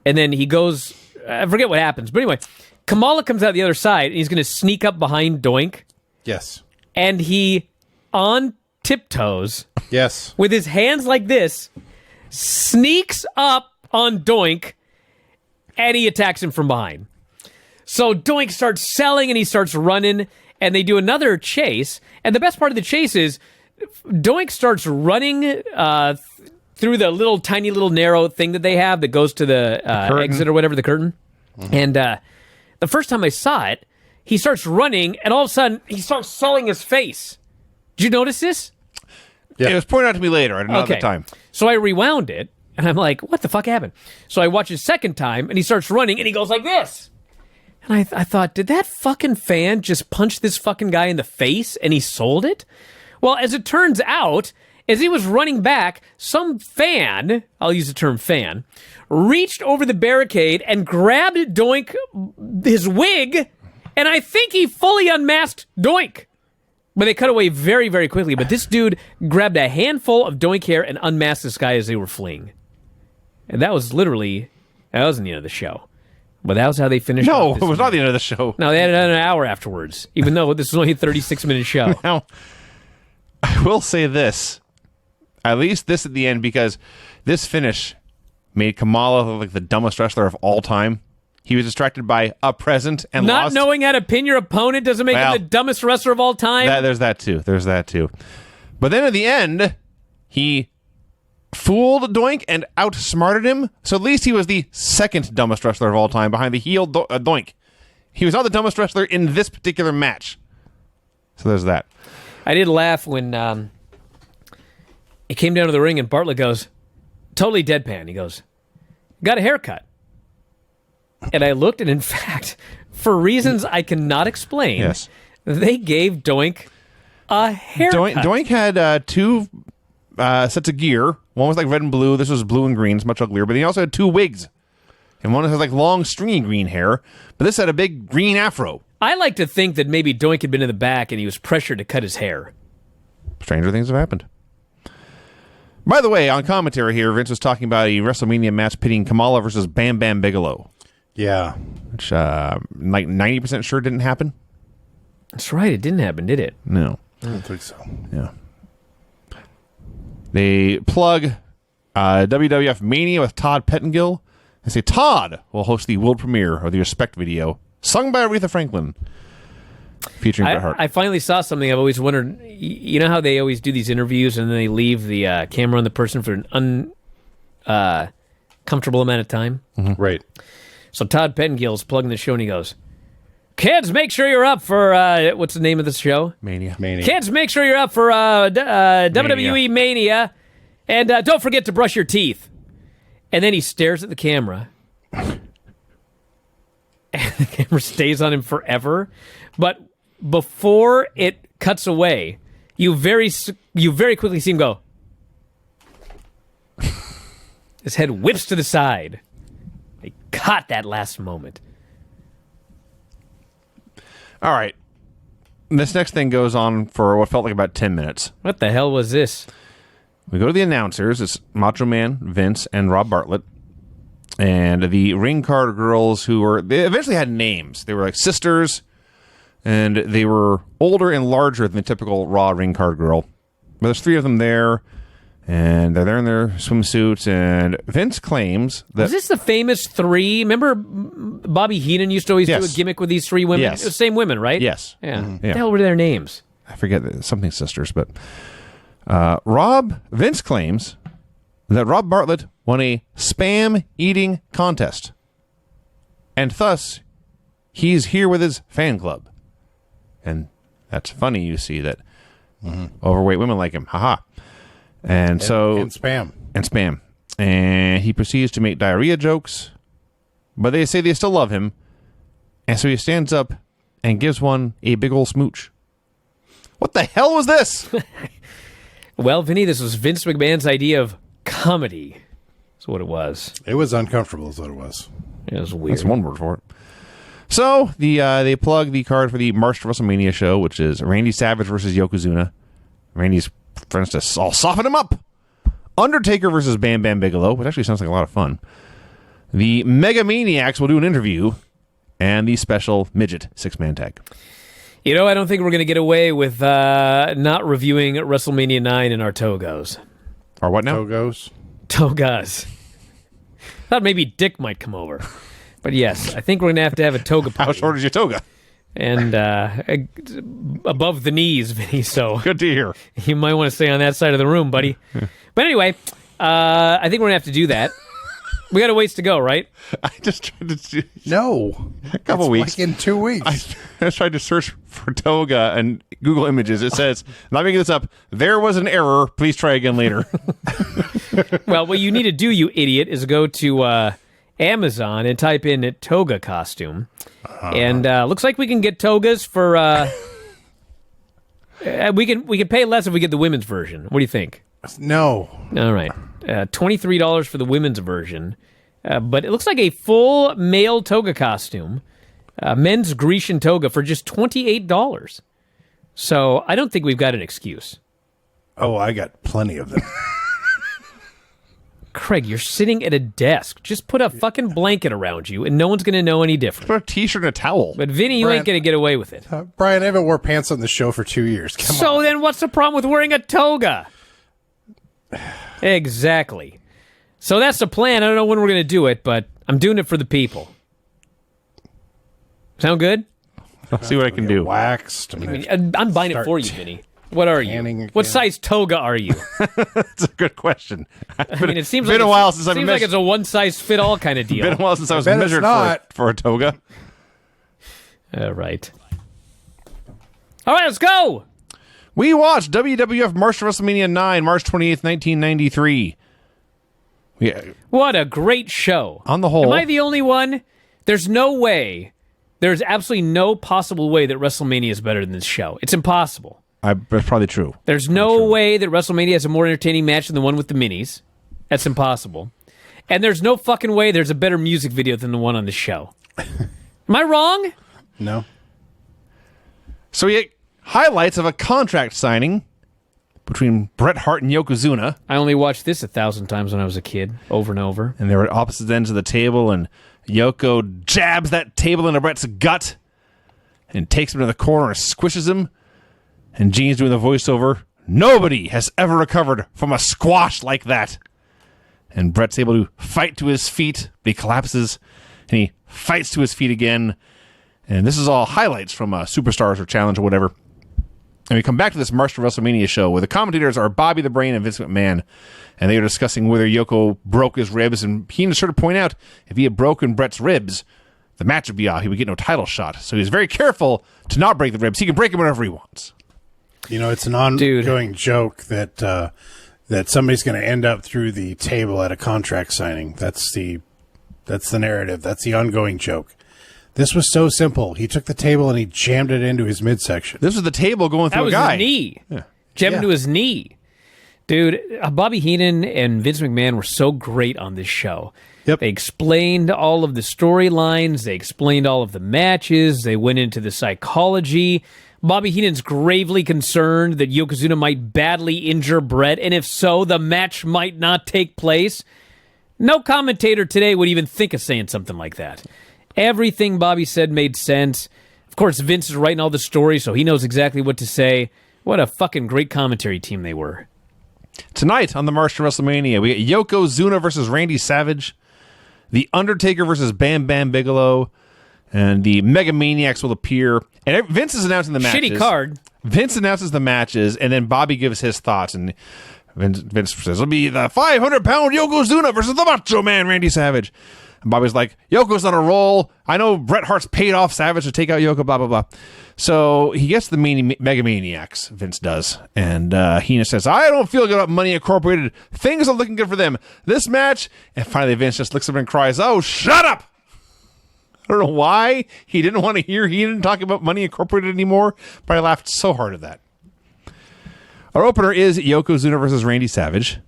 he goes. I forget what happens, but anyway, Kamala comes out the other side, and he's going to sneak up behind Doink. Yes. And he, on tiptoes, Yes. with his hands like this, sneaks up on Doink. And he attacks him from behind. So Doink starts selling and he starts running, and they do another chase. And the best part of the chase is Doink starts running through the tiny little narrow thing that they have that goes to the exit or whatever, the curtain. Mm-hmm. And the first time I saw it, he starts running, and all of a sudden he starts selling his face. Did you notice this? Yeah. It was pointed out to me later at another time. So I rewound it. And I'm like, what the fuck happened? So I watch it second time, and he starts running, and he goes like this. And I thought, did that fucking fan just punch this fucking guy in the face, and he sold it? Well, as it turns out, as he was running back, some fan, I'll use the term fan, reached over the barricade and grabbed Doink, his wig, and I think he fully unmasked Doink. But they cut away very, very quickly. But this dude grabbed a handful of Doink hair and unmasked this guy as they were fleeing. And that wasn't the end of the show. But that was how they finished. No, it was not the end of the show. No, they had an hour afterwards, even though this was only a 36-minute show. Now, I will say this. At least this at the end, because this finish made Kamala look like the dumbest wrestler of all time. He was distracted by a present and Not lost. knowing how to pin your opponent doesn't make him the dumbest wrestler of all time. There's that too. But then at the end, he fooled Doink and outsmarted him. So at least he was the second dumbest wrestler of all time behind the heel Doink. He was not the dumbest wrestler in this particular match. So there's that. I did laugh when he came down to the ring and Bartlett goes, totally deadpan. He goes, got a haircut. And I looked, and in fact, for reasons I cannot explain, Yes. they gave Doink a haircut. Doink had two sets of gear. One was like red and blue. This was blue and green. It's much uglier. But he also had two wigs. And one has like long, stringy green hair. But this had a big green afro. I like to think that maybe Doink had been in the back and he was pressured to cut his hair. Stranger things have happened. By the way, on commentary here, Vince was talking about a WrestleMania match pitting Kamala versus Bam Bam Bigelow. Yeah. Which, like 90% sure didn't happen. That's right. It didn't happen, did it? No. I don't think so. Yeah. They plug WWF Mania with Todd Pettengill. They say Todd will host the world premiere of the Respect video, sung by Aretha Franklin, featuring Bret Hart. I finally saw something I've always wondered. You know how they always do these interviews and then they leave the camera on the person for an uncomfortable amount of time? Mm-hmm. Right. So Todd Pettengill's plugging the show and he goes, kids, make sure you're up for, what's the name of the show? Mania. Kids, make sure you're up for WWE Mania. And don't forget to brush your teeth. And then he stares at the camera. And the camera stays on him forever. But before it cuts away, you very quickly see him go. His head whips to the side. They caught that last moment. All right. This next thing goes on for what felt like about 10 minutes. What the hell was this? We go to the announcers. It's Macho Man, Vince, and Rob Bartlett. And the ring card girls they eventually had names. They were like sisters, and they were older and larger than the typical Raw ring card girl. But there's three of them there, and they're there in their swimsuits, and Vince claims that... Was this the famous three? Remember Bobby Heenan used to always do a gimmick with these three women? Yes. It was the same women, right? Yes. Yeah. Mm-hmm. What the hell were their names? I forget, something sisters, but... Vince claims that Rob Bartlett won a spam eating contest. And thus, he's here with his fan club. And that's funny, you see, that overweight women like him. Haha. And spam. And spam. And he proceeds to make diarrhea jokes, but they say they still love him. And so he stands up and gives one a big ol' smooch. What the hell was this? Well, Vinny, this was Vince McMahon's idea of comedy. That's what it was. It was uncomfortable is what it was. It was weird. That's one word for it. So they plug the card for the March to WrestleMania show, which is Randy Savage versus Yokozuna. Randy's friends to all soften him up. Undertaker versus Bam Bam Bigelow, which actually sounds like a lot of fun. The Mega Maniacs will do an interview, and the special midget 6-man tag. You know, I don't think we're going to get away with not reviewing WrestleMania 9 in our togos. Or what now? Togos. Togas. Thought maybe Dick might come over. But yes, I think we're going to have a toga party. How short is your toga? And above the knees, Vinny, so... Good to hear. You might want to stay on that side of the room, buddy. But anyway, I think we're going to have to do that. We got a ways to go, right? I just tried to... No. A couple weeks. Like in 2 weeks. I just tried to search for toga and Google Images. It says, not making this up, there was an error. Please try again later. Well, what you need to do, you idiot, is go to Amazon and type in toga costume. And looks like we can get togas for... we can pay less if we get the women's version. What do you think? No. All right. $23 for the women's version. But it looks like a full male toga costume. Men's Grecian toga for just $28. So I don't think we've got an excuse. Oh, I got plenty of them. Craig, you're sitting at a desk. Just put a fucking blanket around you and no one's going to know any different. Put a t-shirt and a towel. But Vinny, you ain't going to get away with it. Brian, I haven't wore pants on the show for 2 years. Come on. So then what's the problem with wearing a toga? Exactly. So that's the plan. I don't know when we're going to do it, but I'm doing it for the people. Sound good? I'll see what I can do. Waxed. I'm buying it for you, Vinny. What are you? What size toga are you? That's a good question. I mean, it seems been like a while since I've seems like it's a one-size-fit-all kind of deal. Been a while since I was bet it's measured not. for a toga. Right. All right, let's go. We watched WWF March to WrestleMania 9, March 28th, 1993. What a great show. On the whole. Am I the only one? There's no way. There's absolutely no possible way that WrestleMania is better than this show. It's impossible. That's probably true. There's no way that WrestleMania has a more entertaining match than the one with the minis. That's impossible. And there's no fucking way there's a better music video than the one on the show. Am I wrong? No. So we get highlights of a contract signing between Bret Hart and Yokozuna. I only watched this 1,000 times when I was a kid, over and over. And they were at opposite ends of the table, and Yoko jabs that table into Bret's gut and takes him to the corner and squishes him. And Gene's doing the voiceover. Nobody has ever recovered from a squash like that. And Bret's able to fight to his feet, but he collapses, and he fights to his feet again. And this is all highlights from Superstars or Challenge or whatever. And we come back to this March to WrestleMania show where the commentators are Bobby the Brain and Vince McMahon. And they are discussing whether Yoko broke his ribs. And he sort of point out if he had broken Bret's ribs, the match would be off. He would get no title shot. So he's very careful to not break the ribs. He can break them whenever he wants. You know, it's an ongoing joke that that somebody's going to end up through the table at a contract signing. That's the narrative. That's the ongoing joke. This was so simple. He took the table and he jammed it into his midsection. This was the table going through a guy. His knee. Yeah. Jammed into his knee. Dude, Bobby Heenan and Vince McMahon were so great on this show. Yep. They explained all of the storylines. They explained all of the matches. They went into the psychology. Bobby Heenan's gravely concerned that Yokozuna might badly injure Bret, and if so, the match might not take place. No commentator today would even think of saying something like that. Everything Bobby said made sense. Of course, Vince is writing all the stories, so he knows exactly what to say. What a fucking great commentary team they were. Tonight on the March to WrestleMania, we get Yokozuna versus Randy Savage, The Undertaker versus Bam Bam Bigelow, and the Mega Maniacs will appear. And Vince is announcing the matches. Shitty card. Vince announces the matches, and then Bobby gives his thoughts. And Vince says, it'll be the 500-pound Yokozuna versus the Macho Man, Randy Savage. And Bobby's like, Yoko's on a roll. I know Bret Hart's paid off Savage to take out Yoko, blah, blah, blah. So he gets the Mega Maniacs, Vince does. And Heenan says, I don't feel good about Money Incorporated. Things are looking good for them. This match. And finally, Vince just looks at him and cries, oh, shut up. I don't know why he didn't want to hear Heenan talk about Money Incorporated anymore, but I laughed so hard at that. Our opener is Yokozuna versus Randy Savage.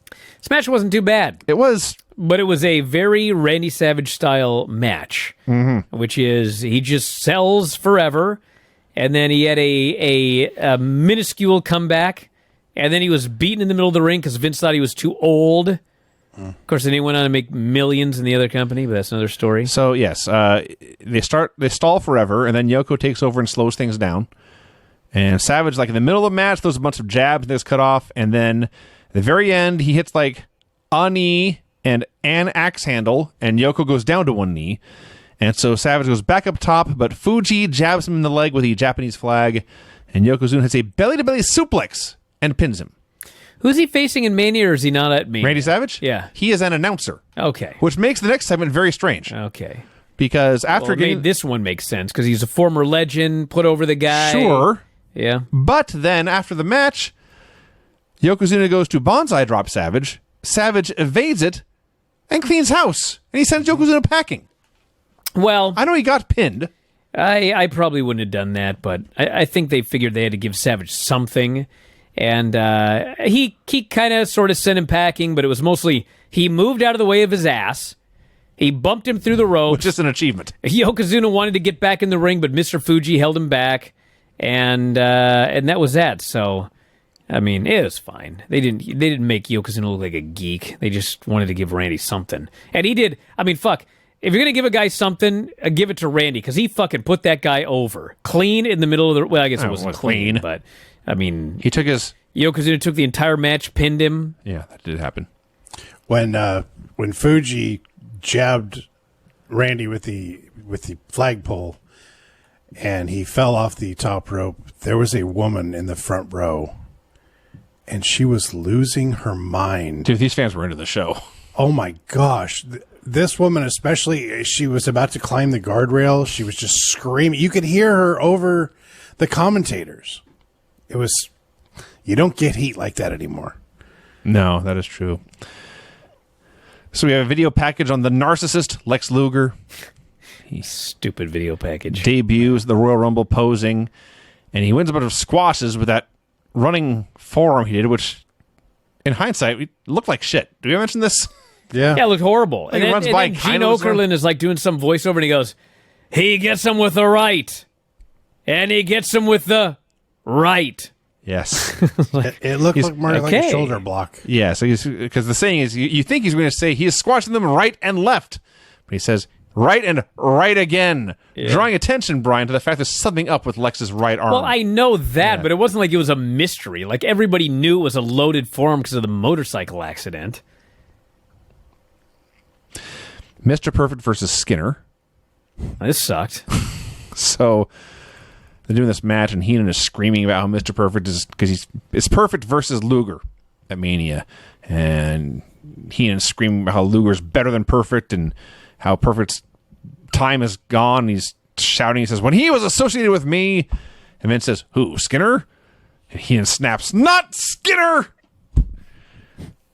This match wasn't too bad. It was. But it was a very Randy Savage-style match, which is he just sells forever, and then he had a minuscule comeback, and then he was beaten in the middle of the ring because Vince thought he was too old. Of course, then he went on to make millions in the other company, but that's another story. So, yes, they stall forever, and then Yoko takes over and slows things down. And Savage, like in the middle of the match, there's a bunch of jabs that's cut off, and then at the very end, he hits like a knee and an axe handle, and Yoko goes down to one knee. And so Savage goes back up top, but Fuji jabs him in the leg with the Japanese flag, and Yokozuna hits a belly-to-belly suplex and pins him. Who's he facing in Mania, or is he not at Mania? Randy Savage? Yeah. He is an announcer. Okay. Which makes the next segment very strange. Okay. Because after getting... this one makes sense, because he's a former legend, put over the guy. Sure. Yeah. But then, after the match, Yokozuna goes to Bonsai Drop Savage. Savage evades it and cleans house. And he sends Yokozuna packing. Well, I know he got pinned. I probably wouldn't have done that, but I think they figured they had to give Savage something. And he kind of sort of sent him packing, but it was mostly he moved out of the way of his ass. He bumped him through the ropes. Which is an achievement. Yokozuna wanted to get back in the ring, but Mr. Fuji held him back. And that was that. So, I mean, it was fine. They didn't make Yokozuna look like a geek. They just wanted to give Randy something. And he did. I mean, fuck. If you're going to give a guy something, give it to Randy, because he fucking put that guy over. Clean in the middle of the... Well, I guess it wasn't clean, but, I mean... He took his... Yokozuna took the entire match, pinned him. Yeah, that did happen. When Fuji jabbed Randy with the flagpole, and he fell off the top rope, there was a woman in the front row, and she was losing her mind. Dude, these fans were into the show. Oh my gosh. This woman especially, she was about to climb the guardrail. She was just screaming. You could hear her over the commentators. It was... You don't get heat like that anymore. No, that is true. So we have a video package on the narcissist, Lex Luger. Stupid video package. Debuts the Royal Rumble posing, and he wins a bunch of squashes with that running forearm he did, which, in hindsight, looked like shit. Did we mention this? Yeah. Yeah, it looked horrible. Like, he runs by then Gene kind of Okerlund is like doing some voiceover, and he goes, he gets him with the right, and he gets him with the right. Yes. It looked like more like okay. a shoulder block. Yeah, so because the saying is, you think he's going to say he is squashing them right and left, but he says right and right again, drawing attention, Brian, to the fact there's something up with Lex's right arm. Well, I know that, but it wasn't like it was a mystery. Like, everybody knew it was a loaded forearm because of the motorcycle accident. Mr. Perfect versus Skinner. This sucked. So they're doing this match, and Heenan is screaming about how Mr. Perfect is, because it's Perfect versus Luger at Mania, and Heenan's screaming about how Luger's better than Perfect and how Perfect's time is gone. He's shouting. He says, "When he was associated with me," and Vince says, "Who, Skinner?" And Heenan snaps, "Not Skinner!"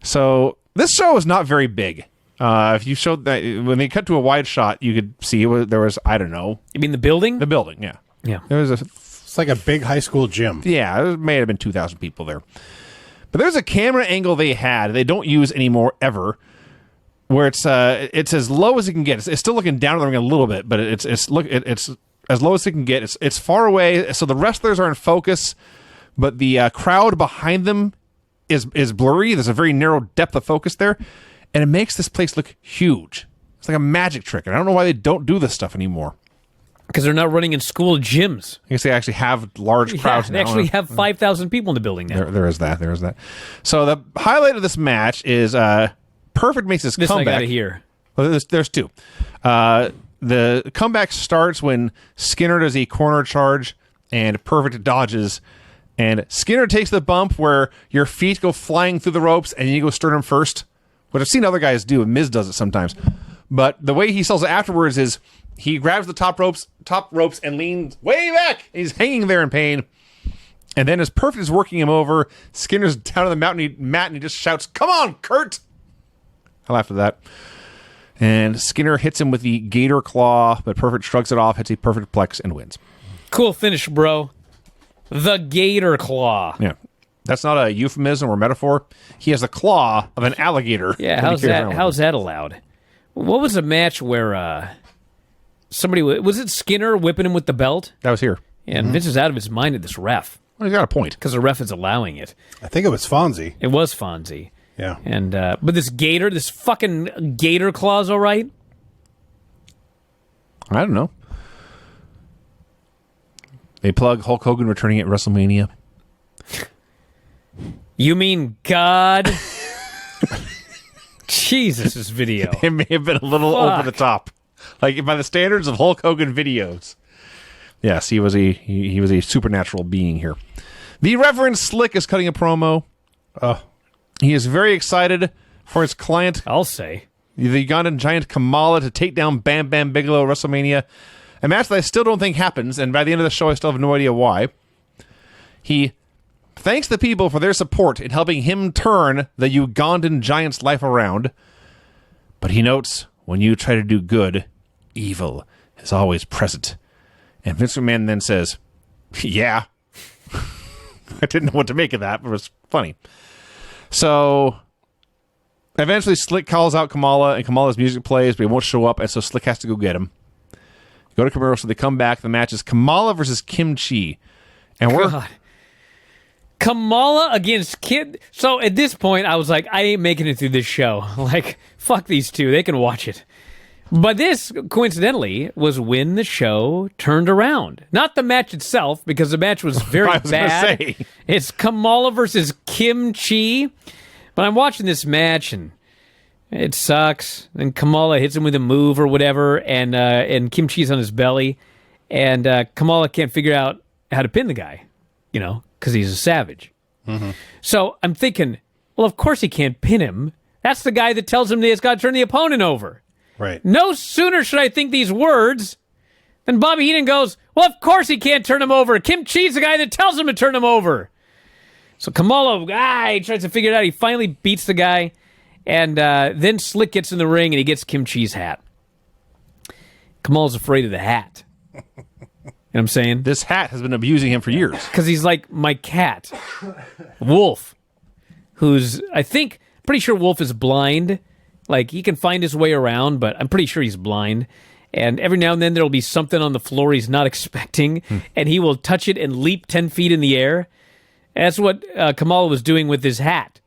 So this show is not very big. If you showed that, when they cut to a wide shot, you could see there was, I don't know. You mean the building? The building, yeah. Yeah. There was It's like a big high school gym. yeah, there may have been 2,000 people there. But there's a camera angle they don't use anymore ever, where it's as low as it can get. It's still looking down at the ring a little bit, but it's as low as it can get. It's far away, so the wrestlers are in focus, but the crowd behind them is blurry. There's a very narrow depth of focus there, and it makes this place look huge. It's like a magic trick, and I don't know why they don't do this stuff anymore. Because they're not running in school gyms. I guess they actually have large crowds They now. actually have 5,000 people in the building now. There is that. So the highlight of this match is Perfect makes his This comeback. I gotta hear. Well, there's two. The comeback starts when Skinner does a corner charge and Perfect dodges, and Skinner takes the bump where your feet go flying through the ropes and you go sternum first, which I've seen other guys do, and Miz does it sometimes. But the way he sells it afterwards is he grabs the top ropes and leans way back. He's hanging there in pain. And then as Perfect is working him over, Skinner's down on the mat and he just shouts, "Come on, Kurt!" I laughed at that. And Skinner hits him with the Gator Claw, but Perfect shrugs it off, hits a perfect plex, and wins. Cool finish, bro. The Gator Claw. Yeah. That's not a euphemism or metaphor. He has the claw of an alligator. Yeah, that he carries around with him. how's that allowed? What was a match where somebody... Was it Skinner whipping him with the belt? That was here. And Vince is out of his mind at this ref. Well, he's got a point. Because the ref is allowing it. I think it was Fonzie. It was Fonzie. Yeah. And but this fucking Gator Claw's all right? I don't know. They plug Hulk Hogan returning at WrestleMania. You mean God? Jesus, this video. It may have been a little over the top. Like, by the standards of Hulk Hogan videos. Yes, he was a supernatural being here. The Reverend Slick is cutting a promo. Oh. He is very excited for his client, I'll say. the Ugandan giant Kamala, to take down Bam Bam Bigelow at WrestleMania. A match that I still don't think happens, and by the end of the show, I still have no idea why. He thanks the people for their support in helping him turn the Ugandan giant's life around. But he notes, when you try to do good, evil is always present. And Vince McMahon then says, yeah. I didn't know what to make of that, but it was funny. So eventually Slick calls out Kamala, and Kamala's music plays, but he won't show up, and so Slick has to go get him. Go to commercial, so they come back. The match is Kamala versus Kim Chi. And God. Kamala against Kid. So at this point, I was like, I ain't making it through this show. Like, fuck these two. They can watch it. But this, coincidentally, was when the show turned around. Not the match itself, because the match was very bad. Say. It's Kamala versus Kim Chi. But I'm watching this match, and it sucks. And Kamala hits him with a move or whatever, and Kim Chi's on his belly. And Kamala can't figure out how to pin the guy, because he's a savage. Mm-hmm. So I'm thinking, well, of course he can't pin him. That's the guy that tells him that he's got to turn the opponent over. Right. No sooner should I think these words than Bobby Heenan goes, well, of course he can't turn him over. Kim Chi's the guy that tells him to turn him over. So Kamala, he tries to figure it out. He finally beats the guy. And then Slick gets in the ring and he gets Kimchi's hat. Kamal's afraid of the hat. You know what I'm saying? This hat has been abusing him for years. Because he's like my cat, Wolf, who's, pretty sure Wolf is blind. Like, he can find his way around, but I'm pretty sure he's blind. And every now and then there'll be something on the floor he's not expecting, and he will touch it and leap 10 feet in the air. And that's what Kamal was doing with his hat.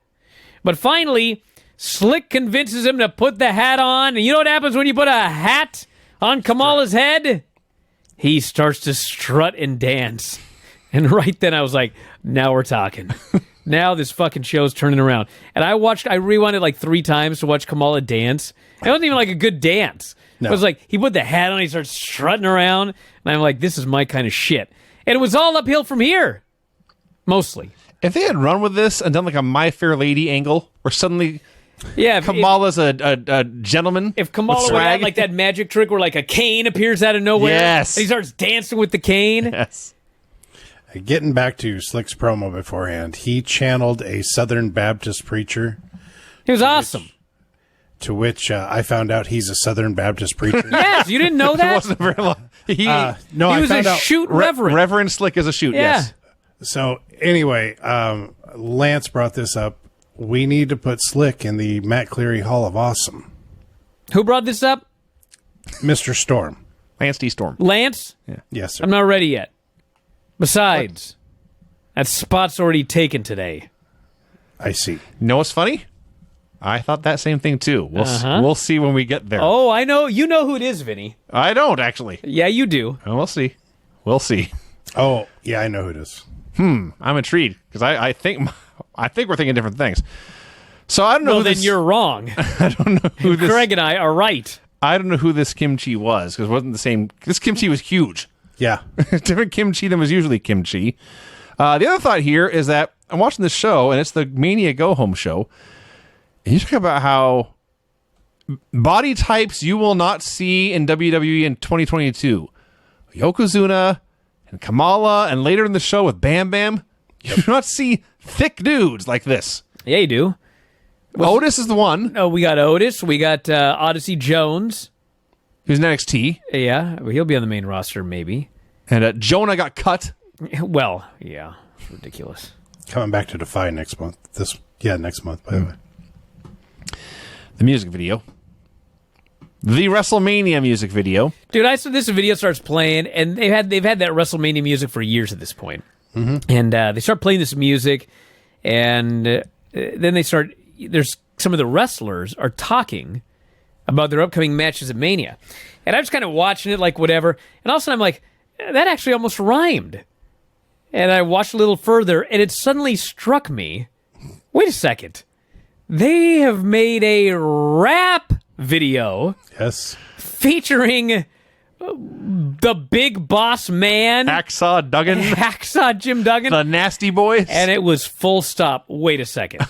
But finally, Slick convinces him to put the hat on. And you know what happens when you put a hat on Kamala's head? He starts to strut and dance. And right then I was like, now we're talking. Now this fucking show's turning around. And I rewound it like 3 times to watch Kamala dance. It wasn't even like a good dance. No. It was like, he put the hat on, he starts strutting around. And I'm like, this is my kind of shit. And it was all uphill from here. Mostly. If they had run with this and done like a My Fair Lady angle, where suddenly Kamala's a gentleman. If Kamala would have like that magic trick where like a cane appears out of nowhere. Yes. And he starts dancing with the cane. Yes. Getting back to Slick's promo beforehand, he channeled a Southern Baptist preacher. He was awesome. To which I found out he's a Southern Baptist preacher. Yes, you didn't know that? It wasn't very long. He was a shoot reverend. Reverend Slick is a shoot, yes. So anyway, Lance brought this up. We need to put Slick in the Matt Cleary Hall of Awesome. Who brought this up? Mr. Storm. Lance D. Storm. Lance? Yeah. Yes, sir. I'm not ready yet. Besides, that spot's already taken today. I see. You know what's funny? I thought that same thing too. We'll see when we get there. Oh, I know. You know who it is, Vinny. I don't, actually. Yeah, you do. Well, we'll see. We'll see. Oh, yeah, I know who it is. I'm intrigued because I think we're thinking different things. So I don't know. Well, then you're wrong. I don't know who this. Craig and I are right. I don't know who this kimchi was because it wasn't the same. This kimchi was huge. Yeah. Different kimchi than was usually kimchi. The other thought here is that I'm watching this show, and it's the Mania Go Home show. And you talk about how body types you will not see in WWE in 2022. Yokozuna and Kamala, and later in the show with Bam Bam, you do not see thick dudes like this. Yeah, you do. Otis is the one. Oh, we got Otis. We got Odyssey Jones. Who's in NXT. Yeah, well, he'll be on the main roster, maybe. And Jonah got cut. Well, yeah, ridiculous. Coming back to Defy next month. Next month, by the way. The music video. The WrestleMania music video. Dude, this video starts playing, and they've had that WrestleMania music for years at this point. Mm-hmm. And they start playing this music, and then there's some of the wrestlers are talking about their upcoming matches at Mania. And I'm just kind of watching it like whatever, and all of a sudden I'm like, that actually almost rhymed. And I watched a little further, and it suddenly struck me, wait a second. They have made a rap video. Yes. Featuring the Big Boss Man. Hacksaw Duggan. Hacksaw Jim Duggan. The Nasty Boys. And it was full stop. Wait a second.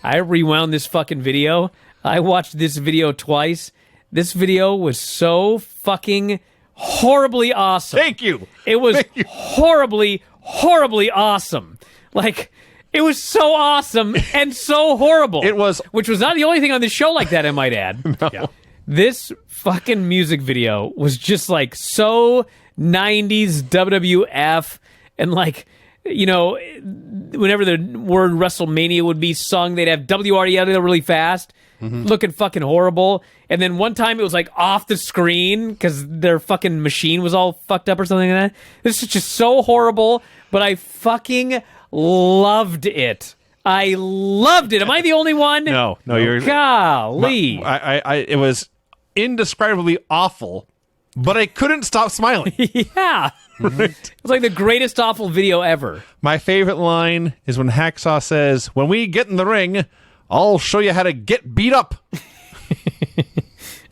I rewound this fucking video. I watched this video twice. This video was so fucking horribly awesome. Thank you. It was horribly, horribly awesome. Like, it was so awesome and so horrible. It was. Which was not the only thing on this show like that, I might add. No. Yeah. This fucking music video was just like so 90s WWF, and like, you know, whenever the word WrestleMania would be sung, they'd have WRE out of there really fast, looking fucking horrible. And then one time it was like off the screen because their fucking machine was all fucked up or something like that. This is just so horrible, but I fucking loved it. I loved it. Am I the only one? No, you're. Golly. It was indescribably awful, but I couldn't stop smiling. Yeah. It was like the greatest awful video ever. My favorite line is when Hacksaw says, "When we get in the ring, I'll show you how to get beat up."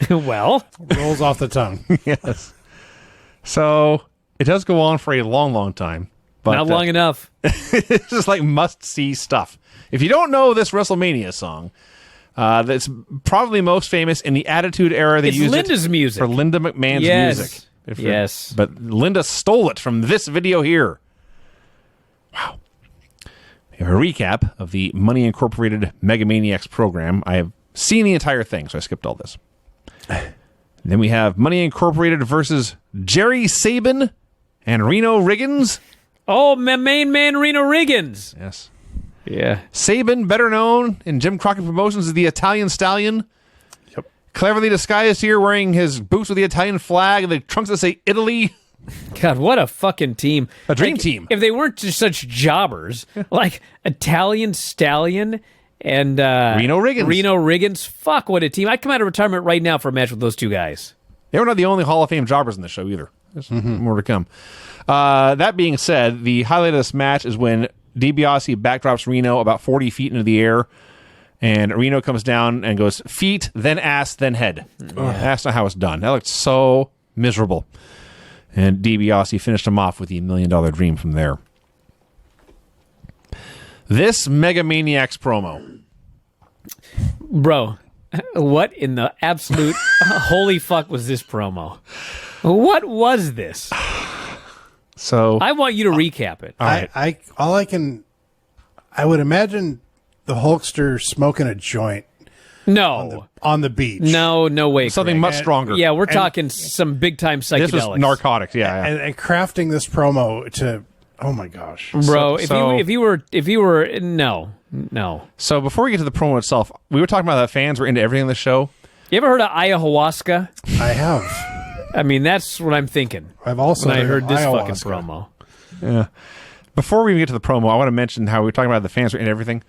Well, rolls off the tongue. Yes. So it does go on for a long, long time. But not long enough. It's just like must-see stuff. If you don't know this WrestleMania song, that's probably most famous in the Attitude Era. They used Linda's it music for Linda McMahon's music. Yes. But Linda stole it from this video here. Wow. We have a recap of the Money Incorporated Megamaniacs program. I have seen the entire thing, so I skipped all this. Then we have Money Incorporated versus Jerry Sabin and Reno Riggins. Oh, my main man, Reno Riggins. Yes. Yeah. Sabin, better known in Jim Crockett Promotions as the Italian Stallion. Yep. Cleverly disguised here, wearing his boots with the Italian flag and the trunks that say Italy. God, what a fucking team. A dream team. If they weren't just such jobbers, like Italian Stallion and Reno Riggins, fuck, what a team. I'd come out of retirement right now for a match with those two guys. They were not the only Hall of Fame jobbers in the show either. There's more to come. That being said, the highlight of this match is when DiBiase backdrops Reno about 40 feet into the air, and Reno comes down and goes feet, then ass, then head. That's not how it's done. That looked so miserable. And DiBiase finished him off with the $1 Million Dream from there. This Mega Maniacs promo. Bro, what in the absolute holy fuck was this promo? What was this? So I want you to recap it. I would imagine the Hulkster smoking a joint No. on the beach. No way. something Craig. much stronger. Yeah, we're talking some big time psychedelics. This was narcotics. Yeah. And crafting this promo to, oh my gosh. Bro, So- if you were no. So before we get to the promo itself, we were talking about that fans were into everything in the show. You ever heard of ayahuasca? I have. I mean, that's what I'm thinking I've also when I heard this fucking ayahuasca. promo. Before we even get to the promo, I want to mention how we were talking about the fans were into everything.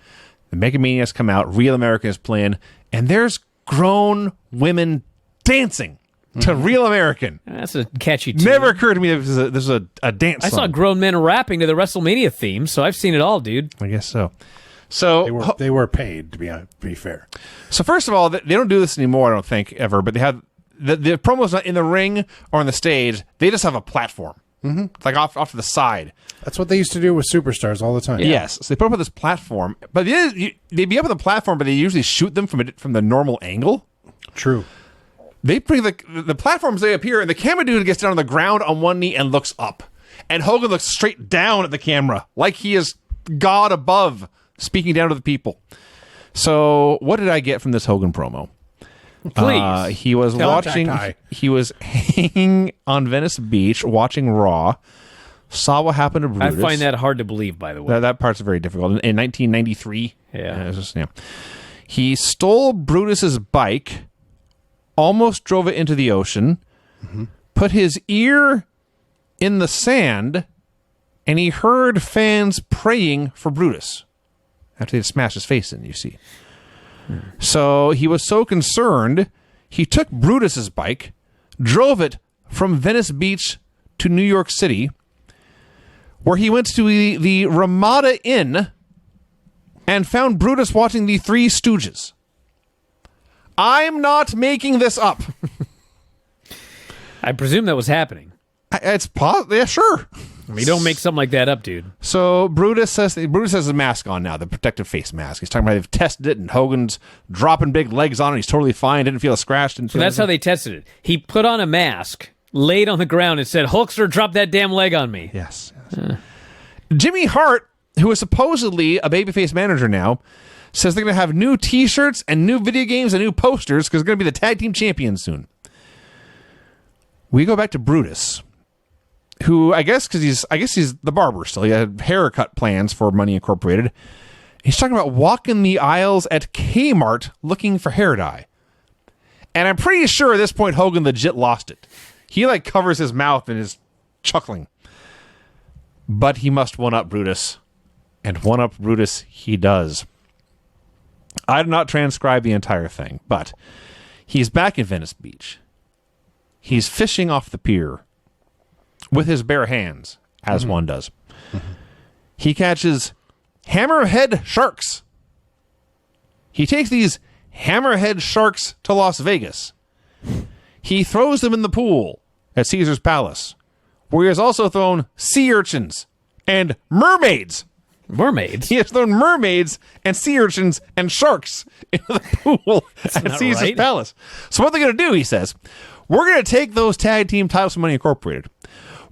The Mega Maniacs come out, Real America is playing, and there's grown women dancing to Real American. That's a catchy tune. Never occurred to me that this is a dance I song. saw grown men rapping to the WrestleMania theme, so I've seen it all, dude. I guess so. So They were paid, to be fair. So first of all, they don't do this anymore, I don't think, ever, but they have the promo's not in the ring or on the stage. They just have a platform. Mm-hmm. It's like off to the side. That's what they used to do with superstars all the time. Yes. So they put up with this platform, but they'd be up on the platform, but they usually shoot them from the normal angle. True. They bring the platforms, they appear, and the camera dude gets down on the ground on one knee and looks up. And Hogan looks straight down at the camera, like he is God above, speaking down to the people. So what did I get from this Hogan promo? Please. He was Contact high. He was hanging on Venice Beach watching Raw. Saw what happened to I Brutus. find that hard to believe, by the way. That part's very difficult. In 1993, Yeah. it was just, he stole Brutus's bike, almost drove it into the ocean, put his ear in the sand, and he heard fans praying for Brutus after they smashed his face in, you see. So he was so concerned, he took Brutus's bike, drove it from Venice Beach to New York City, where he went to the Ramada Inn and found Brutus watching the Three Stooges. I'm not making this up. I presume that was happening. It's possible. Yeah, sure. I mean, you don't make something like that up, dude. So Brutus has a mask on now, the protective face mask. He's talking about they've tested it, and Hogan's dropping big legs on it. He's totally fine. Didn't feel a scratch. Didn't feel So that's how they tested it. He put on a mask, laid on the ground, and said, "Hulkster, drop that damn leg on me." Yes. Jimmy Hart, who is supposedly a babyface manager now, says they're going to have new T-shirts and new video games and new posters because they're going to be the tag team champions soon. We go back to Brutus, who I guess he's the barber still. He had haircut plans for Money Incorporated. He's talking about walking the aisles at Kmart looking for hair dye. And I'm pretty sure at this point Hogan legit lost it. He covers his mouth and is chuckling. But he must one-up Brutus. And one-up Brutus he does. I did not transcribe the entire thing, but he's back in Venice Beach. He's fishing off the pier with his bare hands, as one does. He catches hammerhead sharks. He takes these hammerhead sharks to Las Vegas. He throws them in the pool at Caesar's Palace, where he has also thrown sea urchins and mermaids. Mermaids? He has thrown mermaids and sea urchins and sharks into the pool at not Caesar's right. Palace. So what they're going to do, he says, we're going to take those tag team titles from Money Incorporated.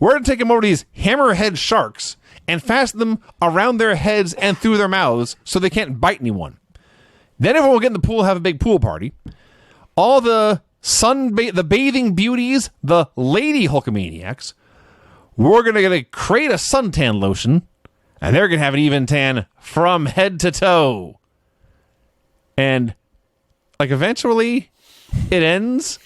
We're going to take them over to these hammerhead sharks and fasten them around their heads and through their mouths so they can't bite anyone. Then everyone will get in the pool and have a big pool party. All the the bathing beauties, the lady Hulkamaniacs, we're going to create a suntan lotion, and they're going to have an even tan from head to toe. And, like, eventually, it ends.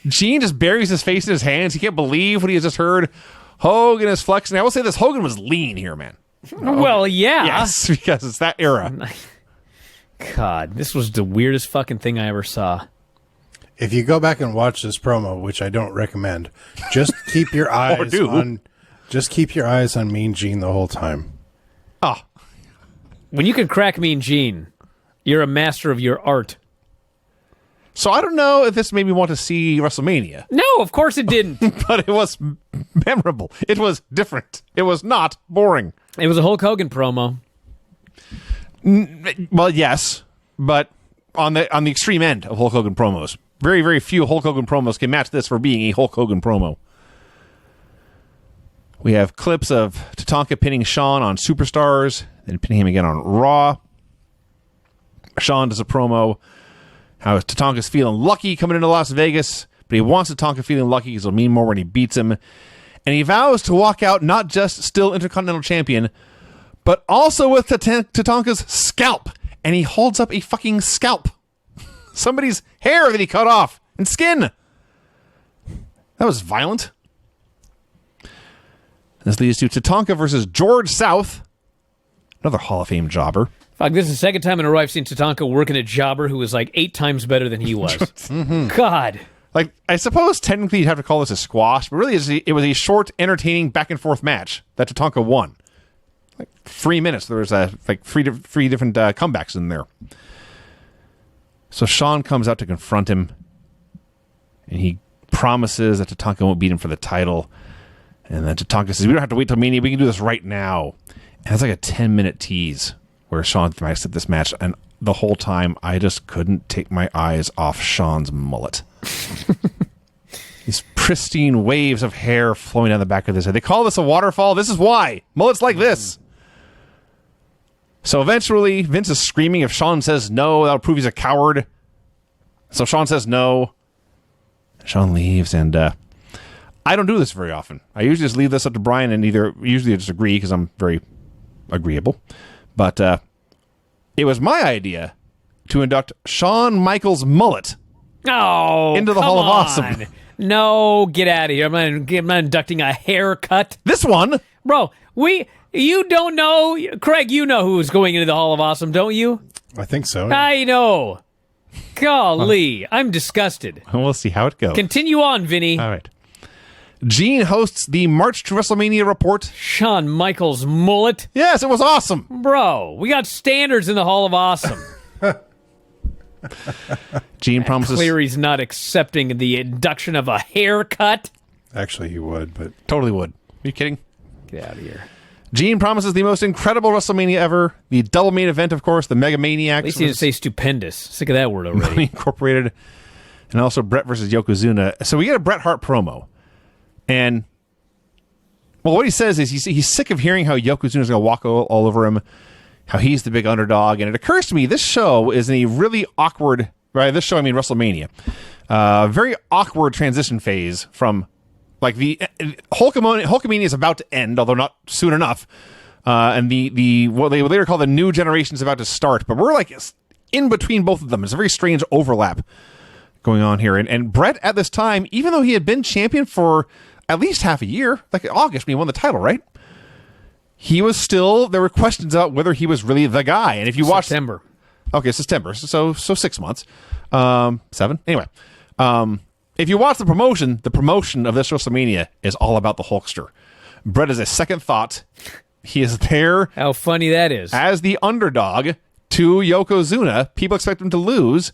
Gene just buries his face in his hands. He can't believe what he has just heard. Hogan is flexing. I will say this, Hogan was lean here, man. Well, yeah. Yes, because it's that era. God, this was the weirdest fucking thing I ever saw. If you go back and watch this promo, which I don't recommend, just keep your eyes on Mean Gene the whole time. Oh. When you can crack Mean Gene, you're a master of your art. So I don't know if this made me want to see WrestleMania. No, of course it didn't. But it was memorable. It was different. It was not boring. It was a Hulk Hogan promo. Well, yes, but on the extreme end of Hulk Hogan promos. Very, very few Hulk Hogan promos can match this for being a Hulk Hogan promo. We have clips of Tatanka pinning Shawn on Superstars, then pinning him again on Raw. Shawn does a promo how Tatanka's feeling lucky coming into Las Vegas, but he wants Tatanka feeling lucky because it'll mean more when he beats him. And he vows to walk out not just still Intercontinental Champion, but also with Tatanka's scalp. And he holds up a fucking scalp. Somebody's hair that he cut off and skin. That was violent. This leads to Tatanka versus George South, another Hall of Fame jobber. Fuck, this is the second time in a row I've seen Tatanka working a jobber who was like 8 times better than he was. God. Like, I suppose technically you'd have to call this a squash, but really it was a short, entertaining back-and-forth match that Tatanka won. Like 3 minutes. There was like three different comebacks in there. So Shawn comes out to confront him, and he promises that Tatanka won't beat him for the title. And then Tatanka says, we don't have to wait till Mania, we can do this right now. And it's like a 10-minute tease where Shawn might set this match, and the whole time I just couldn't take my eyes off Shawn's mullet. These pristine waves of hair flowing down the back of his head. They call this a waterfall. This is why. Mullets like this. So eventually, Vince is screaming. If Shawn says no, that'll prove he's a coward. So Shawn says no. Shawn leaves, and I don't do this very often. I usually just leave this up to Brian, and usually I just agree because I'm very agreeable. But it was my idea to induct Shawn Michaels' mullet into the Hall of Awesome. No, get out of here. I'm not inducting a haircut. This one? Bro, you don't know. Craig, you know who's going into the Hall of Awesome, don't you? I think so. I know. Golly, I'm disgusted. We'll see how it goes. Continue on, Vinny. All right. Gene hosts the March to WrestleMania report. Shawn Michaels' mullet. Yes, it was awesome. Bro, we got standards in the Hall of Awesome. Gene promises. Clear he's not accepting the induction of a haircut. Actually, he would, but Totally would. Are you kidding? Get out of here. Gene promises the most incredible WrestleMania ever. The double main event, of course, the Mega Maniacs. At least he didn't say stupendous. Sick of that word already. Incorporated. And also Bret versus Yokozuna. So we get a Bret Hart promo. And, well, what he says is he's sick of hearing how Yokozuna's going to walk all over him, how he's the big underdog. And it occurs to me this show is in a really awkward, by this show I mean WrestleMania, very awkward transition phase from, like, the Hulkamania is about to end, although not soon enough. And the what they later call the new generation is about to start. But we're like in between both of them. It's a very strange overlap going on here. And Bret at this time, even though he had been champion for at least half a year, like August when he won the title, right? He was still, there were questions about whether he was really the guy. And if you watch September. Okay, September. So 6 months. 7. Anyway. If you watch the promotion of this WrestleMania is all about the Hulkster. Bret is a second thought. He is there. How funny that is. As the underdog to Yokozuna. People expect him to lose,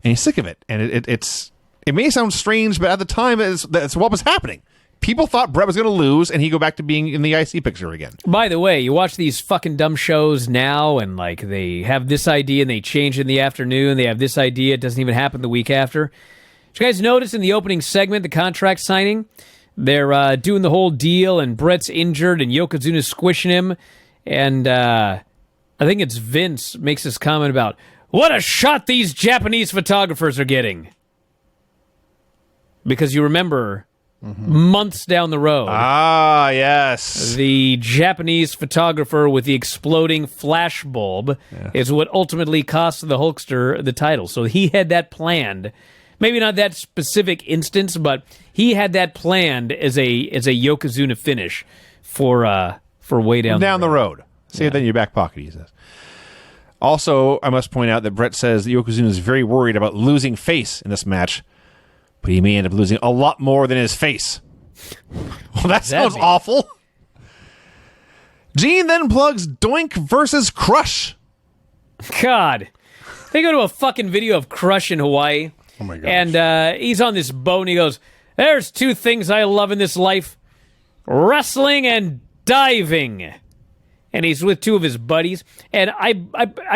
and he's sick of it. And it may sound strange, but at the time, that's what was happening. People thought Bret was going to lose, and he'd go back to being in the IC picture again. By the way, you watch these fucking dumb shows now, and like they have this idea, and they change it in the afternoon. They have this idea, it doesn't even happen the week after. Did you guys notice in the opening segment, the contract signing? They're doing the whole deal, and Bret's injured, and Yokozuna's squishing him. And I think it's Vince makes this comment about, what a shot these Japanese photographers are getting. Because you remember, months down the road, Ah, yes. the Japanese photographer with the exploding flash bulb is what ultimately cost the Hulkster the title. So he had that planned. Maybe not that specific instance, but he had that planned as a Yokozuna finish for way down the road. Save that in your back pocket, he says. Also, I must point out that Bret says that Yokozuna is very worried about losing face in this match, but he may end up losing a lot more than his face. Well, that sounds awful. Gene then plugs Doink versus Crush. God. They go to a fucking video of Crush in Hawaii. Oh, my gosh. And he's on this boat, and he goes, there's two things I love in this life. Wrestling and diving. And he's with two of his buddies. And I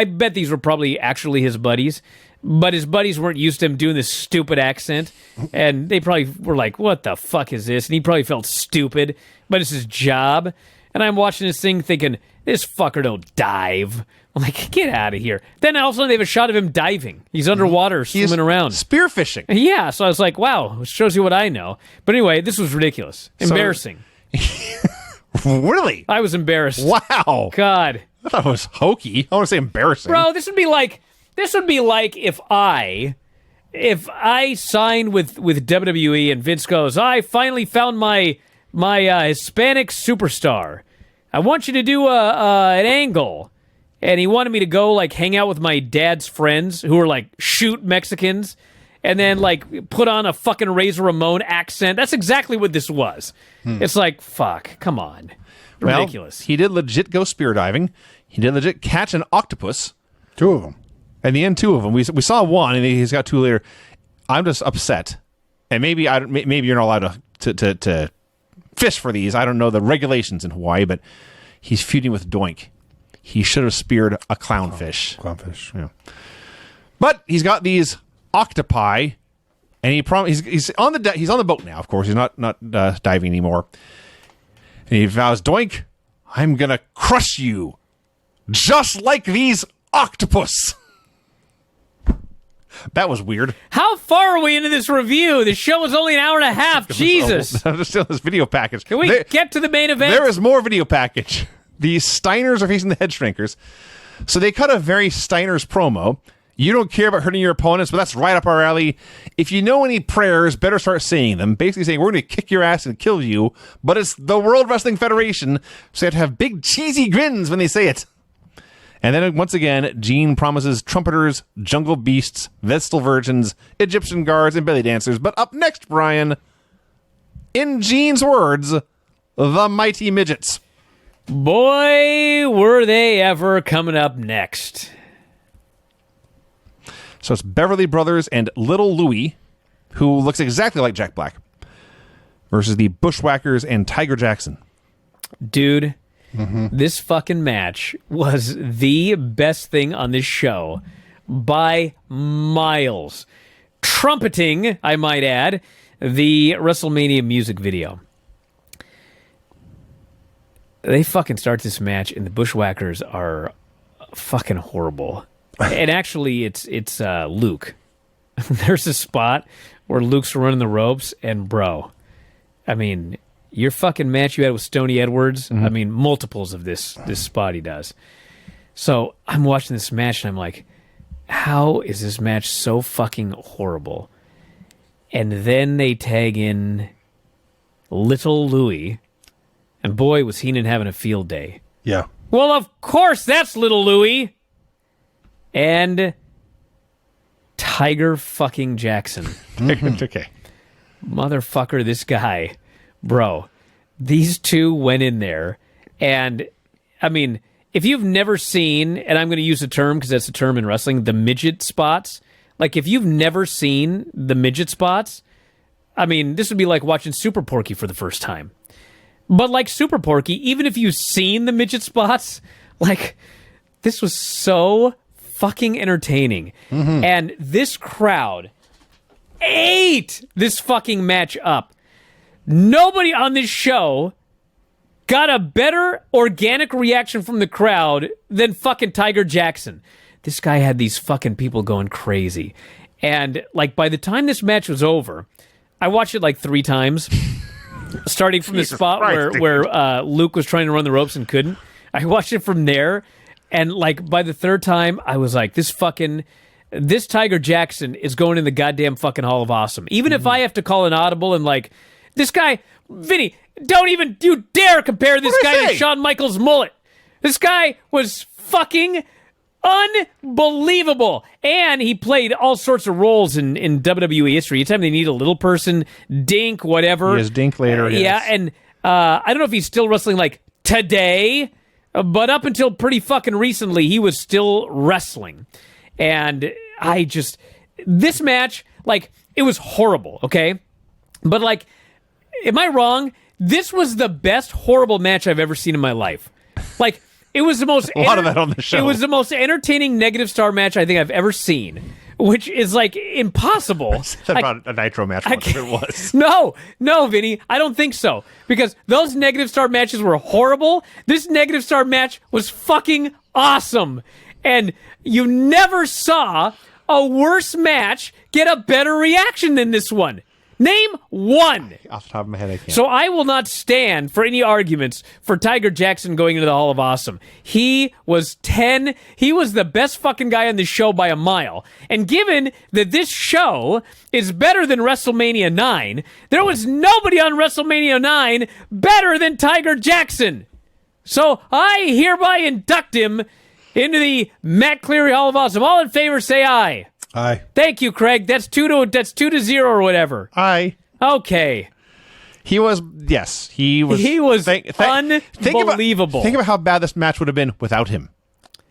bet these were probably actually his buddies. But his buddies weren't used to him doing this stupid accent. And they probably were like, what the fuck is this? And he probably felt stupid. But it's his job. And I'm watching this thing thinking, this fucker don't dive. I'm like, get out of here. Then all of a sudden they have a shot of him diving. He's underwater, swimming around. Spearfishing. Yeah, so I was like, wow, it shows you what I know. But anyway, this was ridiculous. Embarrassing. Really? I was embarrassed. Wow. God. I thought it was hokey. I want to say embarrassing. Bro, this would be like if I signed with WWE and Vince goes, I finally found my Hispanic superstar. I want you to do an angle. And he wanted me to go, like, hang out with my dad's friends who are, like, shoot Mexicans and then, like, put on a fucking Razor Ramon accent. That's exactly what this was. It's like, fuck, come on. Ridiculous. Well, he did legit go spear diving. He did legit catch an octopus. Two of them. In the end, two of them. We saw one, and he's got two later. I'm just upset. And maybe you're not allowed to fish for these. I don't know the regulations in Hawaii, but he's feuding with Doink. He should have speared a clownfish. Clownfish. Yeah. But he's got these octopi, and he's on the boat now. Of course, he's not diving anymore. And he vows, Doink, I'm gonna crush you, just like these octopus. That was weird. How far are we into this review? The show was only an hour and a half. Jesus. I'm just still in this video package. Can we get to the main event? There is more video package. The Steiners are facing the Head Shrinkers. So they cut a very Steiners promo. You don't care about hurting your opponents, but that's right up our alley. If you know any prayers, better start saying them. Basically saying, we're going to kick your ass and kill you, but it's the World Wrestling Federation, so you have to have big cheesy grins when they say it. And then once again, Gene promises trumpeters, jungle beasts, Vestal virgins, Egyptian guards, and belly dancers. But up next, Brian, in Gene's words, the mighty midgets. Boy, were they ever coming up next. So it's Beverly Brothers and Little Louie, who looks exactly like Jack Black, versus the Bushwhackers and Tiger Jackson. Dude, this fucking match was the best thing on this show by miles. Trumpeting, I might add, the WrestleMania music video. They fucking start this match, and the Bushwhackers are fucking horrible. And actually, it's Luke. There's a spot where Luke's running the ropes, and bro, I mean, your fucking match you had with Stoney Edwards, I mean, multiples of this spot he does. So I'm watching this match, and I'm like, how is this match so fucking horrible? And then they tag in Little Louie. And boy, was Heenan having a field day. Yeah. Well, of course, that's Little Louie. And Tiger fucking Jackson. Okay. Motherfucker, this guy. Bro, these two went in there. And, I mean, if you've never seen, and I'm going to use a term because that's a term in wrestling, the midget spots. Like, if you've never seen the midget spots, I mean, this would be like watching Super Porky for the first time. But like Super Porky, even if you've seen the midget spots, like, this was so fucking entertaining. And this crowd ate this fucking match up. Nobody on this show got a better organic reaction from the crowd than fucking Tiger Jackson. this guy had these fucking people going crazy. And, like, by the time this match was over, I watched it, like, 3 times, starting from the spot where Luke was trying to run the ropes and couldn't. I watched it from there, and, like, by the 3rd time, I was like, this Tiger Jackson is going in the goddamn fucking Hall of Awesome. Even if I have to call an audible and, like, this guy, Vinny, don't even you dare compare this guy to Shawn Michaels' mullet. This guy was fucking unbelievable. And he played all sorts of roles in WWE history. Anytime they need a little person, Dink, whatever. He is Dink later. Yeah, and I don't know if he's still wrestling like today, but up until pretty fucking recently, he was still wrestling. And this match, like, it was horrible, okay? But, like, am I wrong? This was the best horrible match I've ever seen in my life. Like, it was the most... a lot of that on the show. It was the most entertaining negative star match I think I've ever seen, which is, like, impossible. I said about a Nitro match once, if it was. No, Vinny, I don't think so. Because those negative star matches were horrible. This negative star match was fucking awesome. And you never saw a worse match get a better reaction than this one. Name one. Off the top of my head, I can't. So I will not stand for any arguments for Tiger Jackson going into the Hall of Awesome. He was the best fucking guy on the show by a mile. And given that this show is better than WrestleMania 9, there was nobody on WrestleMania 9 better than Tiger Jackson. So I hereby induct him into the Matt Cleary Hall of Awesome. All in favor, say aye. Aye. Thank you, Craig. That's 2-0 or whatever. Aye. Okay. He was unbelievable. Think about how bad this match would have been without him.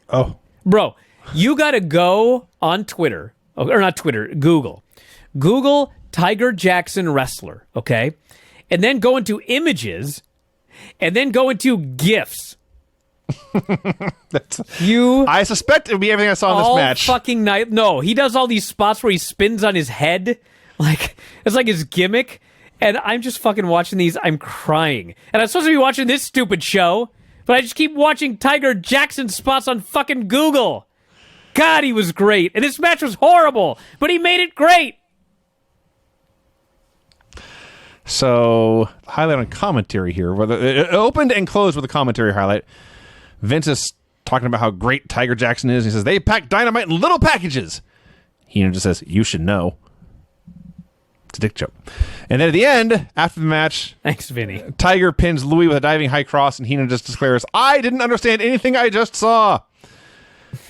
Oh. Bro, you got to go on Twitter, or not Twitter, Google. Google Tiger Jackson wrestler, okay? And then go into images, and then go into GIFs. I suspect it would be everything I saw in this match. Fucking night. No, he does all these spots where he spins on his head. Like, it's like his gimmick. And I'm just fucking watching these. I'm crying. And I'm supposed to be watching this stupid show, but I just keep watching Tiger Jackson spots on fucking Google. God, he was great. And this match was horrible, but he made it great. So, highlight on commentary here. It opened and closed with a commentary highlight. Vince is talking about how great Tiger Jackson is. He says, they pack dynamite in little packages. Heenan just says, you should know. It's a dick joke. And then at the end, after the match... Thanks, Vinny. Tiger pins Louis with a diving high cross, and Heenan just declares, I didn't understand anything I just saw.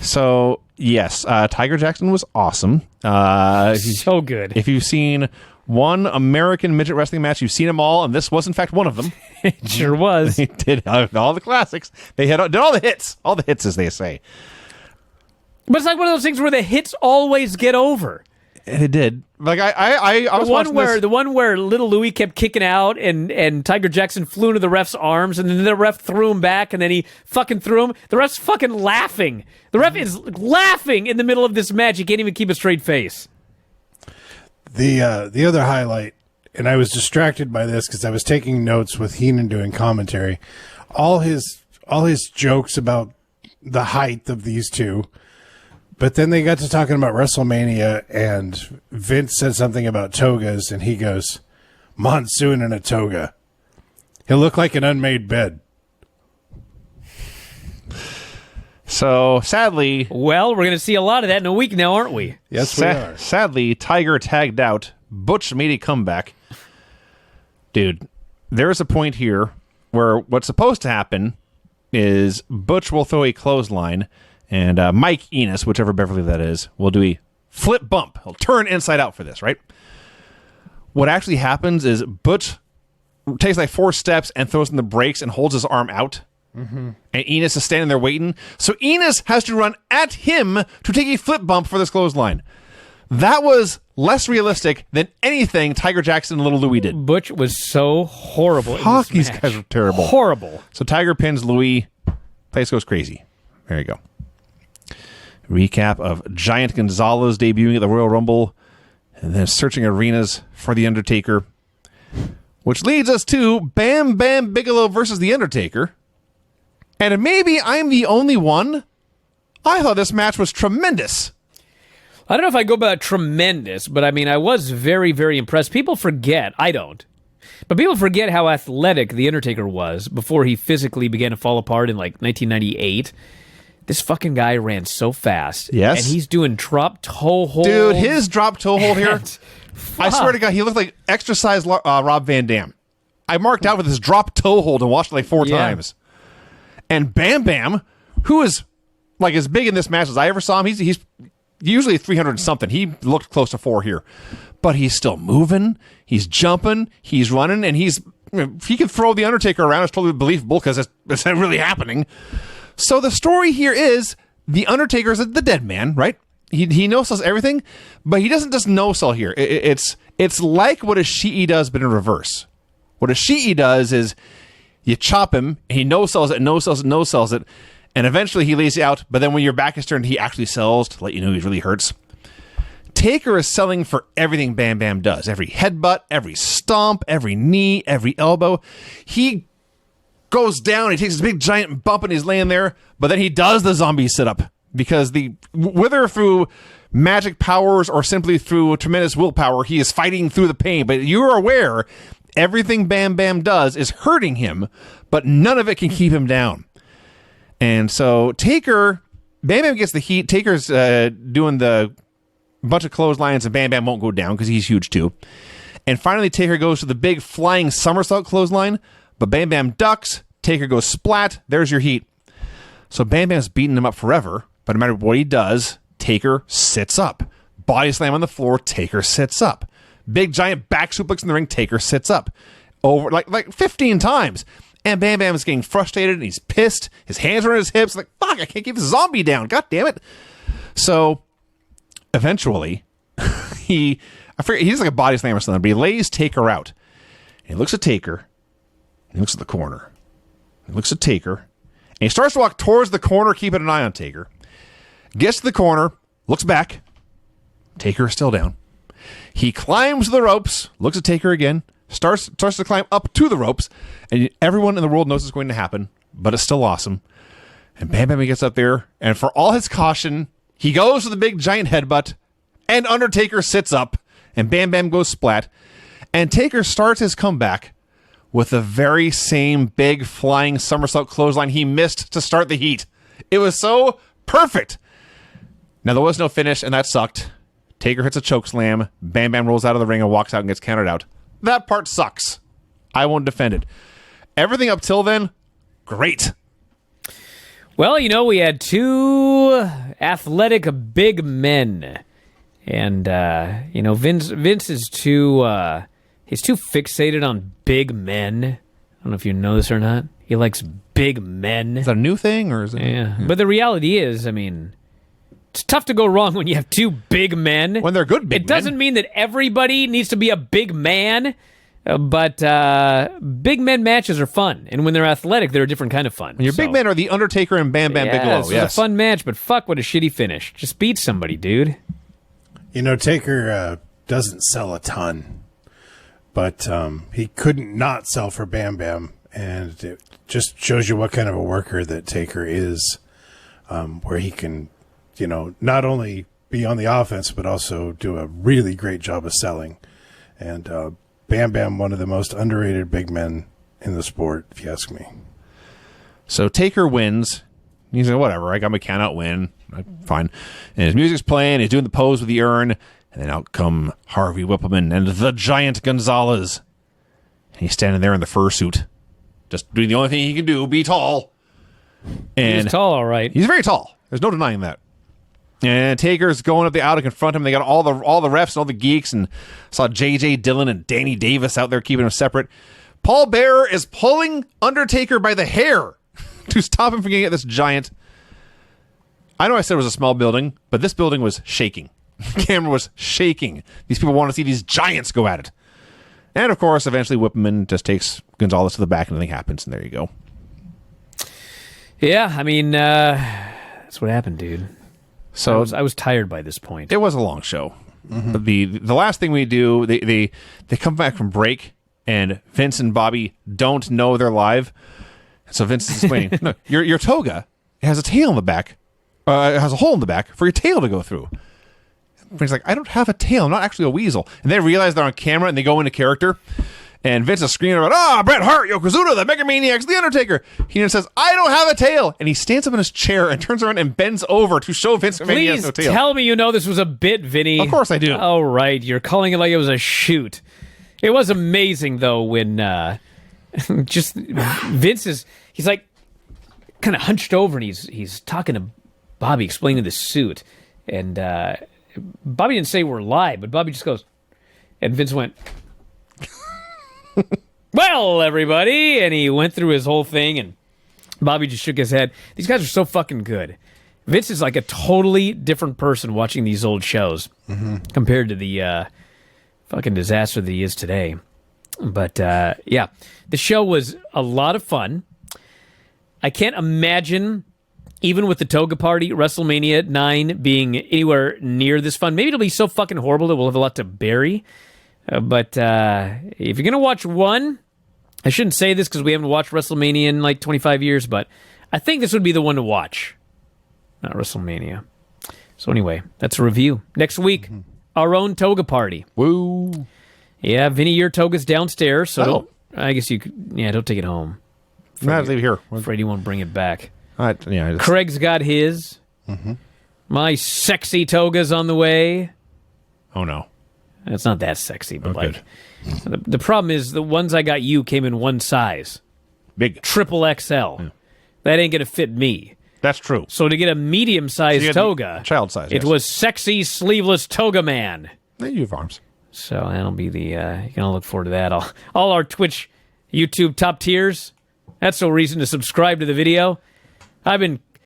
So, yes, Tiger Jackson was awesome. So good. If you've seen one American midget wrestling match, you've seen them all, and this was, in fact, one of them. It sure was. They did all the classics. They did all the hits. All the hits, as they say. But it's like one of those things where the hits always get over. And it did. Like I was watching this. The one where little Louis kept kicking out and Tiger Jackson flew into the ref's arms and then the ref threw him back and then he fucking threw him. The ref's fucking laughing. The ref is laughing in the middle of this match. He can't even keep a straight face. The other highlight, and I was distracted by this because I was taking notes with Heenan doing commentary. All his jokes about the height of these two. But then they got to talking about WrestleMania, and Vince said something about togas, and he goes, Monsoon in a toga. He'll look like an unmade bed. So, sadly... Well, we're going to see a lot of that in a week now, aren't we? Yes, we are. Sadly, Tiger tagged out. Butch made a comeback. Dude, there is a point here where what's supposed to happen is Butch will throw a clothesline, and Mike Enos, whichever Beverly that is, will do a flip bump. He'll turn inside out for this, right? What actually happens is Butch takes like 4 steps and throws in the brakes and holds his arm out. Mm-hmm. And Enos is standing there waiting. So Enos has to run at him to take a flip bump for this clothesline. That was less realistic than anything Tiger Jackson and Little Louie did. Butch was so horrible in this These match. guys were terrible. Horrible. So Tiger pins Louie. Place goes crazy. There you go. Recap of Giant Gonzalez debuting at the Royal Rumble and then searching arenas for The Undertaker, which leads us to Bam Bam Bigelow versus The Undertaker. And maybe I'm the only one I thought this match was tremendous. I don't know if I go about tremendous, but I mean, I was very, very impressed. People forget, I don't, but people forget how athletic The Undertaker was before he physically began to fall apart in like 1998. This fucking guy ran so fast. Yes. And he's doing drop toe hold. Dude, his drop toe hold here, I swear to God, he looked like extra-sized Rob Van Dam. I marked out with his drop toe hold and watched it like 4 times. And Bam Bam, who is like as big in this match as I ever saw him, he's usually 300 something. He looked close to 4 here. But he's still moving, he's jumping, he's running, and he can throw The Undertaker around. It's totally believable because it's really happening. So the story here is The Undertaker's the dead man, right? He no-sells everything, but he doesn't just no-sell here. It's like what Ishii does, but in reverse. What Ishii does is you chop him, he no-sells it, no-sells it, no-sells it, and eventually he lays you out, but then when your back is turned, he actually sells to let you know he really hurts. Taker is selling for everything Bam Bam does. Every headbutt, every stomp, every knee, every elbow. He goes down, he takes his big giant bump and he's laying there, but then he does the zombie sit-up because whether through magic powers or simply through tremendous willpower, he is fighting through the pain. But you're aware everything Bam Bam does is hurting him, but none of it can keep him down. And so Taker, Bam Bam gets the heat. Taker's doing the bunch of clotheslines and Bam Bam won't go down because he's huge too. And finally Taker goes to the big flying somersault clothesline, but Bam Bam ducks, Taker goes splat, there's your heat. So Bam Bam's beating him up forever, but no matter what he does, Taker sits up. Body slam on the floor, Taker sits up. Big giant back suplex in the ring, Taker sits up. Over like 15 times. And Bam Bam is getting frustrated and he's pissed. His hands are on his hips, like, fuck, I can't keep this zombie down. God damn it. So eventually, I forget, he's like a body slam or something, but he lays Taker out. And he looks at Taker. He looks at the corner. He looks at Taker. And he starts to walk towards the corner, keeping an eye on Taker. Gets to the corner, looks back. Taker is still down. He climbs the ropes, looks at Taker again, starts to climb up to the ropes, and everyone in the world knows it's going to happen, but it's still awesome. And Bam Bam gets up there, and for all his caution, he goes to the big giant headbutt, and Undertaker sits up, and Bam Bam goes splat, and Taker starts his comeback with the very same big flying somersault clothesline he missed to start the heat. It was so perfect. Now, there was no finish, and that sucked. Taker hits a choke slam. Bam Bam rolls out of the ring and walks out and gets counted out. That part sucks. I won't defend it. Everything up till then, great. Well, you know, we had 2 athletic big men. And, you know, Vince is too... He's too fixated on big men. I don't know if you know this or not. He likes big men. Is that a new thing, or is it? Yeah. But the reality is, I mean, it's tough to go wrong when you have 2 big men. When they're good big men. It doesn't mean that everybody needs to be a big man, but big men matches are fun. And when they're athletic, they're a different kind of fun. When your big men are The Undertaker and Bam Bam Bigelow. It's a fun match, but fuck, what a shitty finish. Just beat somebody, dude. You know, Taker doesn't sell a ton. But he couldn't not sell for Bam Bam, and it just shows you what kind of a worker that Taker is, where he can, you know, not only be on the offense, but also do a really great job of selling. And Bam Bam, one of the most underrated big men in the sport, if you ask me. So Taker wins. He's like, whatever, I got my count out win. Fine. And his music's playing, he's doing the pose with the urn. And then out come Harvey Whippleman and the Giant Gonzalez. And he's standing there in the fursuit, just doing the only thing he can do, be tall. And he's tall, all right. He's very tall. There's no denying that. And Taker's going up the aisle to confront him. They got all the refs and all the geeks, and saw J.J. Dillon and Danny Davis out there keeping them separate. Paul Bearer is pulling Undertaker by the hair to stop him from getting at this giant. I know I said it was a small building, but this building was shaking. The camera was shaking. These people want to see these giants go at it. And, of course, eventually Whippleman just takes Gonzalez to the back and nothing happens, and there you go. Yeah, I mean, that's what happened, dude. So I was tired by this point. It was a long show. Mm-hmm. But the last thing we do, they come back from break, and Vince and Bobby don't know they're live. So Vince is explaining, no, your toga has a tail on the back. it has a hole in the back for your tail to go through. Vince's like, I don't have a tail. I'm not actually a weasel. And they realize they're on camera and they go into character. And Vince is screaming about, Bret Hart, Yokozuna, the Megamaniacs, the Undertaker. Heenan says, I don't have a tail. And he stands up in his chair and turns around and bends over to show Vince McMahon he has no tail. Please tell me you know this was a bit, Vinny. Of course I do. Oh, right. You're calling it like it was a shoot. It was amazing, though, when just Vince he's like kind of hunched over and he's talking to Bobby, explaining the suit. And Bobby didn't say we're live, but Bobby just goes, and Vince went, well, everybody, and he went through his whole thing, and Bobby just shook his head. These guys are so fucking good. Vince is like a totally different person watching these old shows compared to the fucking disaster that he is today. But, yeah, the show was a lot of fun. I can't imagine, even with the Toga Party, WrestleMania 9 being anywhere near this fun. Maybe it'll be so fucking horrible that we'll have a lot to bury. But if you're going to watch one, I shouldn't say this because we haven't watched WrestleMania in like 25 years, but I think this would be the one to watch. Not WrestleMania. So anyway, that's a review. Next week, our own Toga Party. Woo. Yeah, Vinny, your toga's downstairs, so I guess you could, don't take it home. No, leave it here. Afraid you won't bring it back. Just... Craig's got his. My sexy toga's on the way. Oh, no. It's not that sexy, but good. The problem is the ones I got you came in one size. Big. Triple XL. Yeah. That ain't going to fit me. That's true. So to get a medium-sized toga, child size, it was sexy sleeveless toga man. You have arms. So that'll be the, you're going to look forward to that. All our Twitch, YouTube top tiers, that's no reason to subscribe to the video. I've been